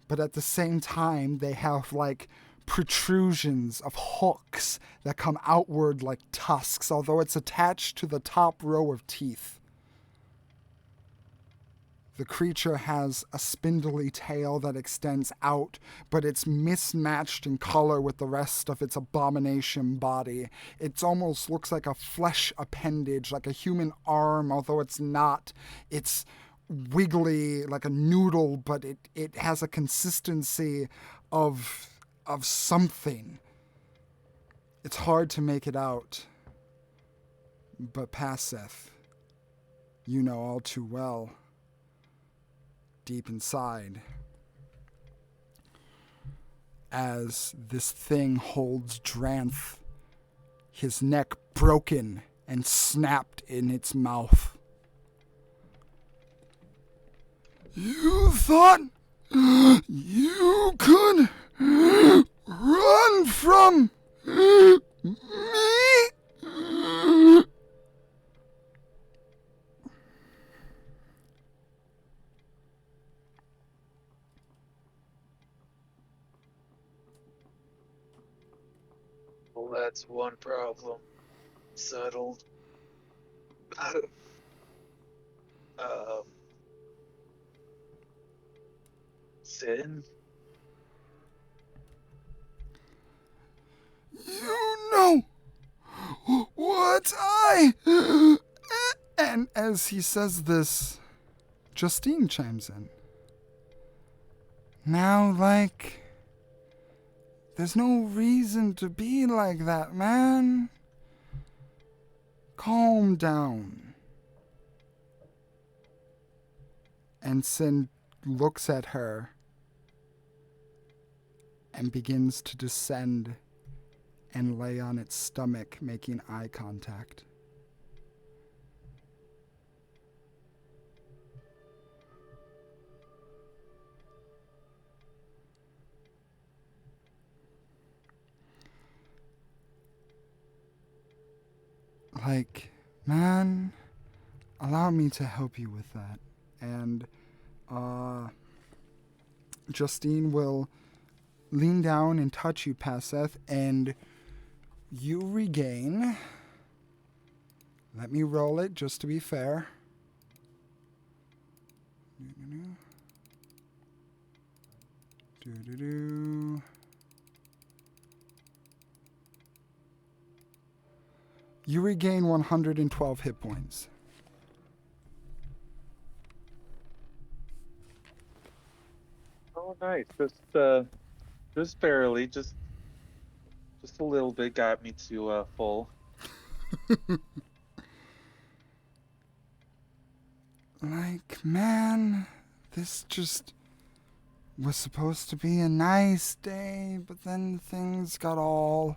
Speaker 1: but at the same time they have like protrusions of hooks that come outward like tusks, although it's attached to the top row of teeth. The creature has a spindly tail that extends out, but it's mismatched in color with the rest of its abomination body. It almost looks like a flesh appendage, like a human arm, although it's not. It's wiggly like a noodle, but it has a consistency of something. It's hard to make it out. But Passeth, you know all too well, deep inside, as this thing holds Dranth, his neck broken and snapped in its mouth. You thought you could run from me?
Speaker 2: Well, that's one problem settled. Sin?
Speaker 1: You know what And as he says this, Justine chimes in. Now, like, there's no reason to be like that, man. Calm down. And Sin looks at her and begins to descend and lay on its stomach, making eye contact. Like, man, allow me to help you with that. And Justine will lean down and touch you, Passeth, and you regain. Let me roll it just to be fair. You regain 112 hit points.
Speaker 2: Oh, Nice. Just barely, just a little bit got me to full.
Speaker 1: Like, man, this just was supposed to be a nice day, but then things got all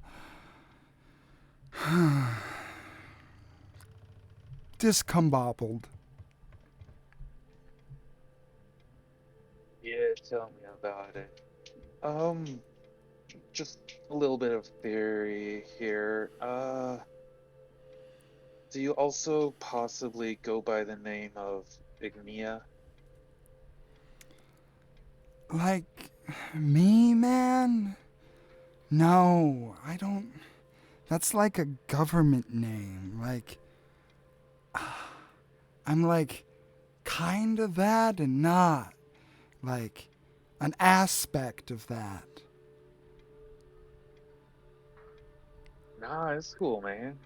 Speaker 1: discombobbled.
Speaker 2: Yeah, tell me about it. Um, just a little bit of theory here. Do you also possibly go by the name of Ignia?
Speaker 1: Like, me, man? No, I don't. That's like a government name. Like, I'm like kind of that and not. Like, an aspect of that.
Speaker 2: Nah, it's cool, man.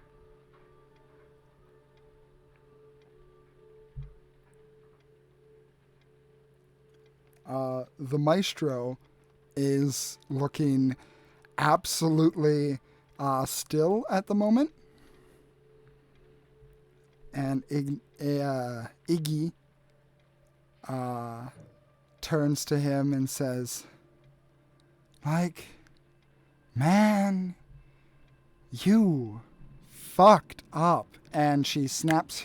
Speaker 1: The maestro is looking absolutely still at the moment. And Iggy turns to him and says, like, man, you fucked up. And she snaps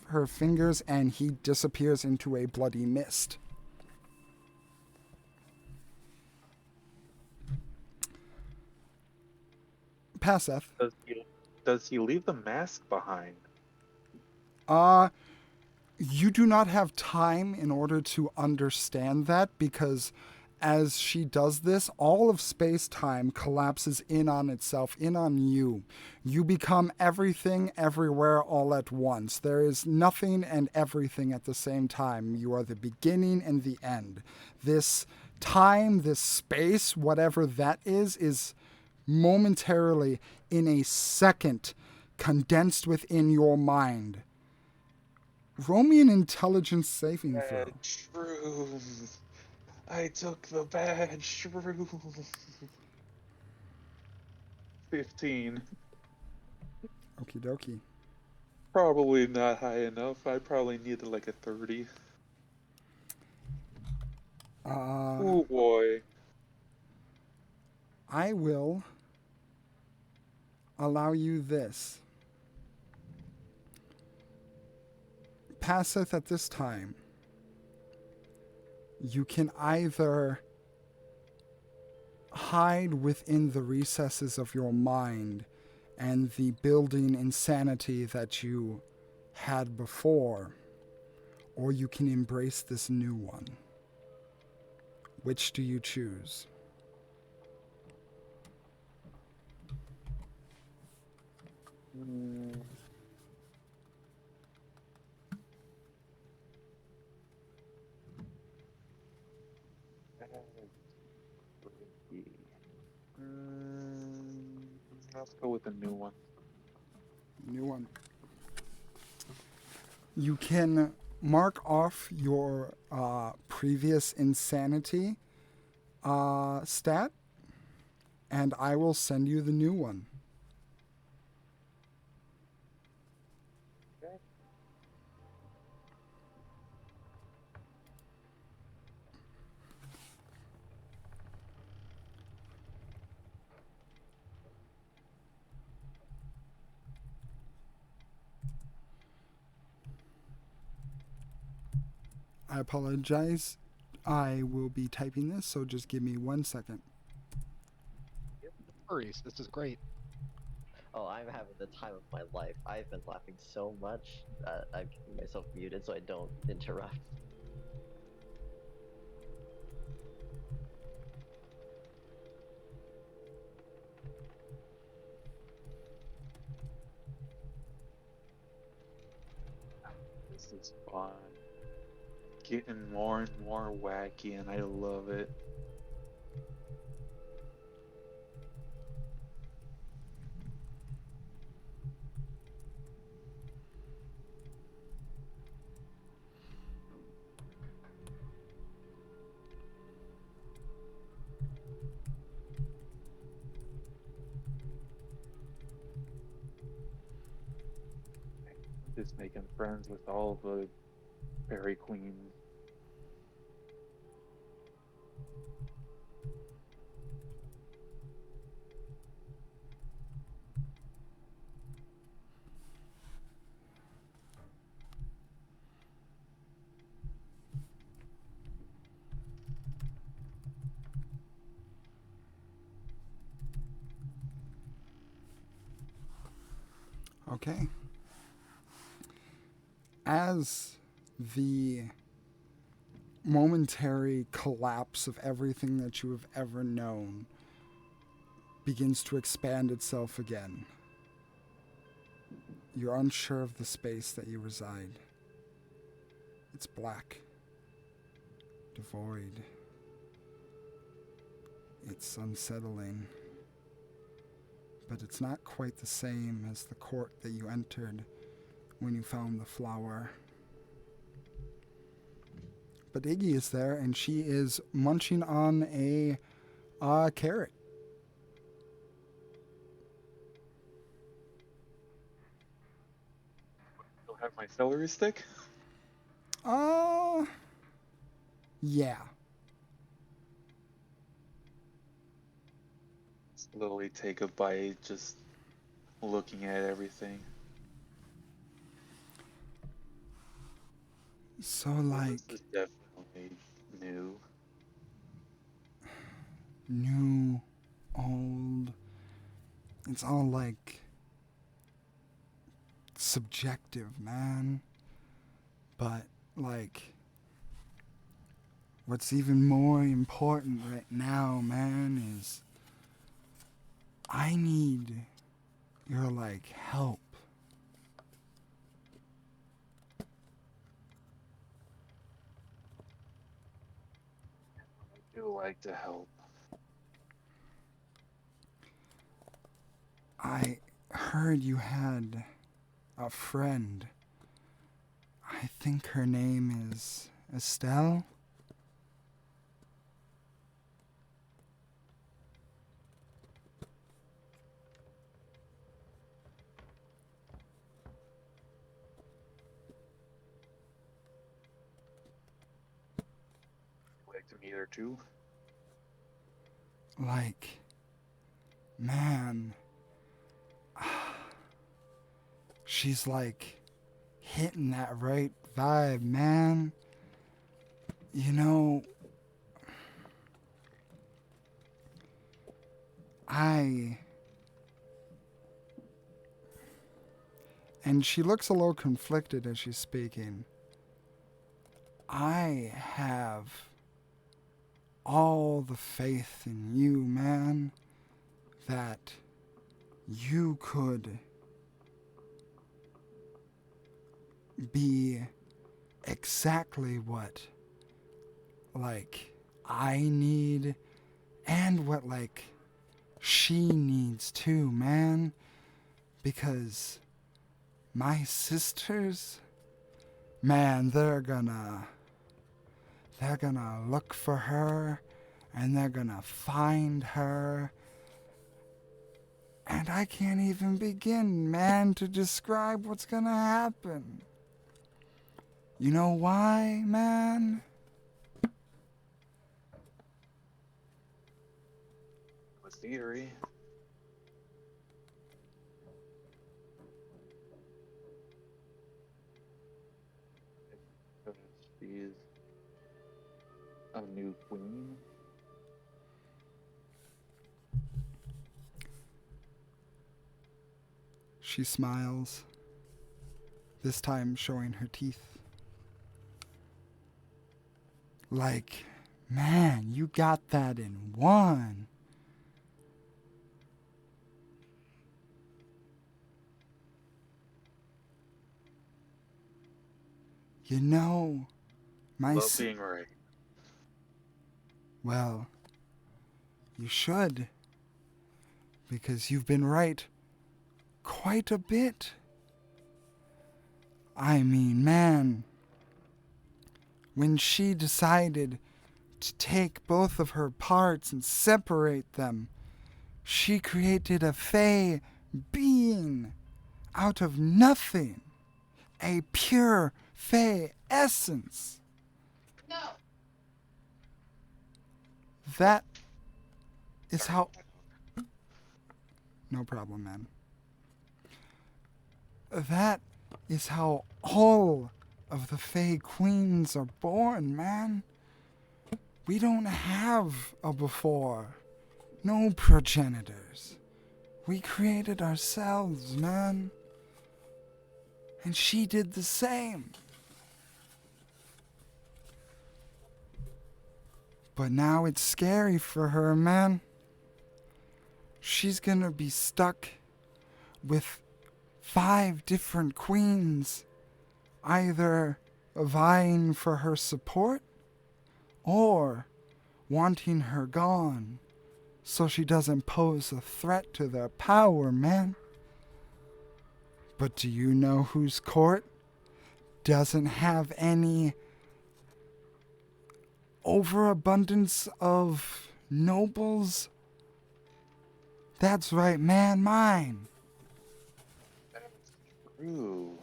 Speaker 1: her fingers and he disappears into a bloody mist. Passeth.
Speaker 2: Does he leave the mask behind?
Speaker 1: You do not have time in order to understand that because as she does this, all of space time collapses in on itself, in on you. You become everything, everywhere, all at once. There is nothing and everything at the same time. You are the beginning and the end. This time, this space, whatever that is momentarily, in a second, condensed within your mind. Roll me an intelligence saving throw.
Speaker 2: Bad shrooms. I took the bad shrooms. 15.
Speaker 1: Okie dokie.
Speaker 2: Probably not high enough. I probably needed like a 30. Oh boy.
Speaker 1: I will allow you this. Passeth at this time. You can either hide within the recesses of your mind and the building insanity that you had before, or you can embrace this new one. Which do you choose?
Speaker 2: Mm. Mm, let's go with a new one.
Speaker 1: New one. You can mark off your previous insanity stat, and I will send you the new one.
Speaker 2: Okay.
Speaker 1: I apologize. I will be typing this, so just give me 1 second.
Speaker 3: No worries. This is great.
Speaker 4: Oh, I'm having the time of my life. I've been laughing so much that I'm keeping myself muted so I don't interrupt.
Speaker 2: This is fun. Getting more and more wacky, and I love it. just making friends with all the fairy queens.
Speaker 1: Okay. As the momentary collapse of everything that you have ever known begins to expand itself again, you're unsure of the space that you reside. It's black, devoid. It's unsettling. But it's not quite the same as the court that you entered when you found the flower. But Iggy is there, and she is munching on a carrot.
Speaker 2: Still have my celery stick?
Speaker 1: Yeah.
Speaker 2: Slowly take a bite, just looking at everything.
Speaker 1: So,
Speaker 2: Well,
Speaker 1: like,
Speaker 2: this is definitely new.
Speaker 1: new, old. It's all like subjective, man. But, like, what's even more important right now, man, is I need your, like, help.
Speaker 2: I do like to help.
Speaker 1: I heard you had a friend. I think her name is Estelle.
Speaker 2: Like to meet her too.
Speaker 1: Like, man, she's like hitting that right vibe, man. You know, and she looks a little conflicted as she's speaking. I have all the faith in you, man, that you could be exactly what, like, I need and what, like, she needs too, man. Because my sisters, man, they're gonna look for her and they're gonna find her. And I can't even begin, man, to describe what's gonna happen. You know why, man?
Speaker 2: With theory. Because she's a new queen.
Speaker 1: She smiles, this time showing her teeth. Like, man, you got that in one. You know,
Speaker 2: Love being right.
Speaker 1: well, you should. Because you've been right quite a bit. I mean, man, when she decided to take both of her parts and separate them, she created a fey being out of nothing. a pure Fey essence.
Speaker 2: No.
Speaker 1: That is how... No problem, man. That is how all of the Fey Queens are born, man. We don't have a before. No progenitors. We created ourselves, man. And she did the same. But now it's scary for her, man. She's gonna be stuck with 5 different queens, either vying for her support or wanting her gone so she doesn't pose a threat to their power, man. But do you know whose court doesn't have any overabundance of nobles? That's right, man, mine.
Speaker 2: That's true.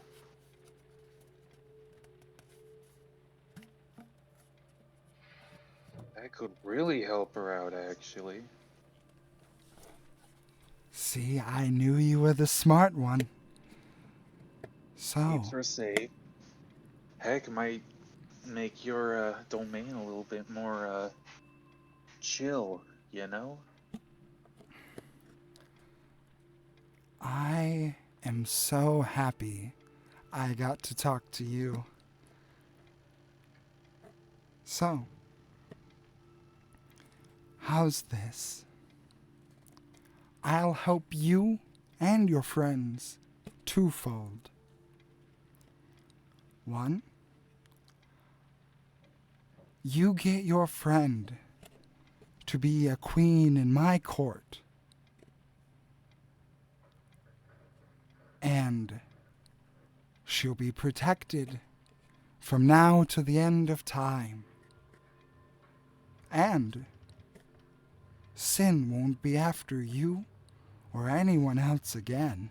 Speaker 2: That could really help her out, actually.
Speaker 1: See, I knew you were the smart one. So,
Speaker 2: Keeps her safe. Heck, might make your domain a little bit more chill, you know?
Speaker 1: I am so happy I got to talk to you. So, how's this? I'll help you and your friends twofold. 1, you get your friend to be a queen in my court. And she'll be protected from now to the end of time. And sin won't be after you or anyone else again.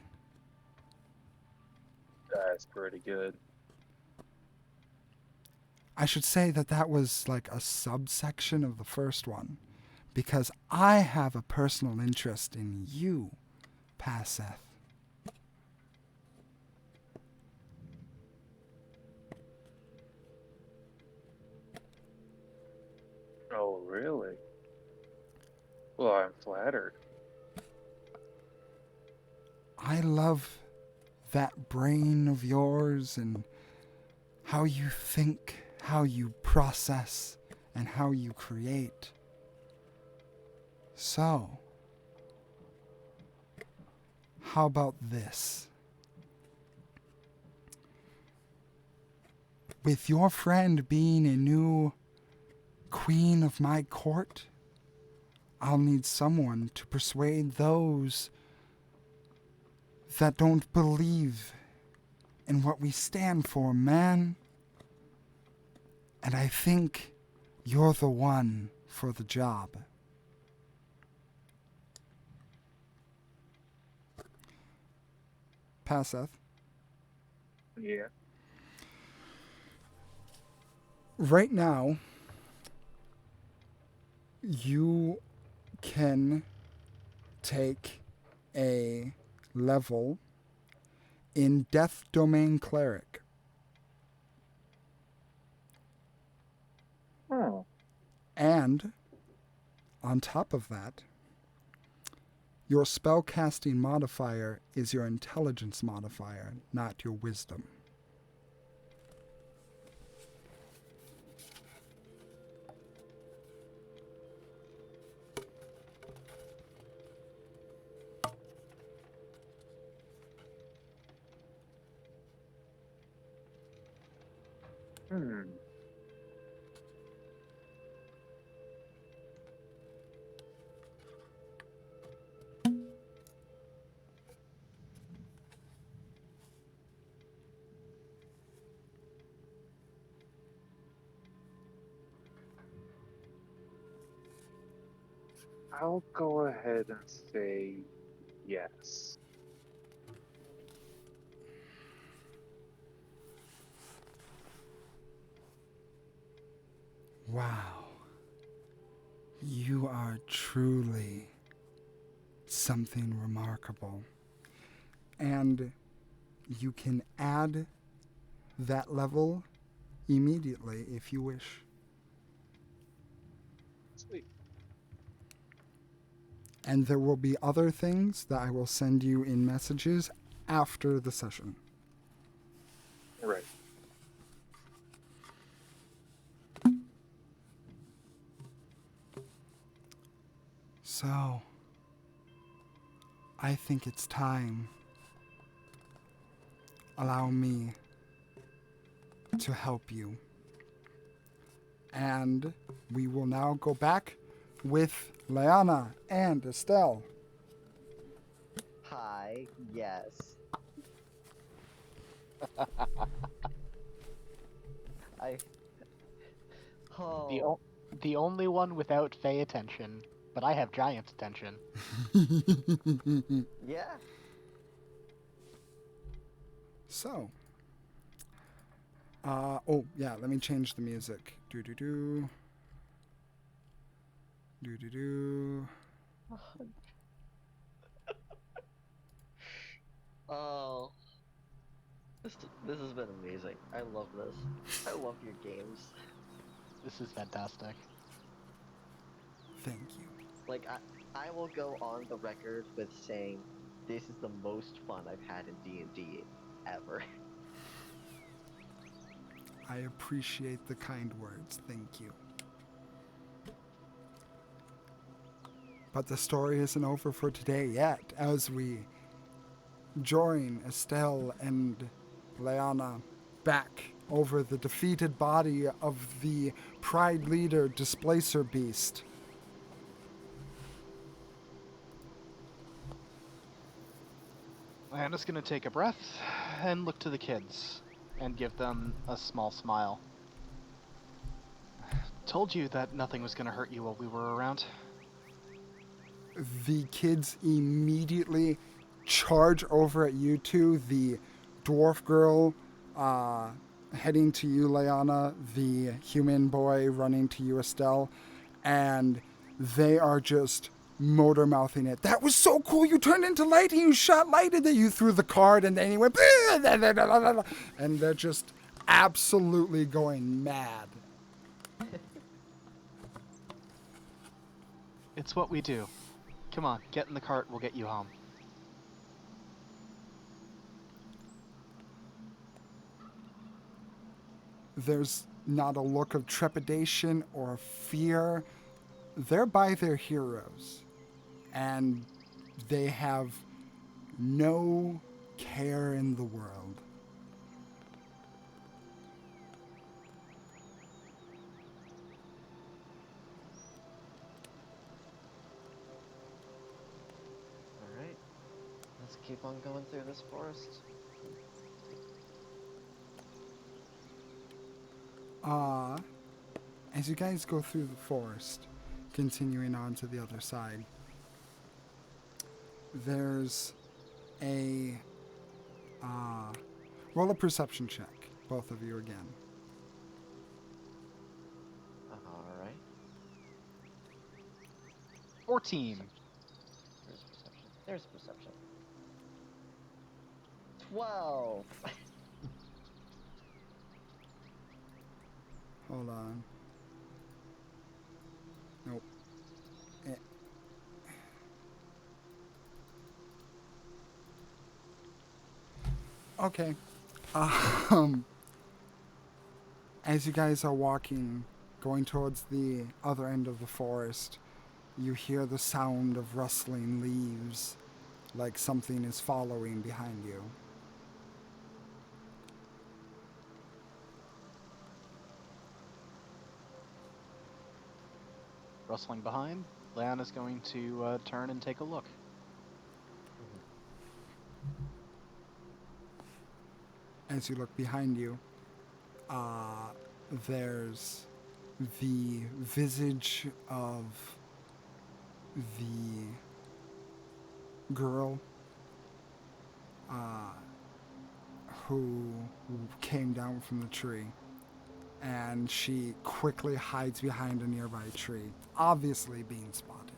Speaker 2: That's pretty good.
Speaker 1: I should say that that was like a subsection of the first one, because I have a personal interest in you, Paseth.
Speaker 2: Oh, really? Well, I'm flattered.
Speaker 1: I love that brain of yours and how you think, how you process, and how you create. So, how about this? With your friend being a new queen of my court, I'll need someone to persuade those that don't believe in what we stand for, man. And I think you're the one for the job. Paseth.
Speaker 2: Yeah.
Speaker 1: Right now, you can take a level in Death Domain Cleric.
Speaker 2: Oh.
Speaker 1: And on top of that, your spellcasting modifier is your intelligence modifier, not your wisdom.
Speaker 2: Hmm. I'll go ahead and say yes.
Speaker 1: Wow. You are truly something remarkable. And you can add that level immediately if you wish.
Speaker 2: Sweet.
Speaker 1: And there will be other things that I will send you in messages after the session.
Speaker 2: Right.
Speaker 1: So, I think it's time. Allow me to help you. And we will now go back with Leanna and Estelle.
Speaker 4: Hi, yes. I.
Speaker 3: The,
Speaker 4: Oh,
Speaker 3: o- the only one without Fey attention, but I have giant attention.
Speaker 4: yeah.
Speaker 1: So, oh yeah, let me change the music. Do do do. Do do do.
Speaker 4: Oh, this has been amazing. I love this. I love your games.
Speaker 3: This is fantastic.
Speaker 1: Thank you.
Speaker 4: Like I will go on the record with saying this is the most fun I've had in D&D ever.
Speaker 1: I appreciate the kind words. Thank you. But the story isn't over for today yet, as we join Estelle and Leanna back over the defeated body of the Pride leader Displacer Beast.
Speaker 3: I'm just gonna take a breath and look to the kids and give them a small smile. Told you that nothing was gonna hurt you while we were around.
Speaker 1: The kids immediately charge over at you two. The dwarf girl heading to you, Leanna, the human boy running to you, Estelle, and they are just motor mouthing it. That was so cool. You turned into light and you shot light, and then you threw the card, and then he went, and they're just absolutely going mad.
Speaker 3: It's what we do. Come on, get in the cart, we'll get you home.
Speaker 1: There's not a look of trepidation or fear. They're by their heroes, and they have no care in the world.
Speaker 4: All right. Let's keep on going through this forest.
Speaker 1: As you guys go through the forest, continuing on to the other side, there's a roll a perception check, both of you again.
Speaker 4: All right.
Speaker 3: 14.
Speaker 4: There's perception. There's perception. 12.
Speaker 1: Hold on. Nope. Eh. Okay. As you guys are walking, going towards the other end of the forest, you hear the sound of rustling leaves, like something is following behind you.
Speaker 3: Rustling behind, Leanna's going to turn and take a look.
Speaker 1: As you look behind you, there's the visage of the girl who came down from the tree. and she quickly hides behind a nearby tree, obviously being spotted.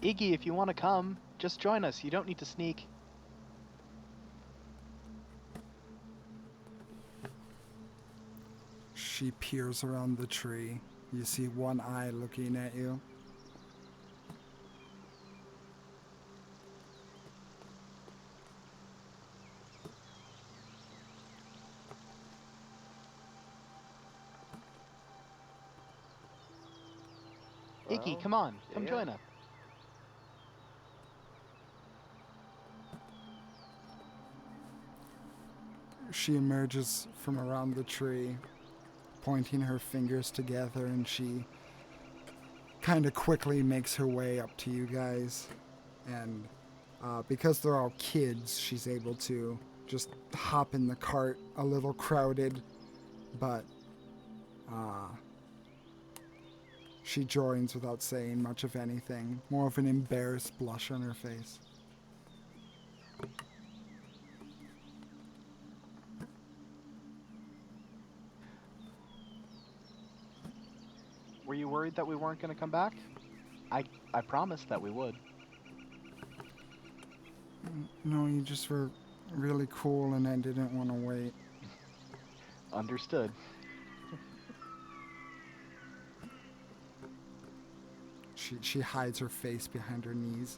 Speaker 3: Iggy, if you want to come, just join us. You don't need to sneak.
Speaker 1: She peers around the tree. You see one eye looking at you.
Speaker 3: Iggy,
Speaker 4: Well,
Speaker 3: come on. Come
Speaker 4: yeah.
Speaker 3: join us.
Speaker 1: She emerges from around the tree, pointing her fingers together, and she kind of quickly makes her way up to you guys. And because they're all kids, she's able to just hop in the cart, a little crowded, but she joins without saying much of anything, more of an embarrassed blush on her face.
Speaker 3: Were you worried that we weren't going to come back? I promised that we would.
Speaker 1: No, you just were really cool and I didn't want to wait.
Speaker 3: Understood.
Speaker 1: She hides her face behind her knees.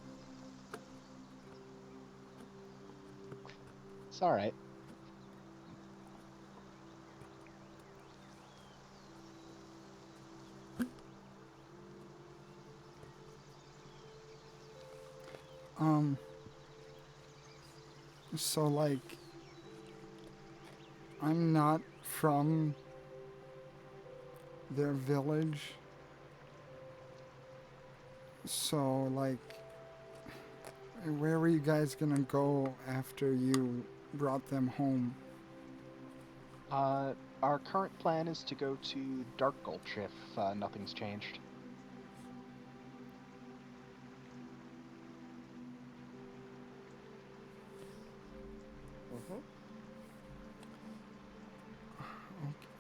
Speaker 3: It's all right.
Speaker 1: So like, I'm not from their village. So like, where were you guys gonna go after you brought them home?
Speaker 3: Our current plan is to go to Dark Gulch if nothing's changed.
Speaker 4: Mm-hmm.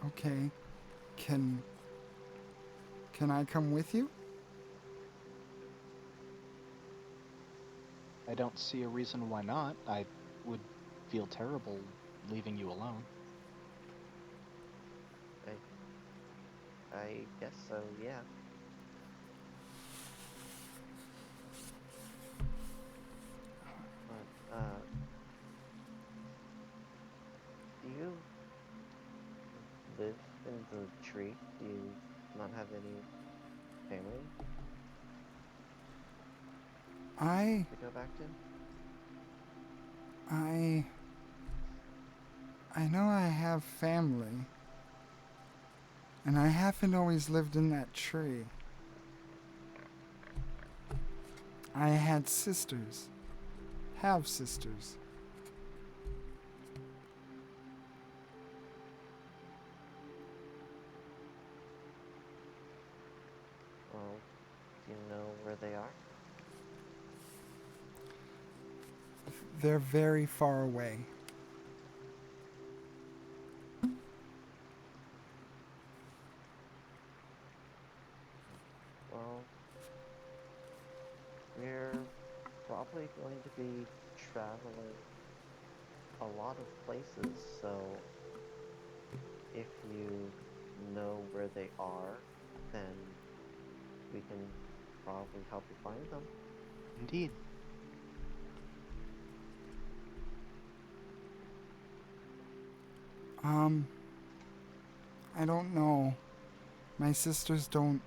Speaker 1: Okay, can I come with you?
Speaker 3: I don't see a reason why not. I would feel terrible leaving you alone.
Speaker 4: I guess so, yeah. But, do you live in the tree? Do you not have any family
Speaker 1: I
Speaker 4: to go back to?
Speaker 1: I know I have family. And I haven't always lived in that tree. I had sisters. Have sisters.
Speaker 4: Well, do you know where they are?
Speaker 1: They're very far away.
Speaker 4: Well, we're probably going to be traveling a lot of places, so if you know where they are, then we can probably help you find them.
Speaker 3: Indeed.
Speaker 1: I don't know. My sisters don't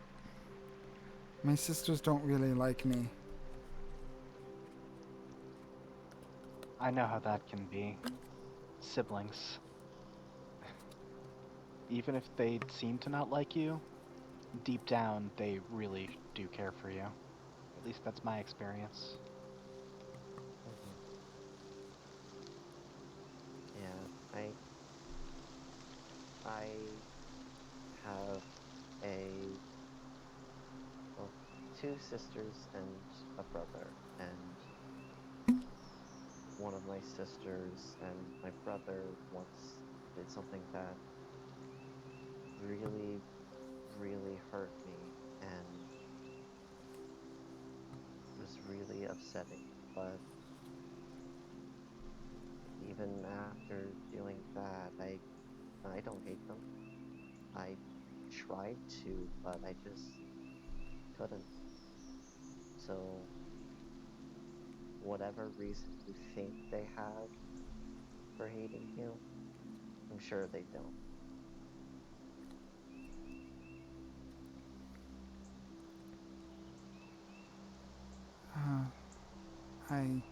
Speaker 1: really like me.
Speaker 3: I know how that can be. Siblings. Even if they seem to not like you, deep down they really do care for you. At least that's my experience.
Speaker 4: Mhm. Yeah, I have well, two sisters and a brother, and one of my sisters and my brother once did something that really, really hurt me and was really upsetting. But even after doing that, I don't hate them. I tried to, but I just couldn't. So whatever reason you think they have for hating you, I'm sure they don't.
Speaker 1: Uh, I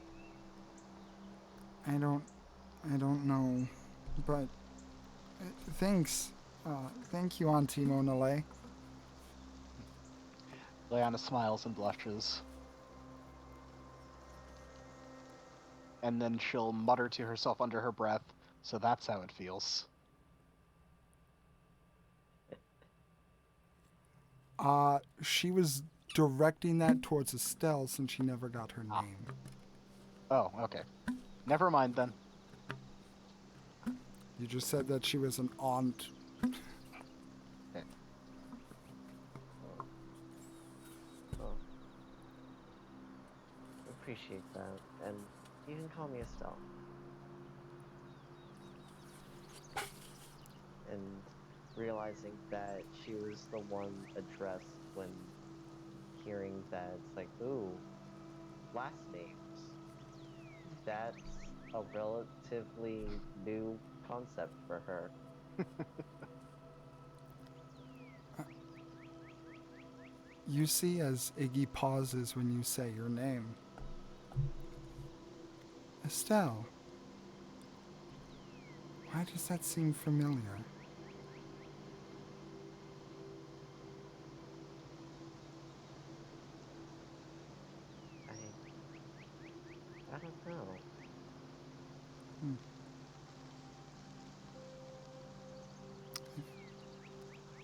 Speaker 1: I don't I don't know, but thanks. Thank you, Auntie Mona Lay.
Speaker 3: Leanna smiles and blushes. And then she'll mutter to herself under her breath, so that's how it feels.
Speaker 1: She was directing that towards Estelle since she never got her
Speaker 3: Ah.
Speaker 1: name.
Speaker 3: Oh, okay. Never mind then.
Speaker 1: You just said that she was an aunt.
Speaker 3: Okay.
Speaker 4: Oh, well, appreciate that. And you can call me Estelle. And realizing that she was the one addressed when hearing that, it's like, ooh, last names. That's a relatively new concept for her.
Speaker 1: You see as Iggy pauses when you say your name. Estelle. Why does that seem familiar?
Speaker 4: I don't know.
Speaker 1: Hmm.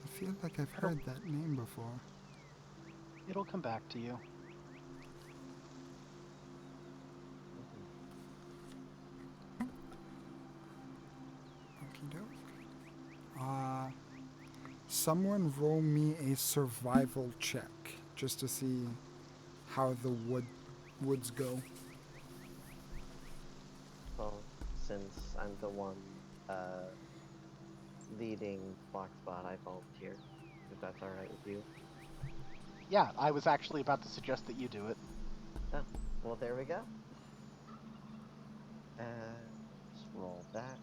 Speaker 1: I feel like I've heard that name before.
Speaker 3: It'll come back to you.
Speaker 4: Mhm.
Speaker 1: Okie doke. Someone roll me a survival check just to see how the woods go.
Speaker 4: Well, since I'm the one uh, leading Foxbot, I volunteer. If that's alright with you.
Speaker 3: Yeah, I was actually about to suggest that you do it.
Speaker 4: Oh, well, there we go. Let's roll that.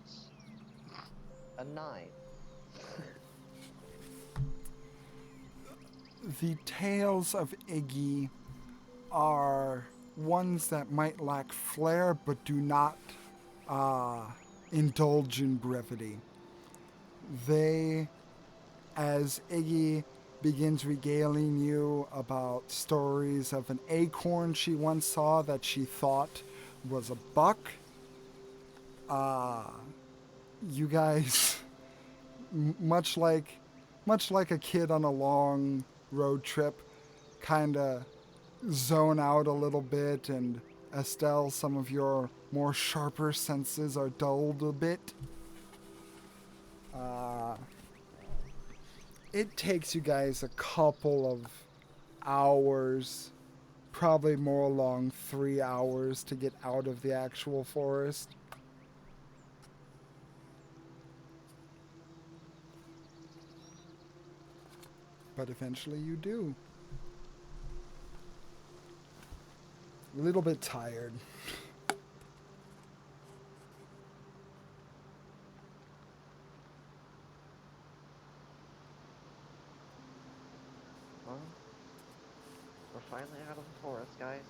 Speaker 4: A 9.
Speaker 1: The tales of Iggy are ones that might lack flair but do not indulge in brevity. They, as Iggy begins regaling you about stories of an acorn she once saw that she thought was a buck, you guys, much like a kid on a long road trip, kind of zone out a little bit, and Estelle, some of your more sharper senses are dulled a bit. It takes you guys a couple of hours, probably more along 3 hours, to get out of the actual forest. But eventually you do. A little bit tired.
Speaker 4: Well, we're finally out of the forest, guys.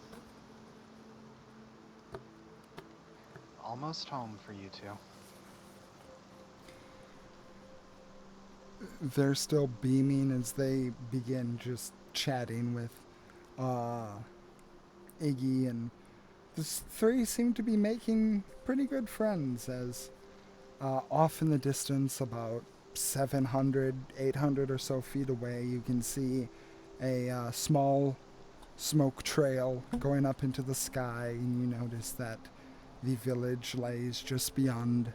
Speaker 3: Almost home for you two.
Speaker 1: They're still beaming as they begin just chatting with Iggy, and the three seem to be making pretty good friends as off in the distance, about 700, 800 or so feet away, you can see a small smoke trail going up into the sky, and you notice that the village lays just beyond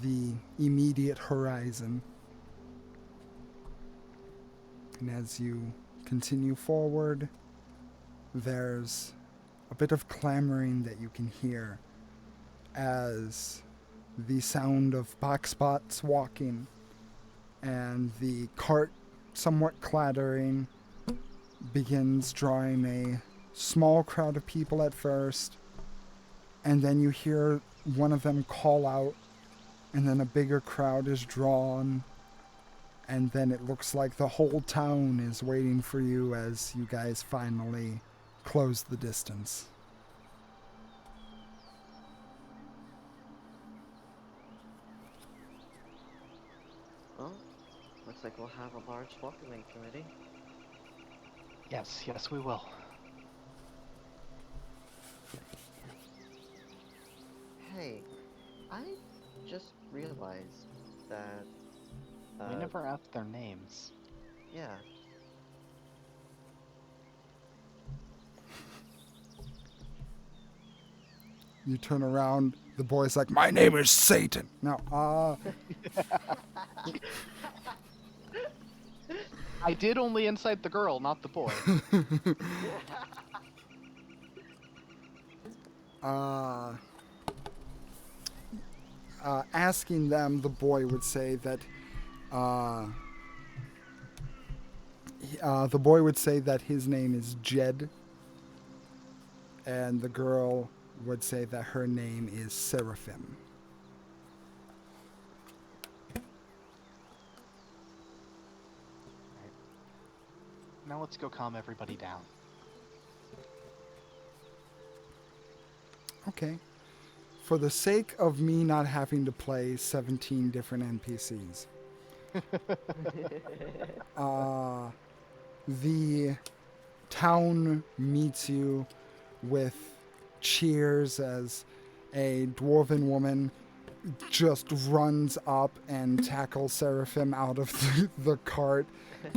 Speaker 1: the immediate horizon. And as you continue forward, there's a bit of clamoring that you can hear as the sound of boxbots walking and the cart somewhat clattering begins drawing a small crowd of people at first, and then you hear one of them call out, and then a bigger crowd is drawn, and then it looks like the whole town is waiting for you as you guys finally close the distance.
Speaker 4: Well, looks like we'll have a large welcoming committee.
Speaker 3: Yes, we will.
Speaker 4: Hey, I just realized that.
Speaker 3: We never asked their names.
Speaker 4: Yeah.
Speaker 1: You turn around, the boy's like, "My name is Satan." Now,
Speaker 3: I did only incite the girl, not the boy.
Speaker 1: Asking them, the boy would say that his name is Jed, and the girl would say that her name is Seraphim.
Speaker 3: Now let's go calm everybody down.
Speaker 1: Okay. For the sake of me not having to play 17 different NPCs, the town meets you with cheers as a dwarven woman just runs up and tackles Seraphim out of the cart,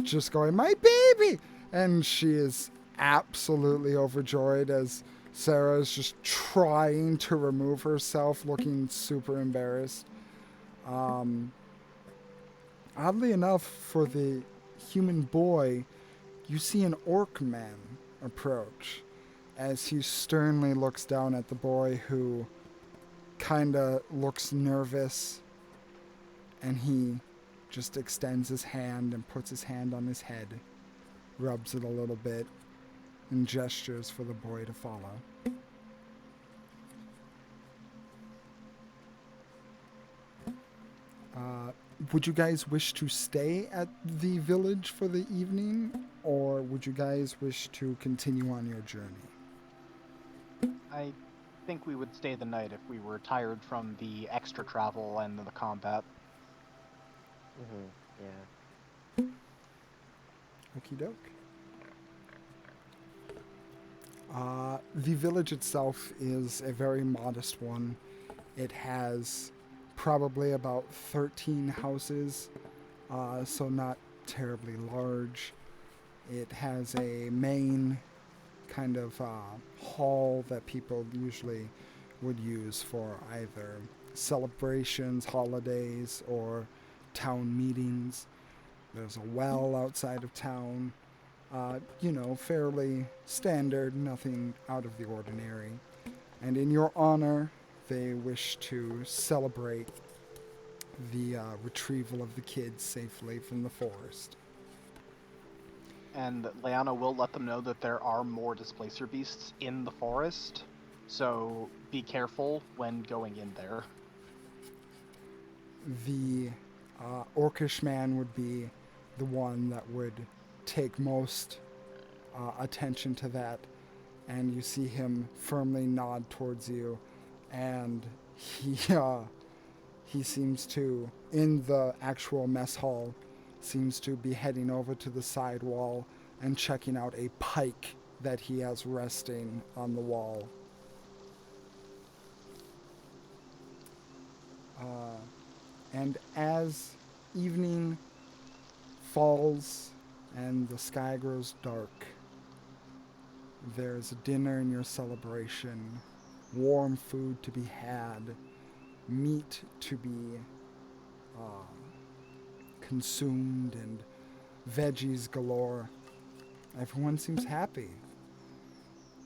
Speaker 1: just going, "My baby!" And she is absolutely overjoyed as Sarah is just trying to remove herself, looking super embarrassed. Oddly enough, for the human boy, you see an orc man approach as he sternly looks down at the boy, who kinda looks nervous, and he just extends his hand and puts his hand on his head, rubs it a little bit, and gestures for the boy to follow. Would you guys wish to stay at the village for the evening, or would you guys wish to continue on your journey?
Speaker 3: I think we would stay the night if we were tired from the extra travel and the combat.
Speaker 4: Yeah.
Speaker 1: Okie doke. The village itself is a very modest one. It has probably about 13 houses, so not terribly large. It has a main kind of hall that people usually would use for either celebrations, holidays, or town meetings. There's a well outside of town. Fairly standard, nothing out of the ordinary. And in your honor, they wish to celebrate the retrieval of the kids safely from the forest.
Speaker 3: And Leanna will let them know that there are more displacer beasts in the forest, so be careful when going in there.
Speaker 1: The orcish man would be the one that would take most attention to that, and you see him firmly nod towards you, and he seems to, in the actual mess hall, seems to be heading over to the side wall and checking out a pike that he has resting on the wall. And as evening falls and the sky grows dark, there's a dinner in your celebration warm food to be had, meat to be uh, consumed, and veggies galore. Everyone seems happy.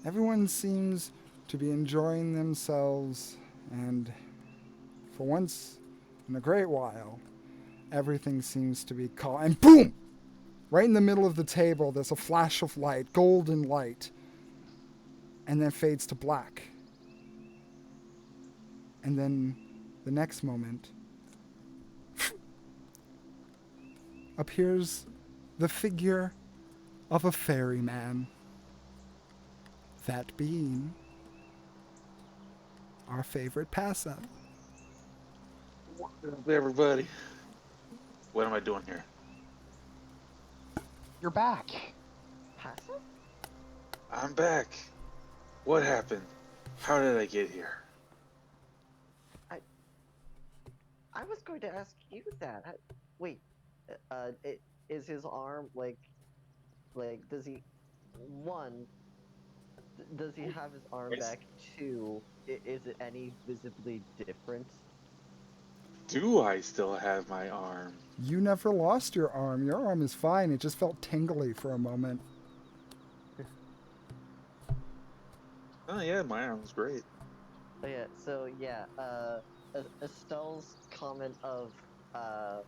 Speaker 1: Everyone seems to be enjoying themselves, and for once in a great while, everything seems to be calm. And boom! Right in the middle of the table, there's a flash of light, golden light, and then fades to black. And then the next moment appears the figure of a ferryman. That being our favorite pass-up.
Speaker 2: What up, everybody? What am I doing here?
Speaker 3: You're back.
Speaker 4: Passive?
Speaker 2: I'm back. What happened? How did I get here?
Speaker 4: I was going to ask you that. Wait, is his arm like does he one does he have his arm
Speaker 2: Yes.
Speaker 4: back? Two, is it any visibly different?
Speaker 2: Do I still have my arm?
Speaker 1: You never lost your arm. Your arm is fine. It just felt tingly for a moment.
Speaker 2: Oh yeah, my arm's great.
Speaker 4: Oh yeah, so yeah, Estelle's comment of uh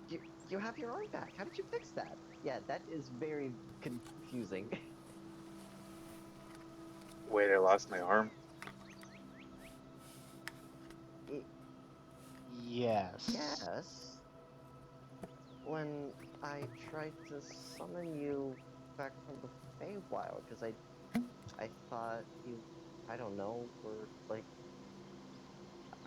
Speaker 4: you you have your arm back. How did you fix that? Yeah, that is very confusing.
Speaker 2: Wait, I lost my arm?
Speaker 4: Y-
Speaker 3: Yes.
Speaker 4: yes. When I tried to summon you back from the Feywild, because I thought you, I don't know, were like,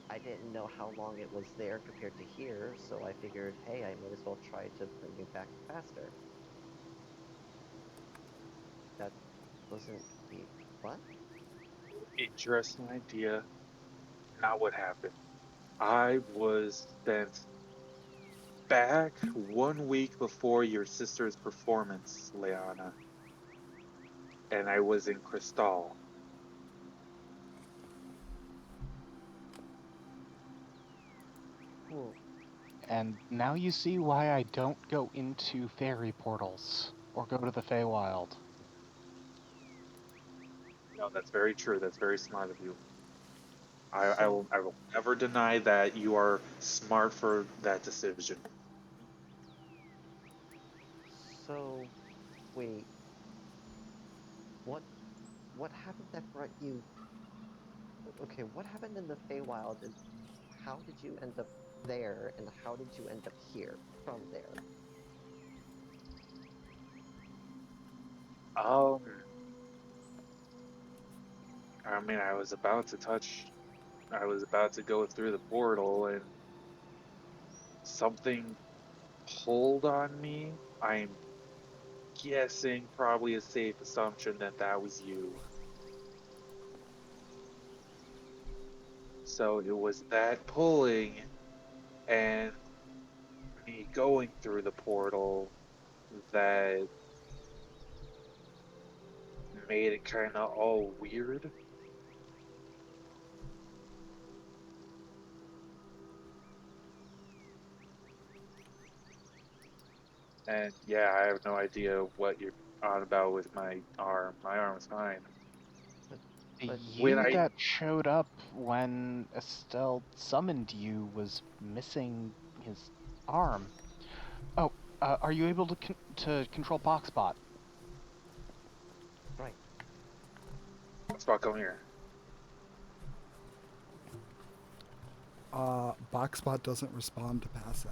Speaker 4: I didn't know how long it was there compared to here, so I figured, hey, I might as well try to bring you back faster. That wasn't the what?
Speaker 2: Interesting idea. Not what happened. I was sent back 1 week before your sister's performance, Leanna, and I was in Cristal.
Speaker 4: Cool.
Speaker 3: And now you see why I don't go into fairy portals or go to the Feywild.
Speaker 2: No, that's very true. That's very smart of you.
Speaker 4: So,
Speaker 2: I will never deny that you are smart for that decision.
Speaker 4: so, wait, what, what happened that brought you? Okay, what happened in the Feywild, and how did you end up there, and how did you end up here from there?
Speaker 2: Um, I mean, I was about to go through the portal, and something pulled on me. I'm guessing probably a safe assumption that that was you. So it was that pulling and me going through the portal that made it kind of all weird. And yeah, I have no idea what you're on about with my arm. My arm's fine.
Speaker 4: But,
Speaker 3: The
Speaker 4: but
Speaker 2: When
Speaker 3: you
Speaker 2: I
Speaker 3: that showed up when Estelle summoned you was missing his arm. Oh, are you able to control Boxbot?
Speaker 4: right.
Speaker 2: Spot, come here.
Speaker 1: Boxbot doesn't respond to passive.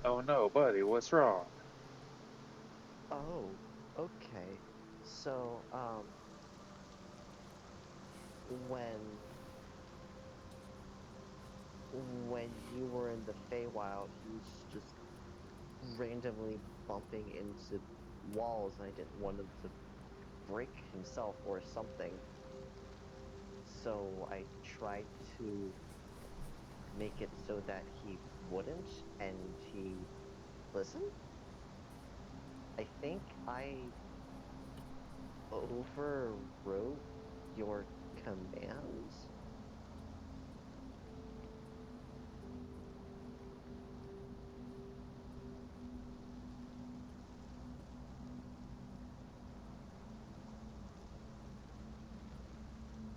Speaker 2: Oh no, buddy, what's wrong?
Speaker 4: Oh, okay. So, when when you were in the Feywild, he was just randomly bumping into walls, and I didn't want him to break himself or something. So I tried to make it so that he wouldn't, and he listened. I think I overwrote your commands?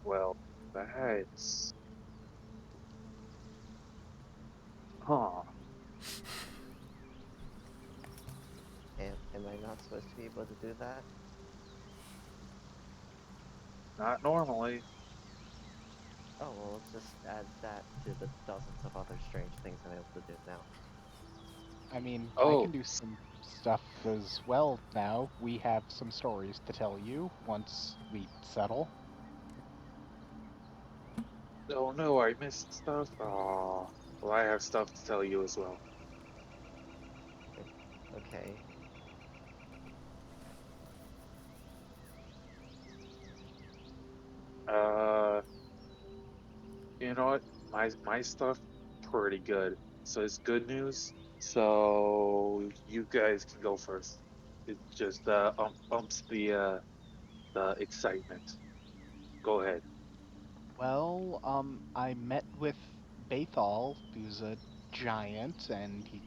Speaker 2: Well, that's huh.
Speaker 4: Am I not supposed to be able to do that?
Speaker 2: Not normally.
Speaker 4: Oh, well, let's just add that to the dozens of other strange things I'm able to do now.
Speaker 3: I mean, I
Speaker 2: Oh,
Speaker 3: can do some stuff as well now. We have some stories to tell you once we settle.
Speaker 2: oh no, I missed stuff. Oh, well, I have stuff to tell you as well.
Speaker 4: Okay.
Speaker 2: Uh, you know what? My stuff pretty good. So it's good news. So you guys can go first. It just umps the excitement. Go ahead.
Speaker 3: Well, I met with Bathal, who's a giant, and he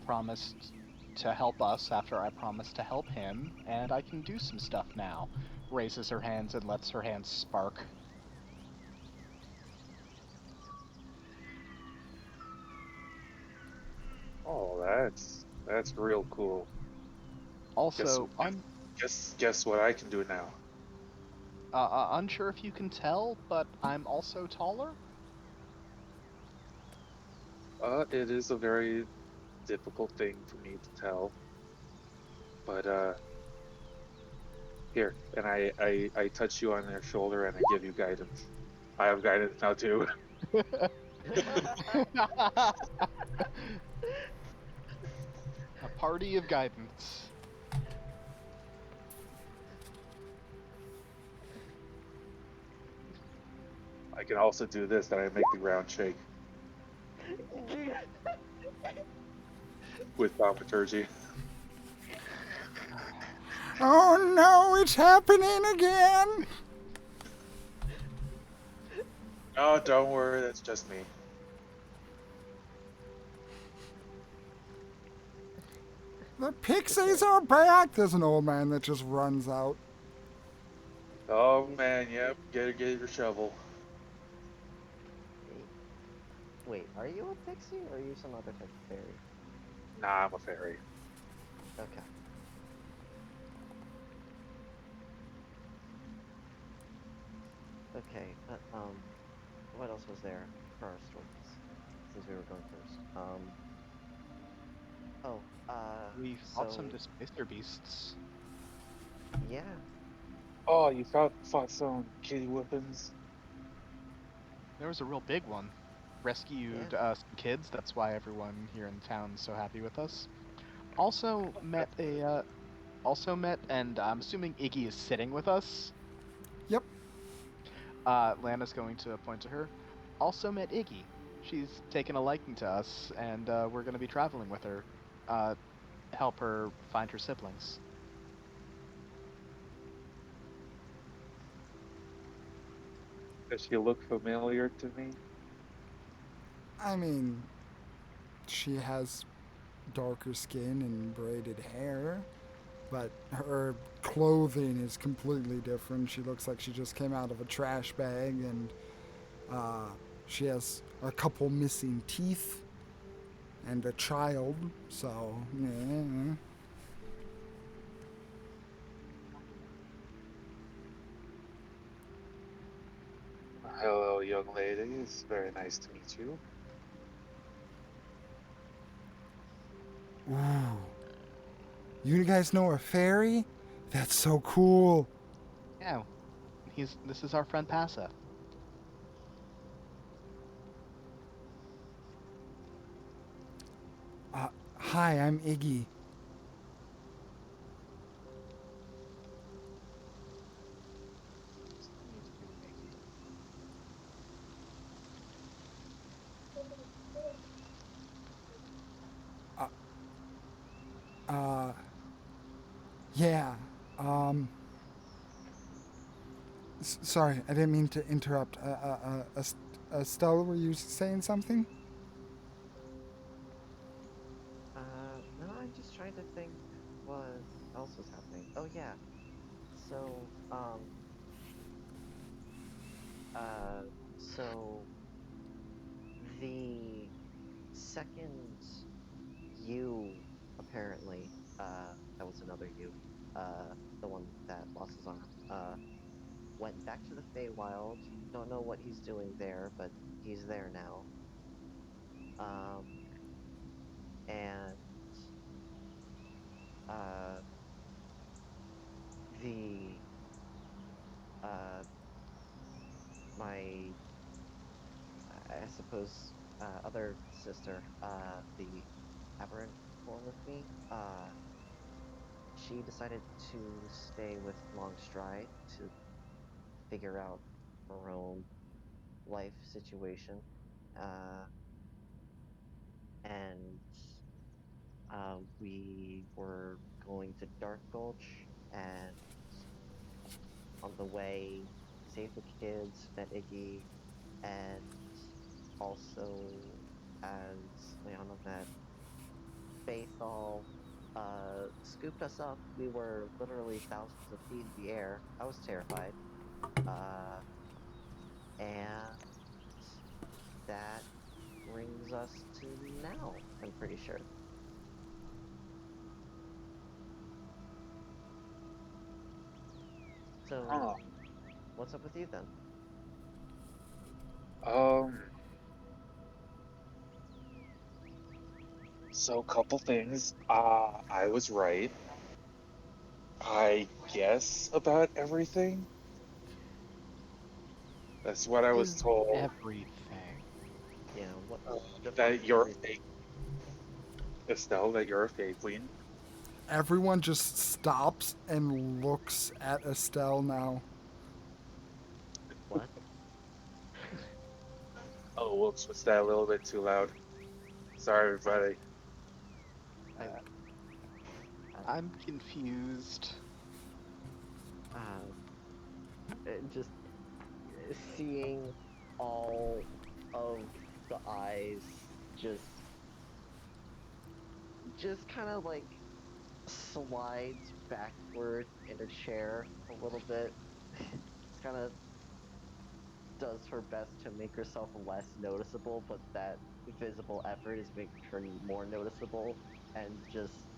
Speaker 3: promised to help us after I promised to help him, and I can do some stuff now. Raises her hands and lets her hands spark.
Speaker 2: Oh, that's real cool. Guess
Speaker 3: Also,
Speaker 2: guess what I can do now.
Speaker 3: unsure if you can tell, but I'm also taller.
Speaker 2: It is a very difficult thing for me to tell, but here, and I touch you on your shoulder and I give you guidance. I have guidance now too.
Speaker 3: A party of guidance.
Speaker 2: I can also do this, and I make the ground shake with thaumaturgy.
Speaker 1: Oh no, it's happening again!
Speaker 2: Oh, don't worry, that's just me.
Speaker 1: The pixies are back! There's an old man that just runs out.
Speaker 2: Oh
Speaker 4: You
Speaker 2: man, yep, get your shovel.
Speaker 4: eh, wait, are you a pixie or are you some other type of fairy?
Speaker 2: Nah, I'm a fairy.
Speaker 4: Okay. Okay, but what else was there for our stories? Since we were going first. Oh,
Speaker 3: We fought some
Speaker 4: so
Speaker 3: displacer beasts.
Speaker 4: yeah,
Speaker 2: Oh, you fought some kitty weapons.
Speaker 3: There was a real big one.
Speaker 4: yeah.
Speaker 3: Rescued some kids. That's why everyone here in town is so happy with us. Also met and I'm assuming Iggy is sitting with us.
Speaker 1: Yep.
Speaker 3: Lana's going to point to her. Also met Iggy. She's taken a liking to us, and we're going to be traveling with her. Uh, help her find her siblings.
Speaker 2: Does she look familiar to me?
Speaker 1: I mean, she has darker skin and braided hair, but her clothing is completely different. She looks like she just came out of a trash bag, and uh, she has a couple missing teeth and a child, so, yeah.
Speaker 2: Hello, young lady. It's very nice to meet you.
Speaker 1: Ooh. You guys know a fairy? That's so cool.
Speaker 3: Yeah, this is our friend Passa.
Speaker 1: Hi, I'm Iggy.
Speaker 2: Nice to meet you, Iggy.
Speaker 1: Uh, uh, yeah. Um, Sorry, I didn't mean to interrupt. Estelle, were you saying something?
Speaker 4: No, I'm just trying to think what else was happening. Oh yeah. So, uh, so the second you apparently, that was another you, the one that lost his arm, went back to the Feywild. Don't know what he's doing there, but he's there now. Um, and uh, the uh, my I suppose other sister, the aberrant form of me, she decided to stay with Longstride to figure out her own life situation. Uh, and we were going to Dark Gulch, and on the way, saved the kids, met Iggy, and also, as Liana met Faithal, scooped us up. We were literally thousands of feet in the air. I was terrified. Uh, and that brings us to now, I'm pretty sure. So,
Speaker 2: Huh.
Speaker 4: what's up with you then?
Speaker 2: Um. So, couple things. I was right. I guess about everything. That's what I
Speaker 3: What
Speaker 2: was
Speaker 3: is
Speaker 2: told.
Speaker 3: everything?
Speaker 4: Yeah, what
Speaker 2: Uh, that
Speaker 4: define
Speaker 2: you're a
Speaker 4: everything?
Speaker 2: fake, Estelle. That you're a fake queen.
Speaker 1: Everyone just stops and looks at Estelle now.
Speaker 4: What?
Speaker 2: Oh, whoops! Was that a little bit too loud? Sorry, everybody.
Speaker 4: I,
Speaker 3: Uh,
Speaker 4: uh,
Speaker 3: I'm confused.
Speaker 4: uh, just seeing all of the eyes just just kind of like slides backward in her chair a little bit. It's kind of does her best to make herself less noticeable, but that visible effort is making her more noticeable and just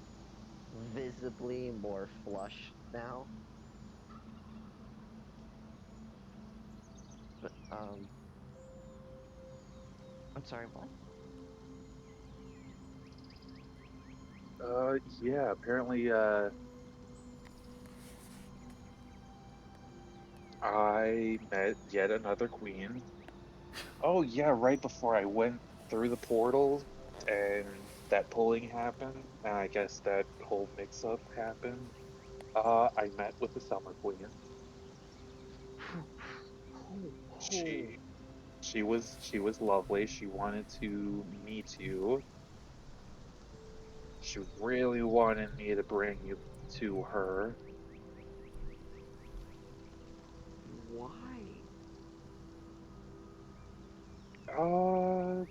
Speaker 4: visibly more flushed now. But I'm sorry, what?
Speaker 2: Yeah. Apparently, I met yet another queen. Oh yeah, right before I went through the portal and that pulling happened, and I guess that whole mix-up happened. I met with the Summer Queen.
Speaker 4: Oh, oh,
Speaker 2: She she was lovely. She wanted to meet you. She really wanted me to bring you to her.
Speaker 4: why?
Speaker 2: Uh,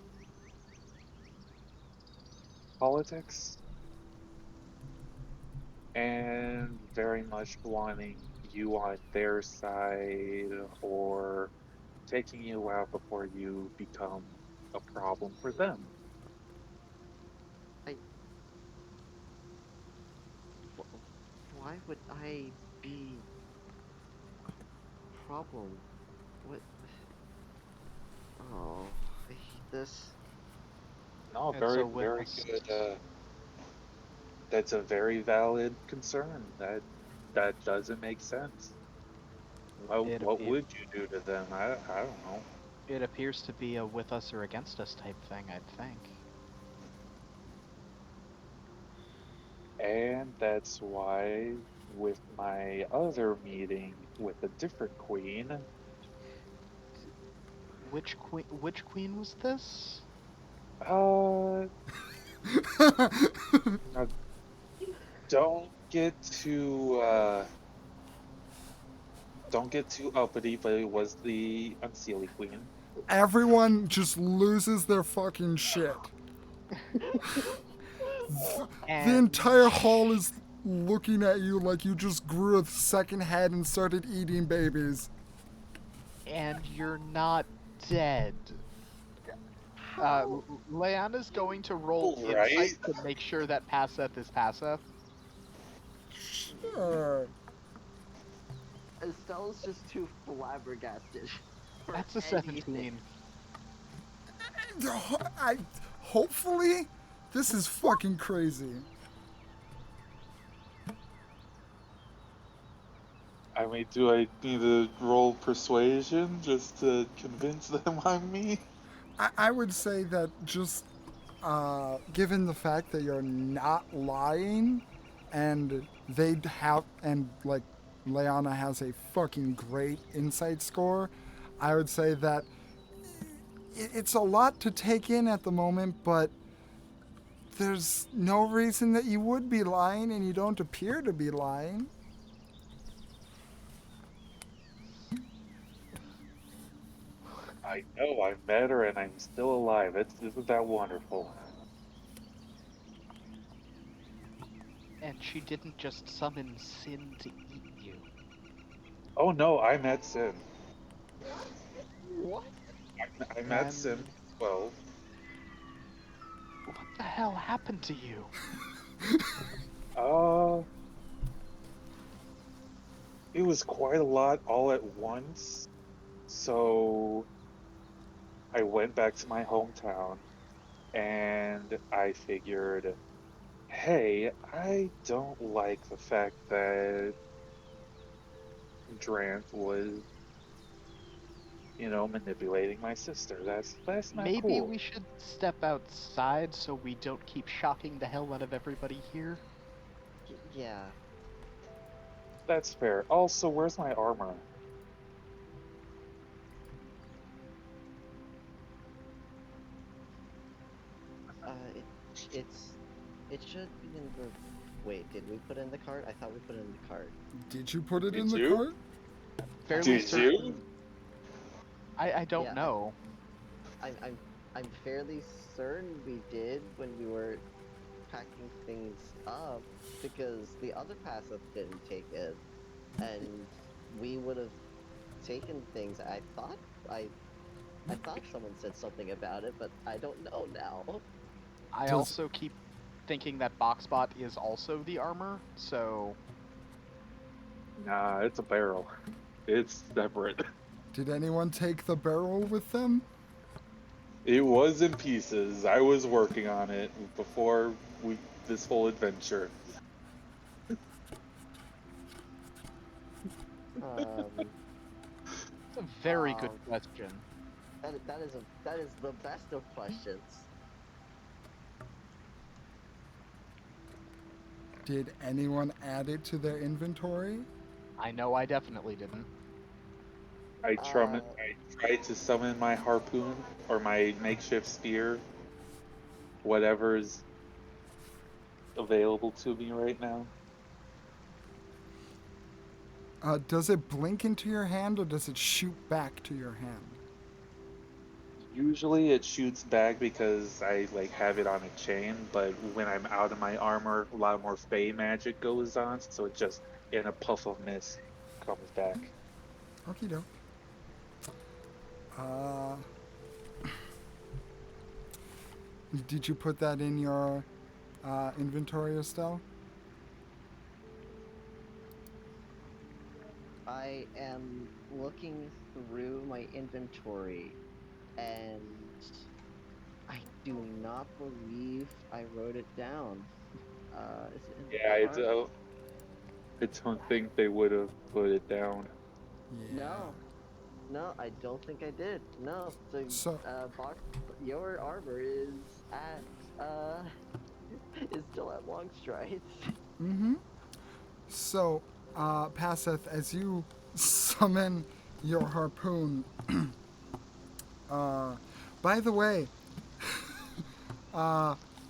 Speaker 2: Politics and very much wanting you on their side or taking you out before you become a problem for them.
Speaker 4: I why would I be a problem? What? Oh, I hate this.
Speaker 2: No,
Speaker 3: And
Speaker 2: very,
Speaker 3: so with
Speaker 2: very
Speaker 3: us,
Speaker 2: good. That's a very valid concern. That doesn't make sense.
Speaker 3: it
Speaker 2: What
Speaker 3: appear
Speaker 2: would you do to them? I don't know.
Speaker 3: it appears to be a with us or against us type thing, I'd think.
Speaker 2: And that's why with my other meeting with a different queen,
Speaker 3: Which queen was this?
Speaker 2: uh, now don't get too Don't get too uppity, but it was the Unseelie Queen.
Speaker 1: Everyone just loses their fucking shit. The
Speaker 3: And
Speaker 1: entire hall is looking at you like you just grew a second head and started eating babies.
Speaker 3: and you're not dead.
Speaker 4: How?
Speaker 3: Leanna's going to roll
Speaker 2: Right?
Speaker 3: insight to make sure that Passeth is Passeth.
Speaker 1: Sure.
Speaker 4: Estelle's just too flabbergasted for
Speaker 3: That's a
Speaker 4: anything.
Speaker 3: 17.
Speaker 1: Hopefully, this is fucking crazy.
Speaker 2: I mean, do I need to roll persuasion just to convince them I'm me?
Speaker 1: I would say that just given the fact that you're not lying, and they have, and like Leanna has a fucking great insight score, I would say that it's a lot to take in at the moment, but there's no reason that you would be lying, and you don't appear to be lying.
Speaker 2: I know I met her and I'm still alive. Isn't that wonderful?
Speaker 3: And she didn't just summon Sin to eat you.
Speaker 2: Oh no, I met Sin.
Speaker 4: What?
Speaker 2: I met Sin
Speaker 3: And
Speaker 2: 12.
Speaker 3: what the hell happened to you?
Speaker 2: Uh, it was quite a lot all at once. So I went back to my hometown and I figured, hey, I don't like the fact that Drant was, manipulating my sister. That's not
Speaker 3: Maybe
Speaker 2: cool.
Speaker 3: we should step outside so we don't keep shocking the hell out of everybody here.
Speaker 4: Yeah.
Speaker 2: That's fair. Also, where's my armor?
Speaker 4: It it's it should be in the. Wait, did we put in the cart? I thought we put it in the cart.
Speaker 1: Did you put it in
Speaker 2: Did
Speaker 1: the
Speaker 2: you?
Speaker 1: cart?
Speaker 3: Fairly
Speaker 2: Did you?
Speaker 3: certain. I don't
Speaker 4: Yeah,
Speaker 3: know.
Speaker 4: I'm fairly certain we did when we were packing things up because the other passive didn't take it, and we would have taken things. I I thought someone said something about it, but I don't know now.
Speaker 3: I
Speaker 1: Does
Speaker 3: also keep thinking that Boxbot is also the armor, so
Speaker 2: Nah, it's a barrel. It's separate.
Speaker 1: did anyone take the barrel with them?
Speaker 2: It was in pieces. I was working on it before we this whole adventure.
Speaker 4: Um,
Speaker 3: it's a very good
Speaker 4: um,
Speaker 3: question.
Speaker 4: that is the best of questions.
Speaker 1: Did anyone add it to their inventory?
Speaker 3: I know I definitely didn't.
Speaker 4: Uh,
Speaker 2: I tried to summon my harpoon or my makeshift spear, whatever's available to me right now.
Speaker 1: Does it blink into your hand or does it shoot back to your hand?
Speaker 2: Usually it shoots back because I like have it on a chain, but when I'm out of my armor, a lot more Fey magic goes on, so it just in a puff of mist comes back.
Speaker 1: Okie doke. Uh, did you put that in your inventory, Estelle?
Speaker 4: I am looking through my inventory, and I do not believe I wrote it down. Is it in the
Speaker 2: Yeah,
Speaker 4: cart?
Speaker 2: I don't think they would have put it down.
Speaker 1: Yeah.
Speaker 4: No, no, I don't think I did. No, so
Speaker 1: So,
Speaker 4: box, your armor is at is still at long strides.
Speaker 1: mm-hmm. So, Passeth, as you summon your harpoon, uh, by the way,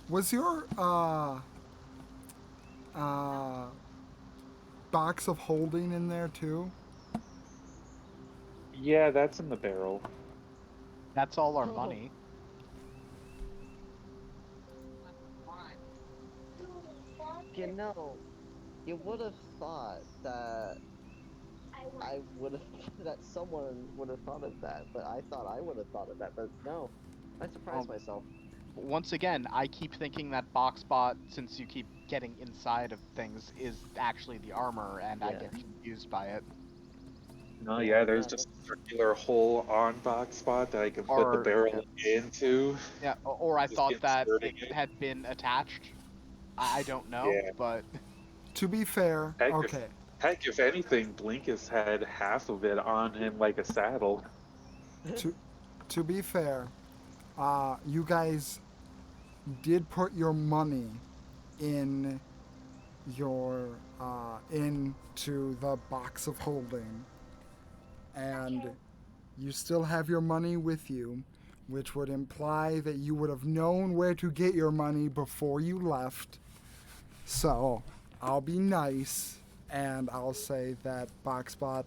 Speaker 1: was your uh, box of holding in there too?
Speaker 2: Yeah, that's in the barrel.
Speaker 3: That's all our
Speaker 4: Oh.
Speaker 3: money.
Speaker 4: You know, you would have thought that I would have that someone would have thought of that, but I thought I would have thought of that, but no. I surprised
Speaker 3: Well,
Speaker 4: myself.
Speaker 3: once again, I keep thinking that Boxbot, since you keep getting inside of things, is actually the armor, and I
Speaker 4: Yeah.
Speaker 3: get confused by it.
Speaker 2: No,
Speaker 4: Yeah,
Speaker 2: yeah, there's
Speaker 4: yeah,
Speaker 2: just a circular hole on box spot that I can put the
Speaker 3: Or
Speaker 2: barrel into.
Speaker 3: yeah, or I
Speaker 2: Just
Speaker 3: thought that
Speaker 2: inserting
Speaker 3: it
Speaker 2: it.
Speaker 3: had been attached. I don't know,
Speaker 2: Yeah.
Speaker 3: but
Speaker 1: To be fair,
Speaker 2: Heck if,
Speaker 1: okay.
Speaker 2: heck, if anything, Blinkus had half of it on him like a saddle.
Speaker 1: To to be fair, you guys did put your money in your into the box of holding, and you still have your money with you, which would imply that you would have known where to get your money before you left. So I'll be nice and I'll say that Boxbot,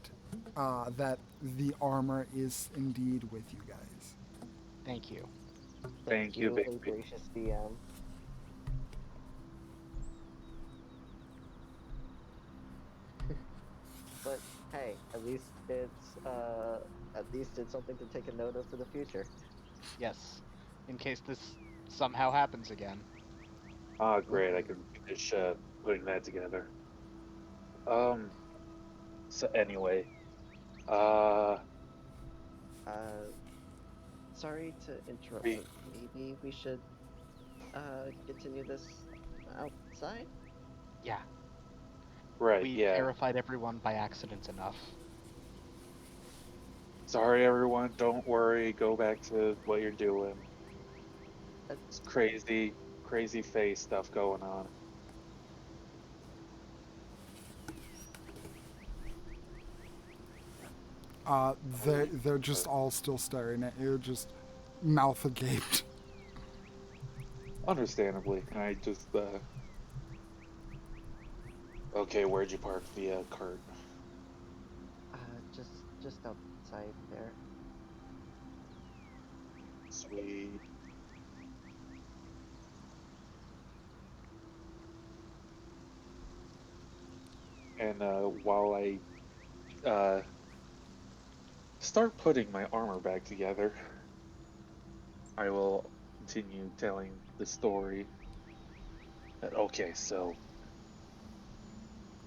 Speaker 1: that the armor is indeed with you guys.
Speaker 3: thank you.
Speaker 4: Thank
Speaker 2: Thank you,
Speaker 4: you, a
Speaker 2: baby.
Speaker 4: gracious DM. But hey, at least it's something to take a note of for the future.
Speaker 3: Yes, in case this somehow happens again.
Speaker 2: Ah, great. I
Speaker 4: Mm-hmm.
Speaker 2: can finish putting that together. Um, so anyway, uh,
Speaker 4: Uh, Sorry to interrupt,
Speaker 2: we,
Speaker 4: but maybe we should continue this outside?
Speaker 3: Yeah,
Speaker 2: right,
Speaker 3: we've
Speaker 2: yeah.
Speaker 3: terrified everyone by accident enough.
Speaker 2: Sorry, everyone. Don't worry. Go back to what you're doing.
Speaker 4: Uh,
Speaker 2: It's crazy, crazy face stuff going on.
Speaker 1: Uh, they're just all still staring at you, just mouth agape.
Speaker 2: Understandably, I just okay. Where'd you park the cart?
Speaker 4: just outside there.
Speaker 2: Sweet. And while I uh start putting my armor back together, I will continue telling the story. Okay, so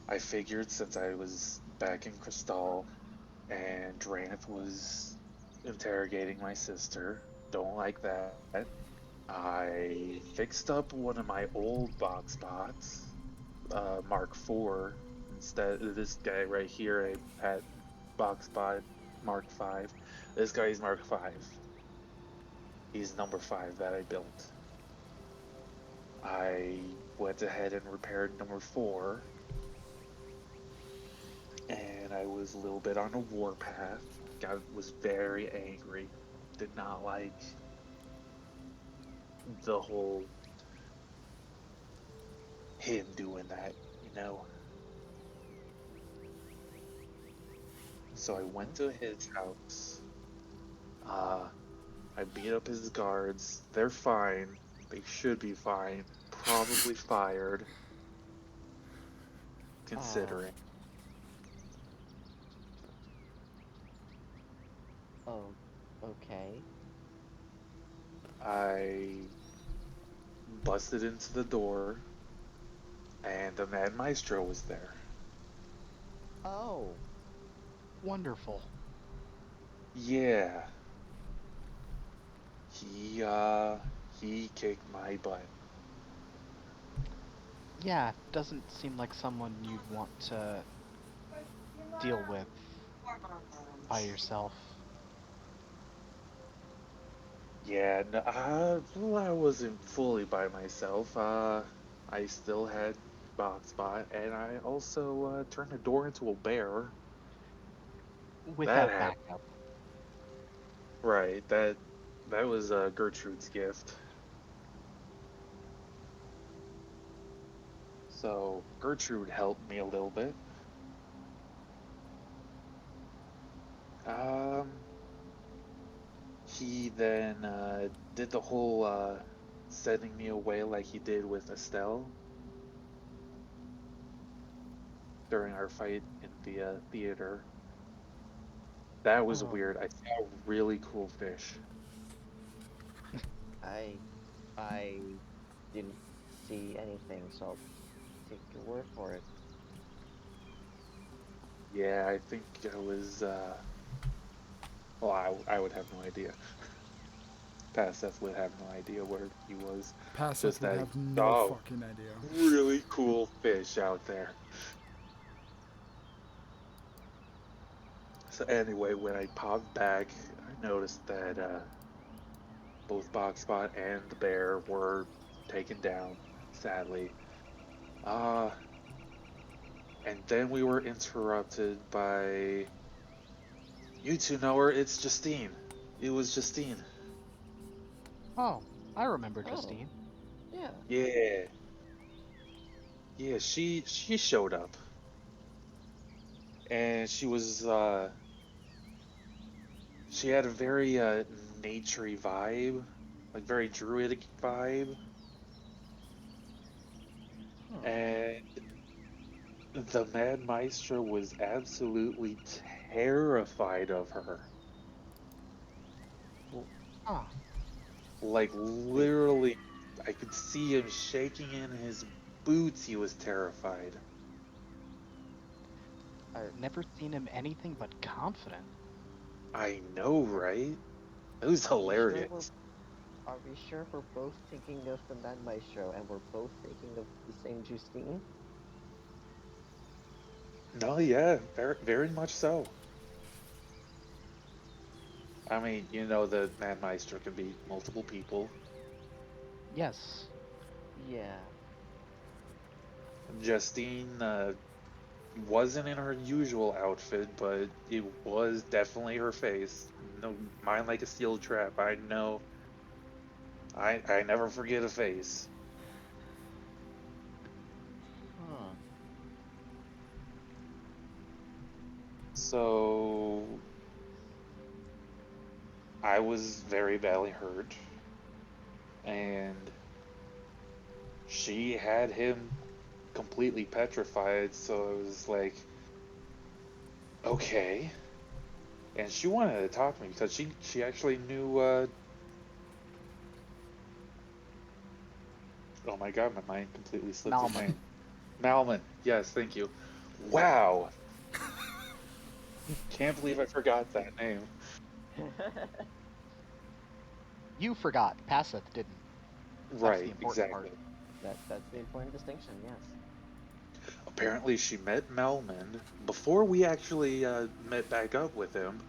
Speaker 2: I figured since I was back in Crystal and Dranth was interrogating my sister, don't like that. I fixed up one of my old box bots, Mark IV, instead of this guy right here. I had box bot Mark V. This guy's Mark V. He's number 5 that I built. I went ahead and repaired number 4, and I was a little bit on a warpath. Was very angry. Did not like the whole him doing that, you know. So I went
Speaker 4: Mm-hmm.
Speaker 2: to his house. Uh, I beat up his guards. They're fine. They should be fine. Probably fired,
Speaker 4: Oh,
Speaker 2: considering.
Speaker 4: oh, okay.
Speaker 2: I busted into the door, and the Mad Maestro was there.
Speaker 4: Oh,
Speaker 3: Wonderful.
Speaker 2: Yeah, he kicked my butt.
Speaker 3: Yeah, doesn't seem like someone you'd want to deal with by yourself.
Speaker 2: Yeah, no, well, I wasn't fully by myself. I still had Boxbot, and I also turned the door into a bear. That
Speaker 3: Without
Speaker 2: happened.
Speaker 3: backup.
Speaker 2: Right, that was Gertrude's gift. So Gertrude helped me a little bit. he then did the whole sending me away like he did with Estelle during our fight in the theater. That was
Speaker 4: Oh,
Speaker 2: weird. I saw a really cool fish.
Speaker 4: I I didn't see anything, so I'll take your word for it.
Speaker 2: Yeah, I think it was. Well, I would have no idea. Paseth would have no idea where he was.
Speaker 1: Passeth
Speaker 2: Just
Speaker 1: would
Speaker 2: that he
Speaker 1: have no
Speaker 2: saw a
Speaker 1: fucking idea.
Speaker 2: really cool fish out there. So anyway, when I popped back, I noticed that both Boxspot and the bear were taken down, sadly. Uh, and then we were interrupted by you two know her. It's Justine. It was Justine.
Speaker 3: Oh, I remember
Speaker 4: Oh,
Speaker 3: Justine.
Speaker 4: yeah.
Speaker 2: Yeah, yeah. She showed up, and she had a very naturey vibe, like very druidic vibe,
Speaker 4: Huh.
Speaker 2: and the Mad Maestro was absolutely terrified of her. L-
Speaker 3: Ah,
Speaker 2: Like
Speaker 4: Wait,
Speaker 2: literally, I could see him shaking in his boots. He was terrified.
Speaker 4: are
Speaker 3: never seen him anything but confident.
Speaker 2: I know, right? It was
Speaker 4: are we sure we're
Speaker 2: hilarious.
Speaker 4: are we sure we're both thinking of the Man Maestro and we're both thinking of the same Justine?
Speaker 2: No, yeah, very, very much so. I mean, the Mad Maestro can be multiple people.
Speaker 3: Yes.
Speaker 4: Yeah.
Speaker 2: Justine wasn't in her usual outfit, but it was definitely her face. No, mine like a steel trap. I know. I never forget a face.
Speaker 4: Huh.
Speaker 2: So I was very badly hurt, and she had him completely petrified. So it was like, okay. And she wanted to talk to me because she actually knew. Oh my god, my mind completely slipped his
Speaker 3: Malman.
Speaker 2: name. Malman. Yes, thank you. Wow, can't believe I forgot that name.
Speaker 3: You forgot. Passeth didn't. That's the
Speaker 2: Right,
Speaker 3: important part.
Speaker 2: exactly.
Speaker 4: That's the important distinction, yes.
Speaker 2: Apparently, she met Melman before we actually met back up with him.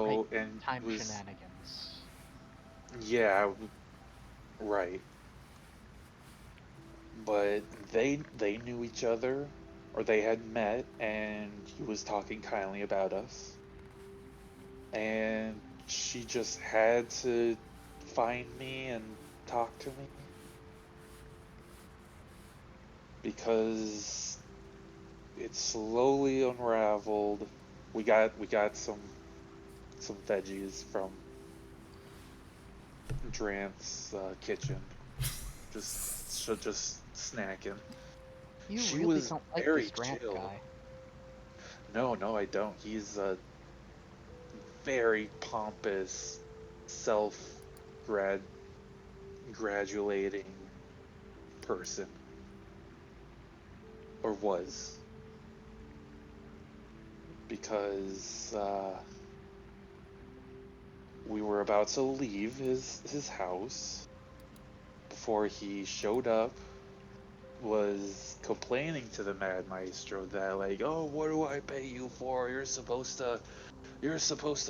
Speaker 3: Right.
Speaker 2: So, and
Speaker 3: Time
Speaker 2: was,
Speaker 3: shenanigans.
Speaker 2: yeah, right. But they knew each other, or they had met, and he was talking kindly about us. And she just had to find me and talk to me because it slowly unraveled. We got some veggies from Drant's kitchen, just snacking.
Speaker 3: You
Speaker 2: She
Speaker 3: really
Speaker 2: was
Speaker 3: don't like this
Speaker 2: very
Speaker 3: Grant
Speaker 2: chill.
Speaker 3: guy.
Speaker 2: No, no, I don't. He's a very pompous, self grad graduating person, or was, because we were about to leave his house before he showed up, was complaining to the Mad Maestro that like, oh, what do I pay you for? You're supposed to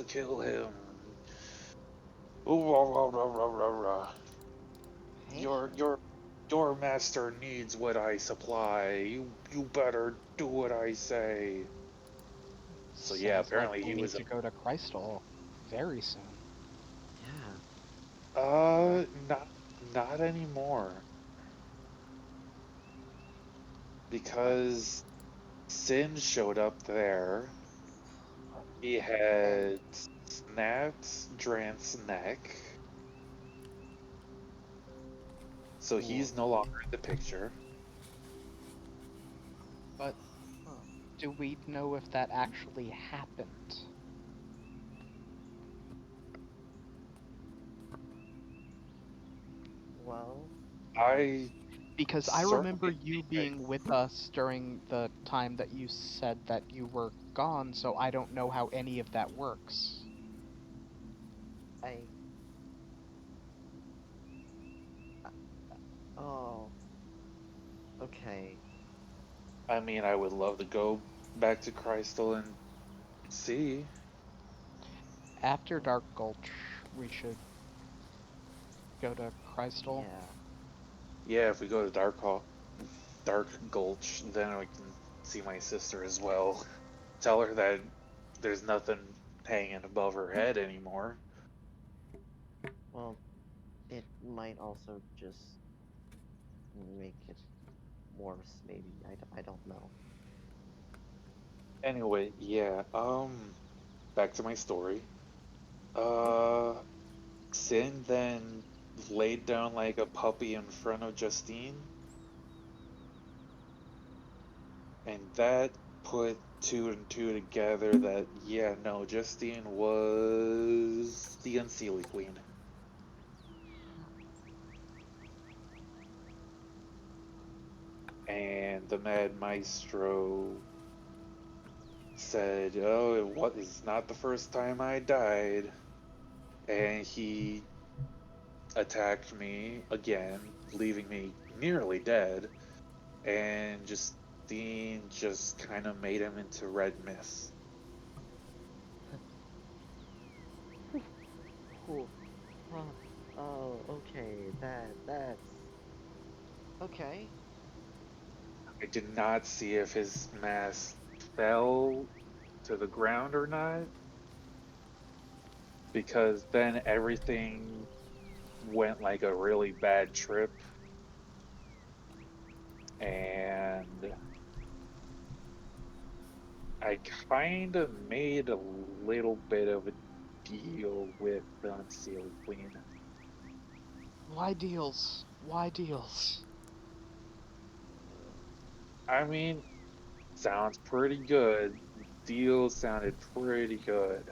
Speaker 2: kill him. Ooh, rah, rah, rah, rah, rah, rah.
Speaker 4: Hey?
Speaker 2: Your master needs what I supply. You better do what I say. So yeah,
Speaker 3: Sounds like
Speaker 2: apparently
Speaker 3: we'll
Speaker 2: he
Speaker 3: need
Speaker 2: was
Speaker 3: to go to Crystal very soon.
Speaker 4: Yeah.
Speaker 2: not anymore
Speaker 4: But
Speaker 2: because Sin showed up there. He
Speaker 4: and
Speaker 2: had snapped Drant's neck. So he's no longer in the picture.
Speaker 3: But do we know if that actually happened?
Speaker 4: Well,
Speaker 2: I
Speaker 3: Because I remember
Speaker 2: certainly
Speaker 3: you
Speaker 2: think
Speaker 3: being with us during the time that you said that you were gone, so I don't know how any of that works.
Speaker 4: I. Oh. Okay.
Speaker 2: I mean, I would love to go back to Crystal and see.
Speaker 3: After Dark Gulch, we should go to Crystal.
Speaker 4: Yeah.
Speaker 2: Yeah, if we go to Dark Gulch, then I can see my sister as well. Tell her that there's nothing hanging above her head anymore.
Speaker 4: Well, it might also just make it worse, maybe. I don't know.
Speaker 2: Anyway, yeah, back to my story. Uh, Sin then laid down like a puppy in front of Justine, and that put two and two together that, yeah, no, Justine was the Unseelie Queen. And the Mad Maestro said, "Oh, what is not the first time I died." And he attacked me again, leaving me nearly dead. And Justine just kind of made him into red mist.
Speaker 4: Cool. Huh. Oh, okay. That's okay.
Speaker 2: I did not see if his mask fell to the ground or not, because then everything went like a really bad trip, and I kind of made a little bit of a deal with the Unsealed Queen.
Speaker 3: Why deals? Why deals?
Speaker 2: I mean, sounds pretty good. Deal sounded pretty good.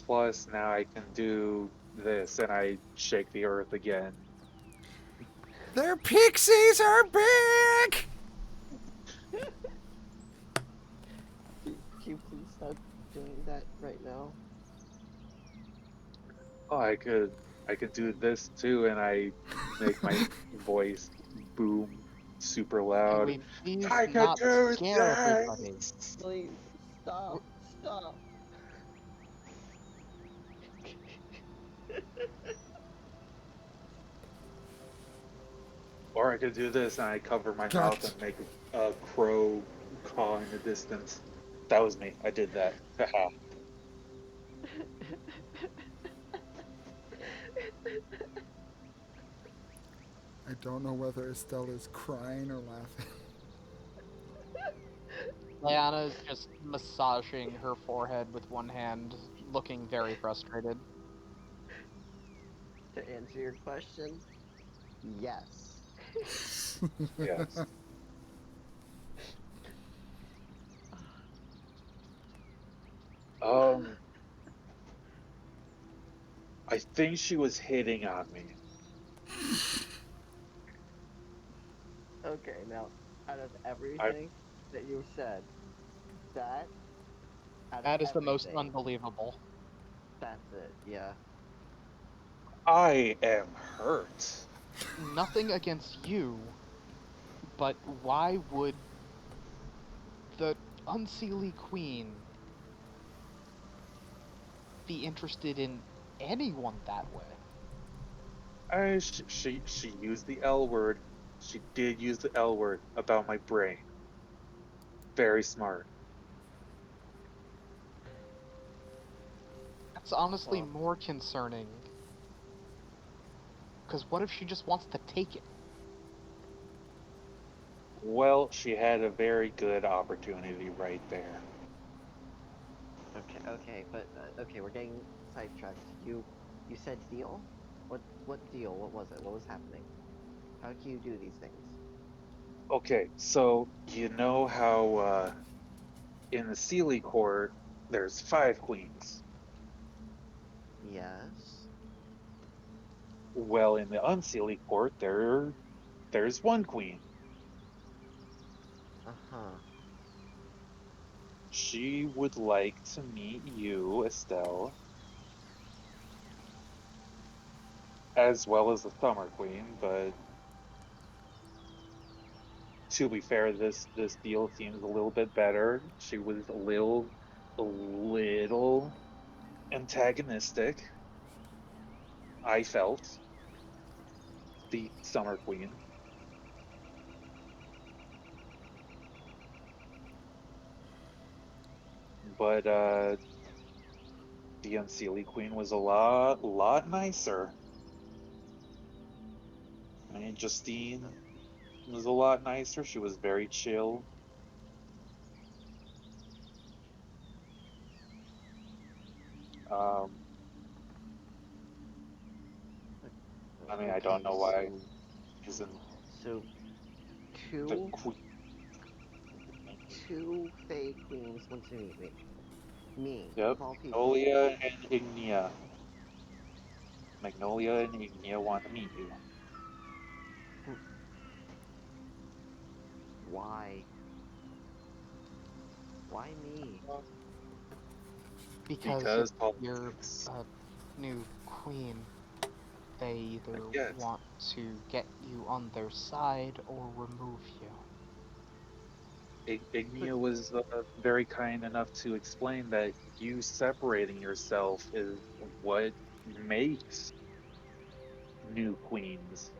Speaker 2: Plus, now I can do this, and I shake the earth again.
Speaker 1: Their pixies are big!
Speaker 4: Can you please stop doing that right now?
Speaker 2: Oh, I could do this too, and I make my voice boom super
Speaker 3: Can
Speaker 2: loud.
Speaker 3: we please
Speaker 2: I could
Speaker 3: not
Speaker 2: do
Speaker 3: scare everybody?
Speaker 2: this.
Speaker 4: Please stop. Stop.
Speaker 2: Or I could do this, and I cover my mouth
Speaker 1: God.
Speaker 2: and make a crow caw in the distance. That was me. I did that. Haha.
Speaker 1: I don't know whether Estelle is crying or laughing.
Speaker 3: Diana is just massaging her forehead with one hand, looking very frustrated.
Speaker 4: To answer your question, yes.
Speaker 2: Yes. Um, I think she was hitting on me.
Speaker 4: Okay, now out of
Speaker 2: I
Speaker 4: everything that you said, that out of
Speaker 3: That is the most
Speaker 4: everything,
Speaker 3: unbelievable.
Speaker 4: that's it. Yeah.
Speaker 2: I am hurt.
Speaker 3: Nothing against you, but why would the Unseelie Queen be interested in anyone that way?
Speaker 2: She used the L word. She did use the L word about my brain. Very smart.
Speaker 3: That's honestly
Speaker 4: Well,
Speaker 3: more concerning. Because what if she just wants to take it?
Speaker 2: Well, she had a very good opportunity right there.
Speaker 4: okay, but okay, we're getting sidetracked. You said deal? What deal? What was it? What was happening? How can you do these things?
Speaker 2: Okay, so you know how in the Sealy court there's 5 queens.
Speaker 4: Yes.
Speaker 2: Well, in the Unseelie court there's 1 queen.
Speaker 4: Uh-huh.
Speaker 2: She would like to meet you, Estelle, as well as the Summer Queen, but to be fair, this deal seems a little bit better. She was a little antagonistic, I felt, the Summer Queen. But the Unseelie Queen was a lot nicer. I mean, Justine was a lot nicer. She was very chill. Um, I mean, I don't
Speaker 4: Okay,
Speaker 2: know why isn't
Speaker 4: so
Speaker 2: the
Speaker 4: two
Speaker 2: queen.
Speaker 4: two Fey Queens want to meet me. Me,
Speaker 2: Yep,
Speaker 4: of all people.
Speaker 2: Magnolia and Ignia. Magnolia and Ignia want to meet you
Speaker 4: Hmm, Why? Why me?
Speaker 3: Because if
Speaker 2: because
Speaker 3: you're
Speaker 2: politics.
Speaker 3: a new queen, they
Speaker 2: I
Speaker 3: either
Speaker 2: guess
Speaker 3: want to get you on their side or remove you.
Speaker 4: But
Speaker 2: Ignia was very kind enough to explain that you separating yourself is what makes new queens.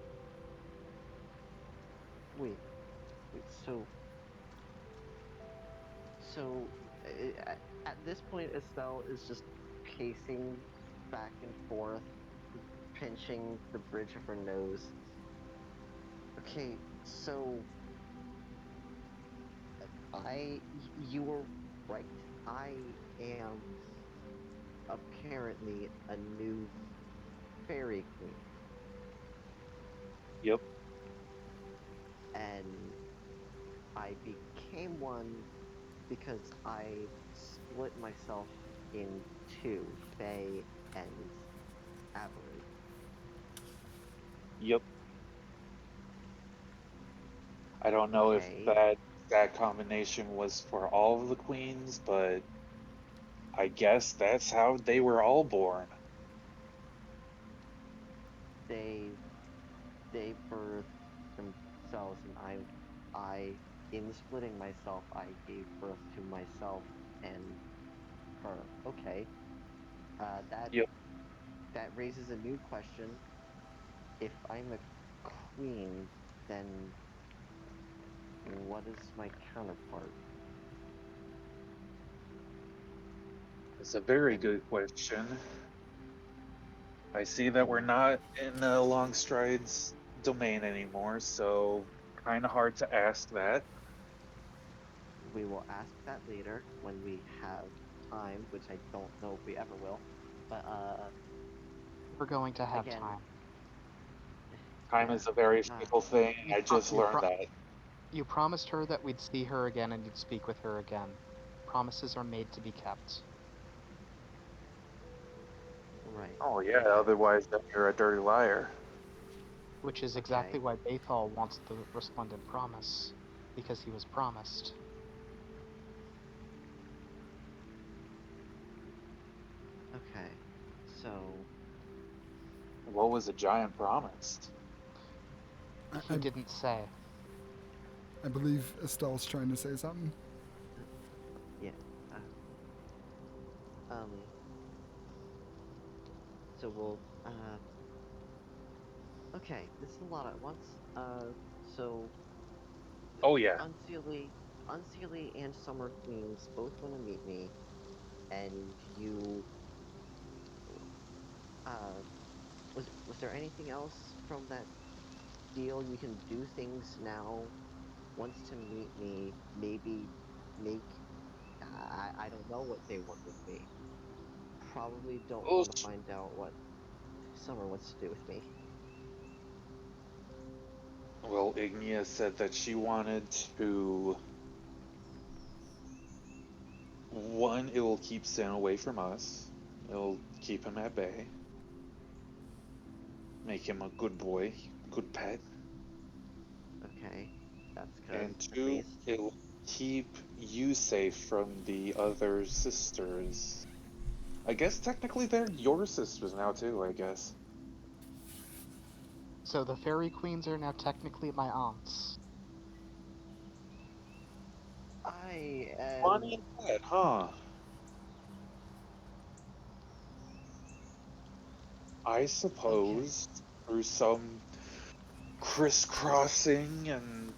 Speaker 4: wait, wait. So at this point, Estelle is just pacing back and forth, pinching the bridge of her nose. Okay, so you were right. I am apparently a new fairy queen,
Speaker 2: Yep,
Speaker 4: and I became one because I split myself in two, Fae and Aberrant.
Speaker 2: yep. I don't know if
Speaker 4: Okay,
Speaker 2: that combination was for all of the queens, but I guess that's how they were all born.
Speaker 4: they they birthed themselves, and I in splitting myself, I gave birth to myself and her. Okay, that
Speaker 2: Yep.
Speaker 4: raises a new question. If I'm a queen, then what is my counterpart?
Speaker 2: It's a very
Speaker 4: And
Speaker 2: good question. I see that we're
Speaker 4: and
Speaker 2: not in Longstride's domain anymore, so kind of hard to ask that.
Speaker 4: we will ask that later when we have time, which I don't know if we ever will. But
Speaker 3: We're going to have
Speaker 4: again,
Speaker 3: time.
Speaker 2: Time
Speaker 4: yeah.
Speaker 2: is a very
Speaker 4: Uh,
Speaker 2: fickle thing.
Speaker 3: You
Speaker 2: I
Speaker 3: pro-
Speaker 2: just
Speaker 3: you
Speaker 2: learned
Speaker 3: pro-
Speaker 2: that.
Speaker 3: you promised her that we'd see her again and you'd speak with her again. Promises are made to be kept,
Speaker 4: right.
Speaker 2: Oh yeah,
Speaker 4: Okay.
Speaker 2: otherwise then you're a dirty liar.
Speaker 3: which is exactly
Speaker 4: Okay.
Speaker 3: why Bathol wants the resplendent promise, because he was promised.
Speaker 4: Okay. So
Speaker 2: What was a giant promised?
Speaker 1: I,
Speaker 3: He
Speaker 1: I,
Speaker 3: didn't say.
Speaker 1: I believe Estelle's trying to say something.
Speaker 4: uh, yeah. Uh, um. So we'll. Okay. This is a lot at once. So
Speaker 2: Oh yeah.
Speaker 4: Unseelie, Unseelie and Summer Queens both want to meet me, and you. Uh, was there anything else from that deal? You can do things now. Wants to meet me. Maybe make. I don't know what they want with me. probably don't
Speaker 2: Oh,
Speaker 4: want to find out what Summer wants to do with me.
Speaker 2: well, Ignia said that she wanted to. One, it will keep Sin away from us. It'll keep him at bay. Make him a good boy, good pet.
Speaker 4: Okay, that's good,
Speaker 2: And
Speaker 4: at
Speaker 2: two,
Speaker 4: least.
Speaker 2: it will keep you safe from the other sisters. I guess technically they're your sisters now too, I guess.
Speaker 3: So the fairy queens are now technically my aunts.
Speaker 4: I am.
Speaker 2: Funny that, huh? I
Speaker 4: Okay.
Speaker 2: suppose through some crisscrossing and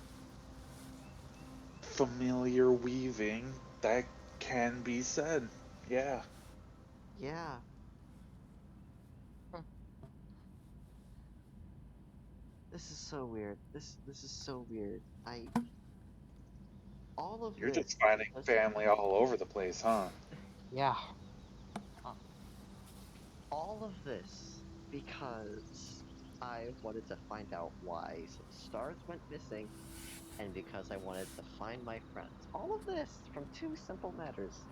Speaker 2: familiar weaving, that can be said. Yeah.
Speaker 4: Yeah.
Speaker 3: Huh.
Speaker 4: This is so weird. This is so weird. All of
Speaker 2: You're
Speaker 4: this
Speaker 2: just finding
Speaker 4: just
Speaker 2: family all over the place, huh?
Speaker 3: Yeah. Uh,
Speaker 4: all of this because I wanted to find out why some stars went missing and because I wanted to find my friends. All of this from two simple matters.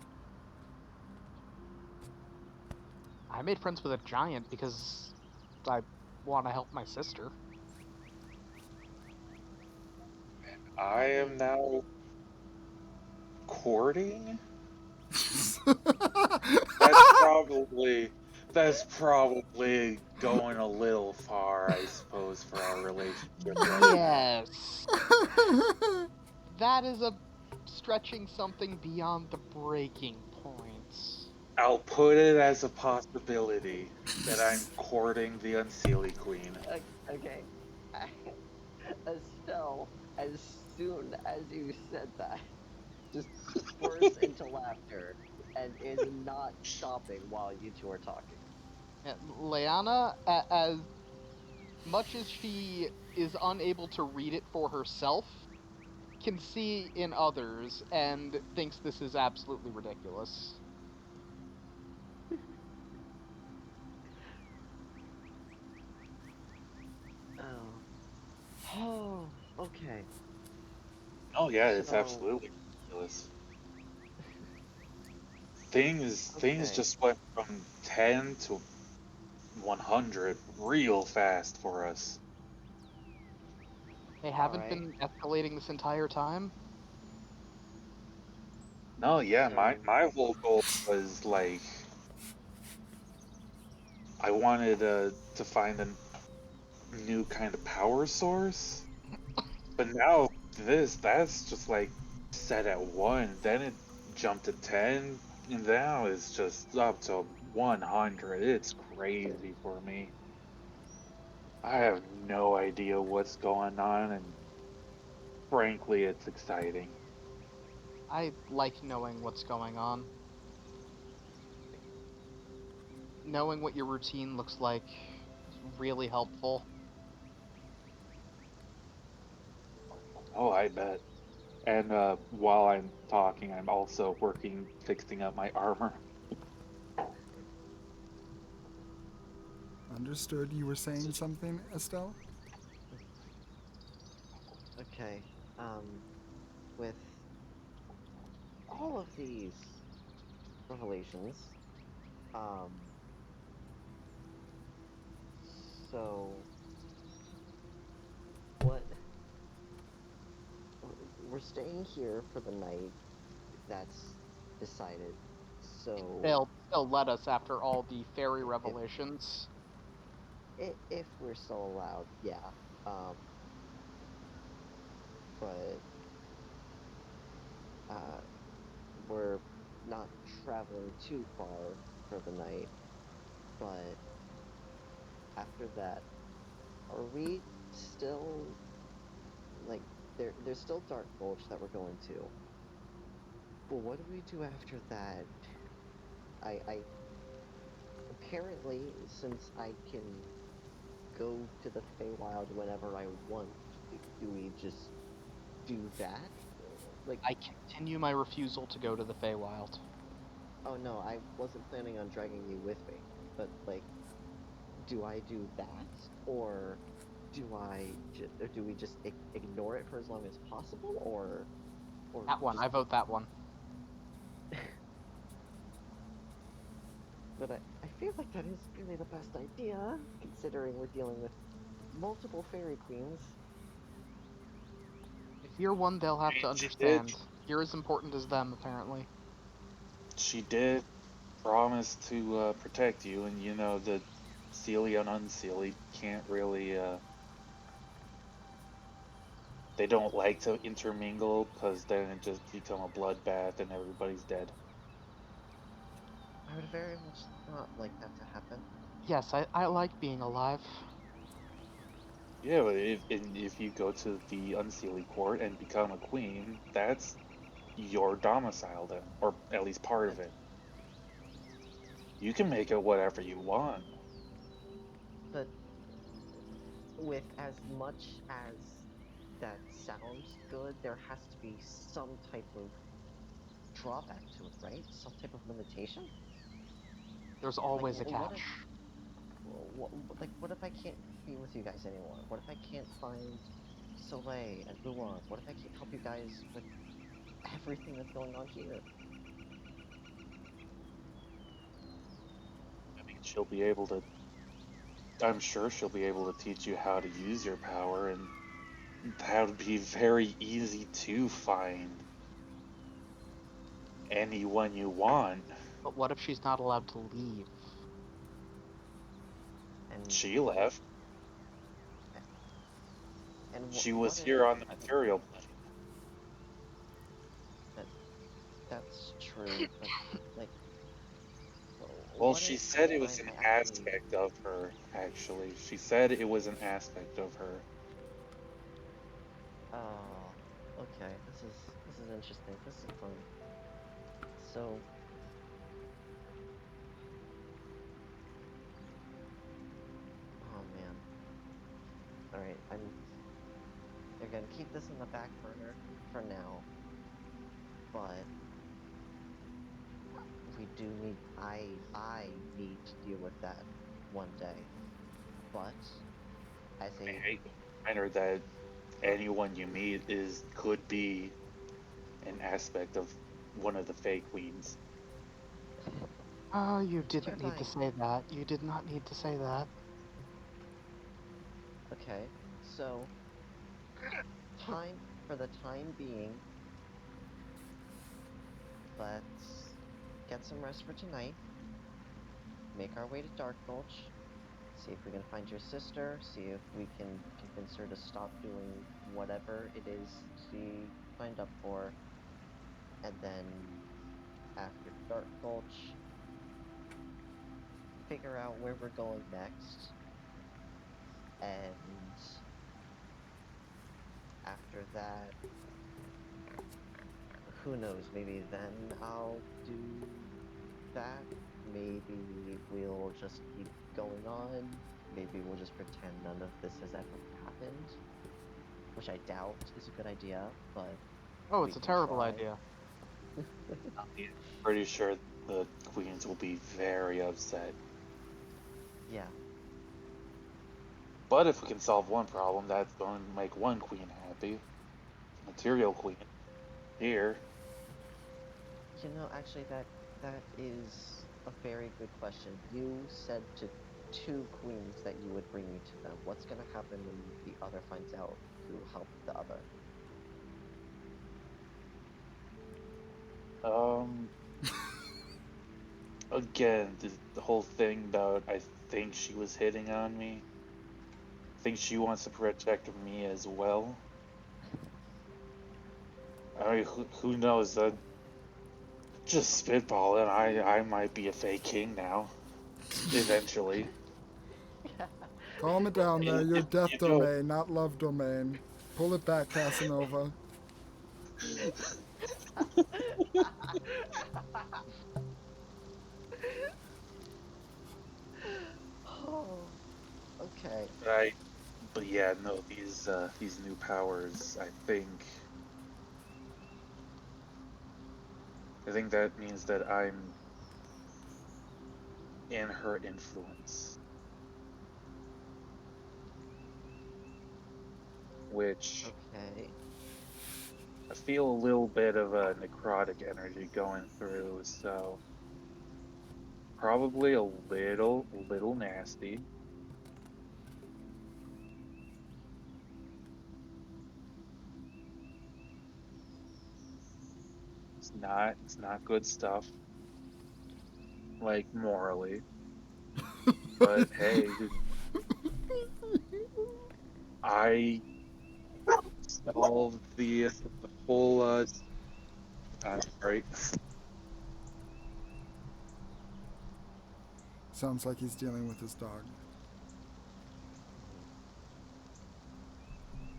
Speaker 3: I made friends with a giant because I want to help my sister.
Speaker 2: I am
Speaker 4: I
Speaker 2: now courting? That's probably that's probably going a little far, I suppose, for our relationship right now.
Speaker 3: Yes. That is a stretching something beyond the breaking point.
Speaker 2: I'll put it as a possibility that I'm courting the Unseelie Queen.
Speaker 4: okay. I, Estelle, as soon as you said that, just bursts into laughter and is not stopping while you two are talking.
Speaker 3: Leanna, as much as she is unable to read it for herself, can see in others and thinks this is absolutely ridiculous.
Speaker 4: Oh. Oh, okay.
Speaker 2: Oh yeah, it's
Speaker 4: So,
Speaker 2: absolutely ridiculous. Things
Speaker 4: okay.
Speaker 2: just went from 10 to 100 real fast for us.
Speaker 3: They
Speaker 4: All
Speaker 3: haven't
Speaker 4: right.
Speaker 3: been escalating this entire time.
Speaker 2: No, yeah, my
Speaker 4: So,
Speaker 2: my whole goal was like I wanted to find a new kind of power source. But now that's just like set at 1, then it jumped to 10, and now it's just up to 100. It's crazy for me. I have no idea what's going on, and frankly, it's exciting.
Speaker 3: I like knowing what's going on. Knowing what your routine looks like is really helpful.
Speaker 2: Oh, I bet. And while I'm talking, I'm also working fixing up my armor.
Speaker 1: Understood. You were saying
Speaker 2: So,
Speaker 1: something, Estelle?
Speaker 4: okay. Um, with all of these revelations, um, so what? We're staying here for the night. That's decided. So,
Speaker 3: They'll let us after all the fairy
Speaker 4: if
Speaker 3: revelations.
Speaker 4: if we're still allowed, yeah. Um, but uh, we're not traveling too far for the night. But after that, are we still like there's still Dark Gulch that we're going to. But what do we do after that? I apparently since I can go to the Feywild whenever I want, do we just do that? Like
Speaker 3: I continue my refusal to go to the Feywild.
Speaker 4: Oh no, I wasn't planning on dragging you with me. But like, do I do that, or or do we just ignore it for as long as possible, or
Speaker 3: That one.
Speaker 4: just?
Speaker 3: I vote that one.
Speaker 4: But I feel like that is really the best idea, considering we're dealing with multiple fairy queens.
Speaker 3: If you're one, they'll have to
Speaker 2: She did.
Speaker 3: understand. You're as important as them, apparently.
Speaker 2: She did promise to protect you, and you know the Seelie and Unseelie can't really. They don't like to intermingle because then it just become a bloodbath and everybody's dead.
Speaker 4: I would very much not like that to happen.
Speaker 3: Yes, I like being alive.
Speaker 2: Yeah, but if you go to the Unseelie court and become a queen, that's your domicile then, or at least part of
Speaker 4: But
Speaker 2: it. You can make it whatever you want.
Speaker 4: but with as much as that sounds good, there has to be some type of drawback to it, right? Some type of limitation.
Speaker 3: There's
Speaker 4: Like,
Speaker 3: always a
Speaker 4: what if,
Speaker 3: catch.
Speaker 4: what if I can't be with you guys anymore? What if I can't find Soleil and Buon? What if I can't help you guys with everything that's going on here?
Speaker 2: I mean, she'll be able to. I'm sure she'll be able to teach you how to use your power, and that would be very easy to find anyone you want.
Speaker 3: But what if she's not allowed to leave?
Speaker 4: And
Speaker 2: She left. She
Speaker 4: what
Speaker 2: was
Speaker 4: if
Speaker 2: here on the material plane.
Speaker 4: that that's true, but like,
Speaker 2: Well,
Speaker 4: what
Speaker 2: she
Speaker 4: if
Speaker 2: said it was
Speaker 4: I'm
Speaker 2: an
Speaker 4: actually
Speaker 2: aspect of her, actually. She said it was an aspect of her.
Speaker 4: Oh, okay. This is interesting. This is fun. So, oh man. All right, they're gonna keep this in the back burner for now, but we do need I need to deal with that one day. But as
Speaker 2: I
Speaker 4: a
Speaker 2: hate the reminder that anyone you meet could be an aspect of one of the fake queens.
Speaker 3: Oh, you
Speaker 4: take your
Speaker 3: didn't need to
Speaker 4: time.
Speaker 3: say that. You did not need to say that.
Speaker 4: Okay. So, time for the time being, let's get some rest for tonight. Make our way to Dark Gulch. See if we can find your sister, see if we can convince her to stop doing whatever it is she signed up for, and then after Dark Gulch, figure out where we're going next, and after that, who knows, maybe then I'll do that. Maybe we'll just keep going on. Maybe we'll just pretend none of this has ever happened, which I doubt is a good idea, but
Speaker 3: Oh,
Speaker 4: we
Speaker 3: it's a
Speaker 4: can
Speaker 3: terrible
Speaker 4: try.
Speaker 3: idea.
Speaker 2: Pretty sure the queens will be very upset.
Speaker 4: Yeah.
Speaker 2: But if we can solve one problem, that's going to make one queen happy. Material queen. Here.
Speaker 4: Actually, that is a very good question. You said to two queens that you would bring me to them. What's gonna happen when the other finds out who helped the other?
Speaker 2: Um, again, the whole thing about I think she was hitting on me. I think she wants to protect me as well. I mean, who knows? Just spitballing. I might be a fake king now. Eventually.
Speaker 1: Calm it down there.
Speaker 2: You,
Speaker 1: You're
Speaker 2: you,
Speaker 1: death
Speaker 2: you know,
Speaker 1: domain, not love domain. Pull it back, Casanova.
Speaker 4: Oh, okay.
Speaker 2: I, but yeah, no, these new powers. I think that means that I'm in her influence, which
Speaker 4: Okay.
Speaker 2: I feel a little bit of a necrotic energy going through, so probably a little nasty. It's not good stuff, like morally. But hey, I solved the whole sorry.
Speaker 1: Sounds like he's dealing with his dog.
Speaker 4: Mhm.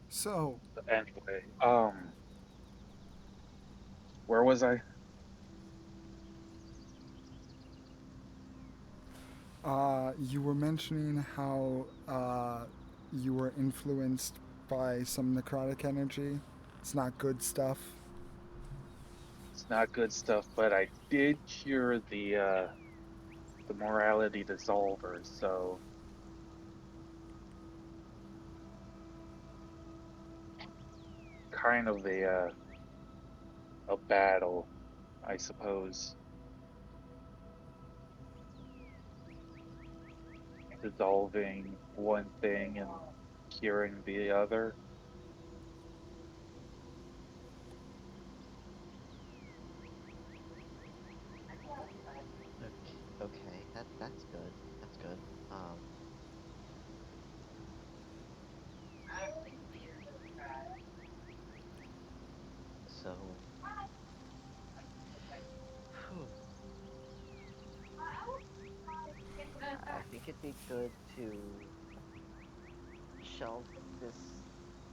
Speaker 1: So,
Speaker 2: Anyway, where was I?
Speaker 1: you were mentioning how you were influenced by some necrotic energy. It's not good stuff.
Speaker 2: It's not good stuff, but I did cure the morality dissolver, so kind of a battle, I suppose. Dissolving one thing and curing the other.
Speaker 4: Okay, that's good. That's good. Um, so, phew, I think it'd be good to shelve this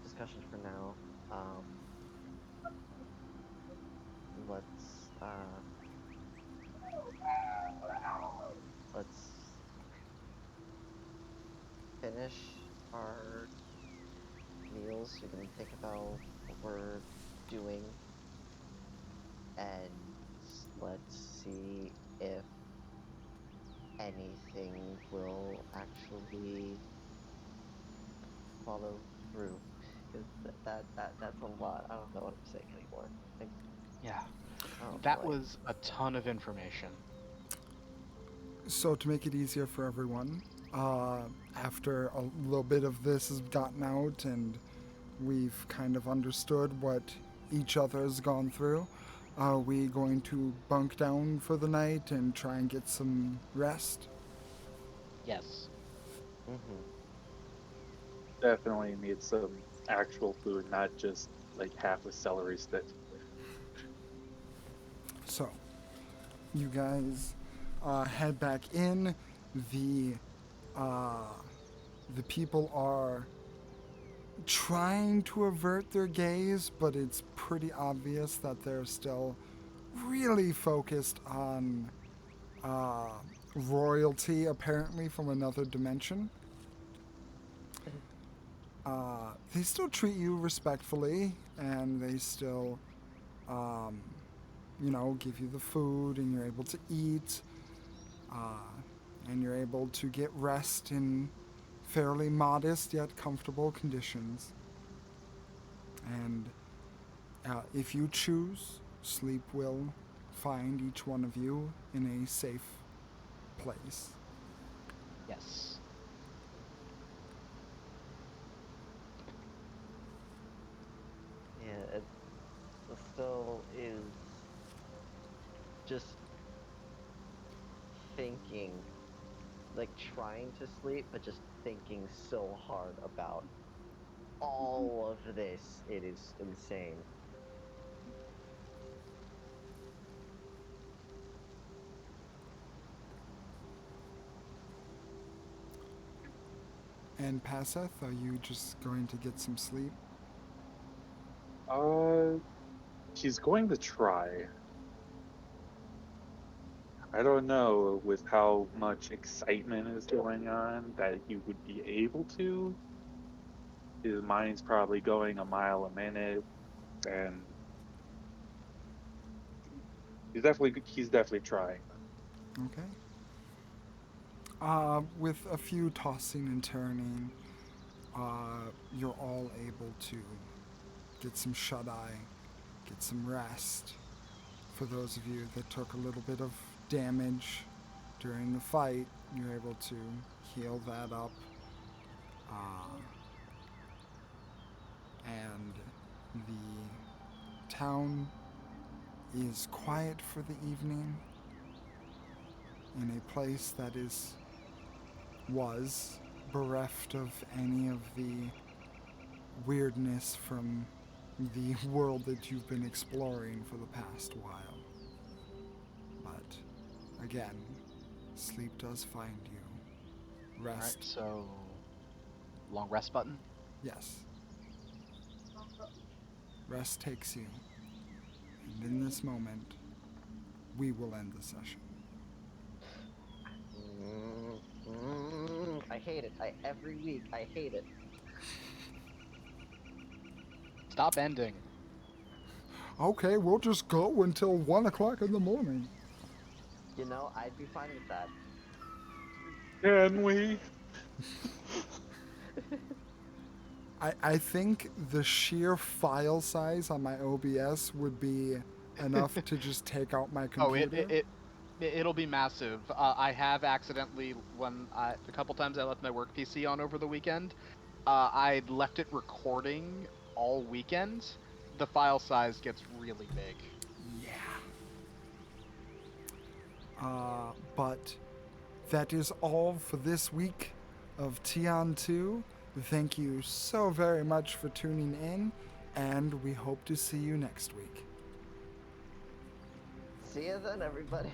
Speaker 4: discussion for now. Let's let's finish our meals. We can think about what we're doing, and let's see if anything will actually follow through. Because that's a lot. I don't know what I'm saying anymore. Like,
Speaker 3: Yeah,
Speaker 4: oh
Speaker 3: that
Speaker 4: boy.
Speaker 3: was a ton of information.
Speaker 1: So, to make it easier for everyone, after a little bit of this has gotten out and we've kind of understood what each other has gone through, are we going to bunk down for the night and try and get some rest?
Speaker 3: Yes.
Speaker 4: Mm-hmm.
Speaker 2: Definitely need some actual food, not just like half a celery stick.
Speaker 1: So, you guys head back in. The uh, the people are trying to avert their gaze, but it's pretty obvious that they're still really focused on uh, royalty, apparently from another dimension. They still treat you respectfully, and they still, um, give you the food, and you're able to eat, uh, and you're able to get rest in fairly modest yet comfortable conditions. And if you choose, sleep will find each one of you in a safe place.
Speaker 3: Yes.
Speaker 4: Yeah, it still is just thinking, like trying to sleep, but just thinking so hard about all of this. It is insane.
Speaker 1: And Passeth, are you just going to get some sleep?
Speaker 2: Uh, he's going to try. I don't know with how much excitement is going on that he would be able to. His mind's probably going a mile a minute, and he's definitely trying.
Speaker 1: Okay. With a few tossing and turning, you're all able to get some shut eye, get some rest. For those of you that took a little bit of damage during the fight, you're able to heal that up. And the town is quiet for the evening in a place that was bereft of any of the weirdness from the world that you've been exploring for the past while. But again, sleep does find you.
Speaker 3: Alright,
Speaker 1: Rest.
Speaker 3: so long rest button.
Speaker 1: Yes. Rest takes you. And in this moment, we will end the session.
Speaker 4: I hate it. Every week, I hate it.
Speaker 3: Stop ending.
Speaker 1: Okay, we'll just go until 1 o'clock in the morning.
Speaker 4: You know, I'd be fine with that.
Speaker 2: Can we?
Speaker 1: I think the sheer file size on my OBS would be enough to just take out my
Speaker 3: Oh,
Speaker 1: computer.
Speaker 3: it'll be massive. I have accidentally a couple times I left my work PC on over the weekend. I left it recording all weekend. The file size gets really big.
Speaker 1: Yeah. But that is all for this week of Tiān 2. Thank you so very much for tuning in, and we hope to see you next week.
Speaker 4: See you then, everybody.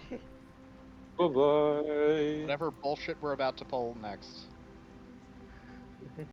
Speaker 2: Bye bye.
Speaker 3: Whatever bullshit we're about to pull next.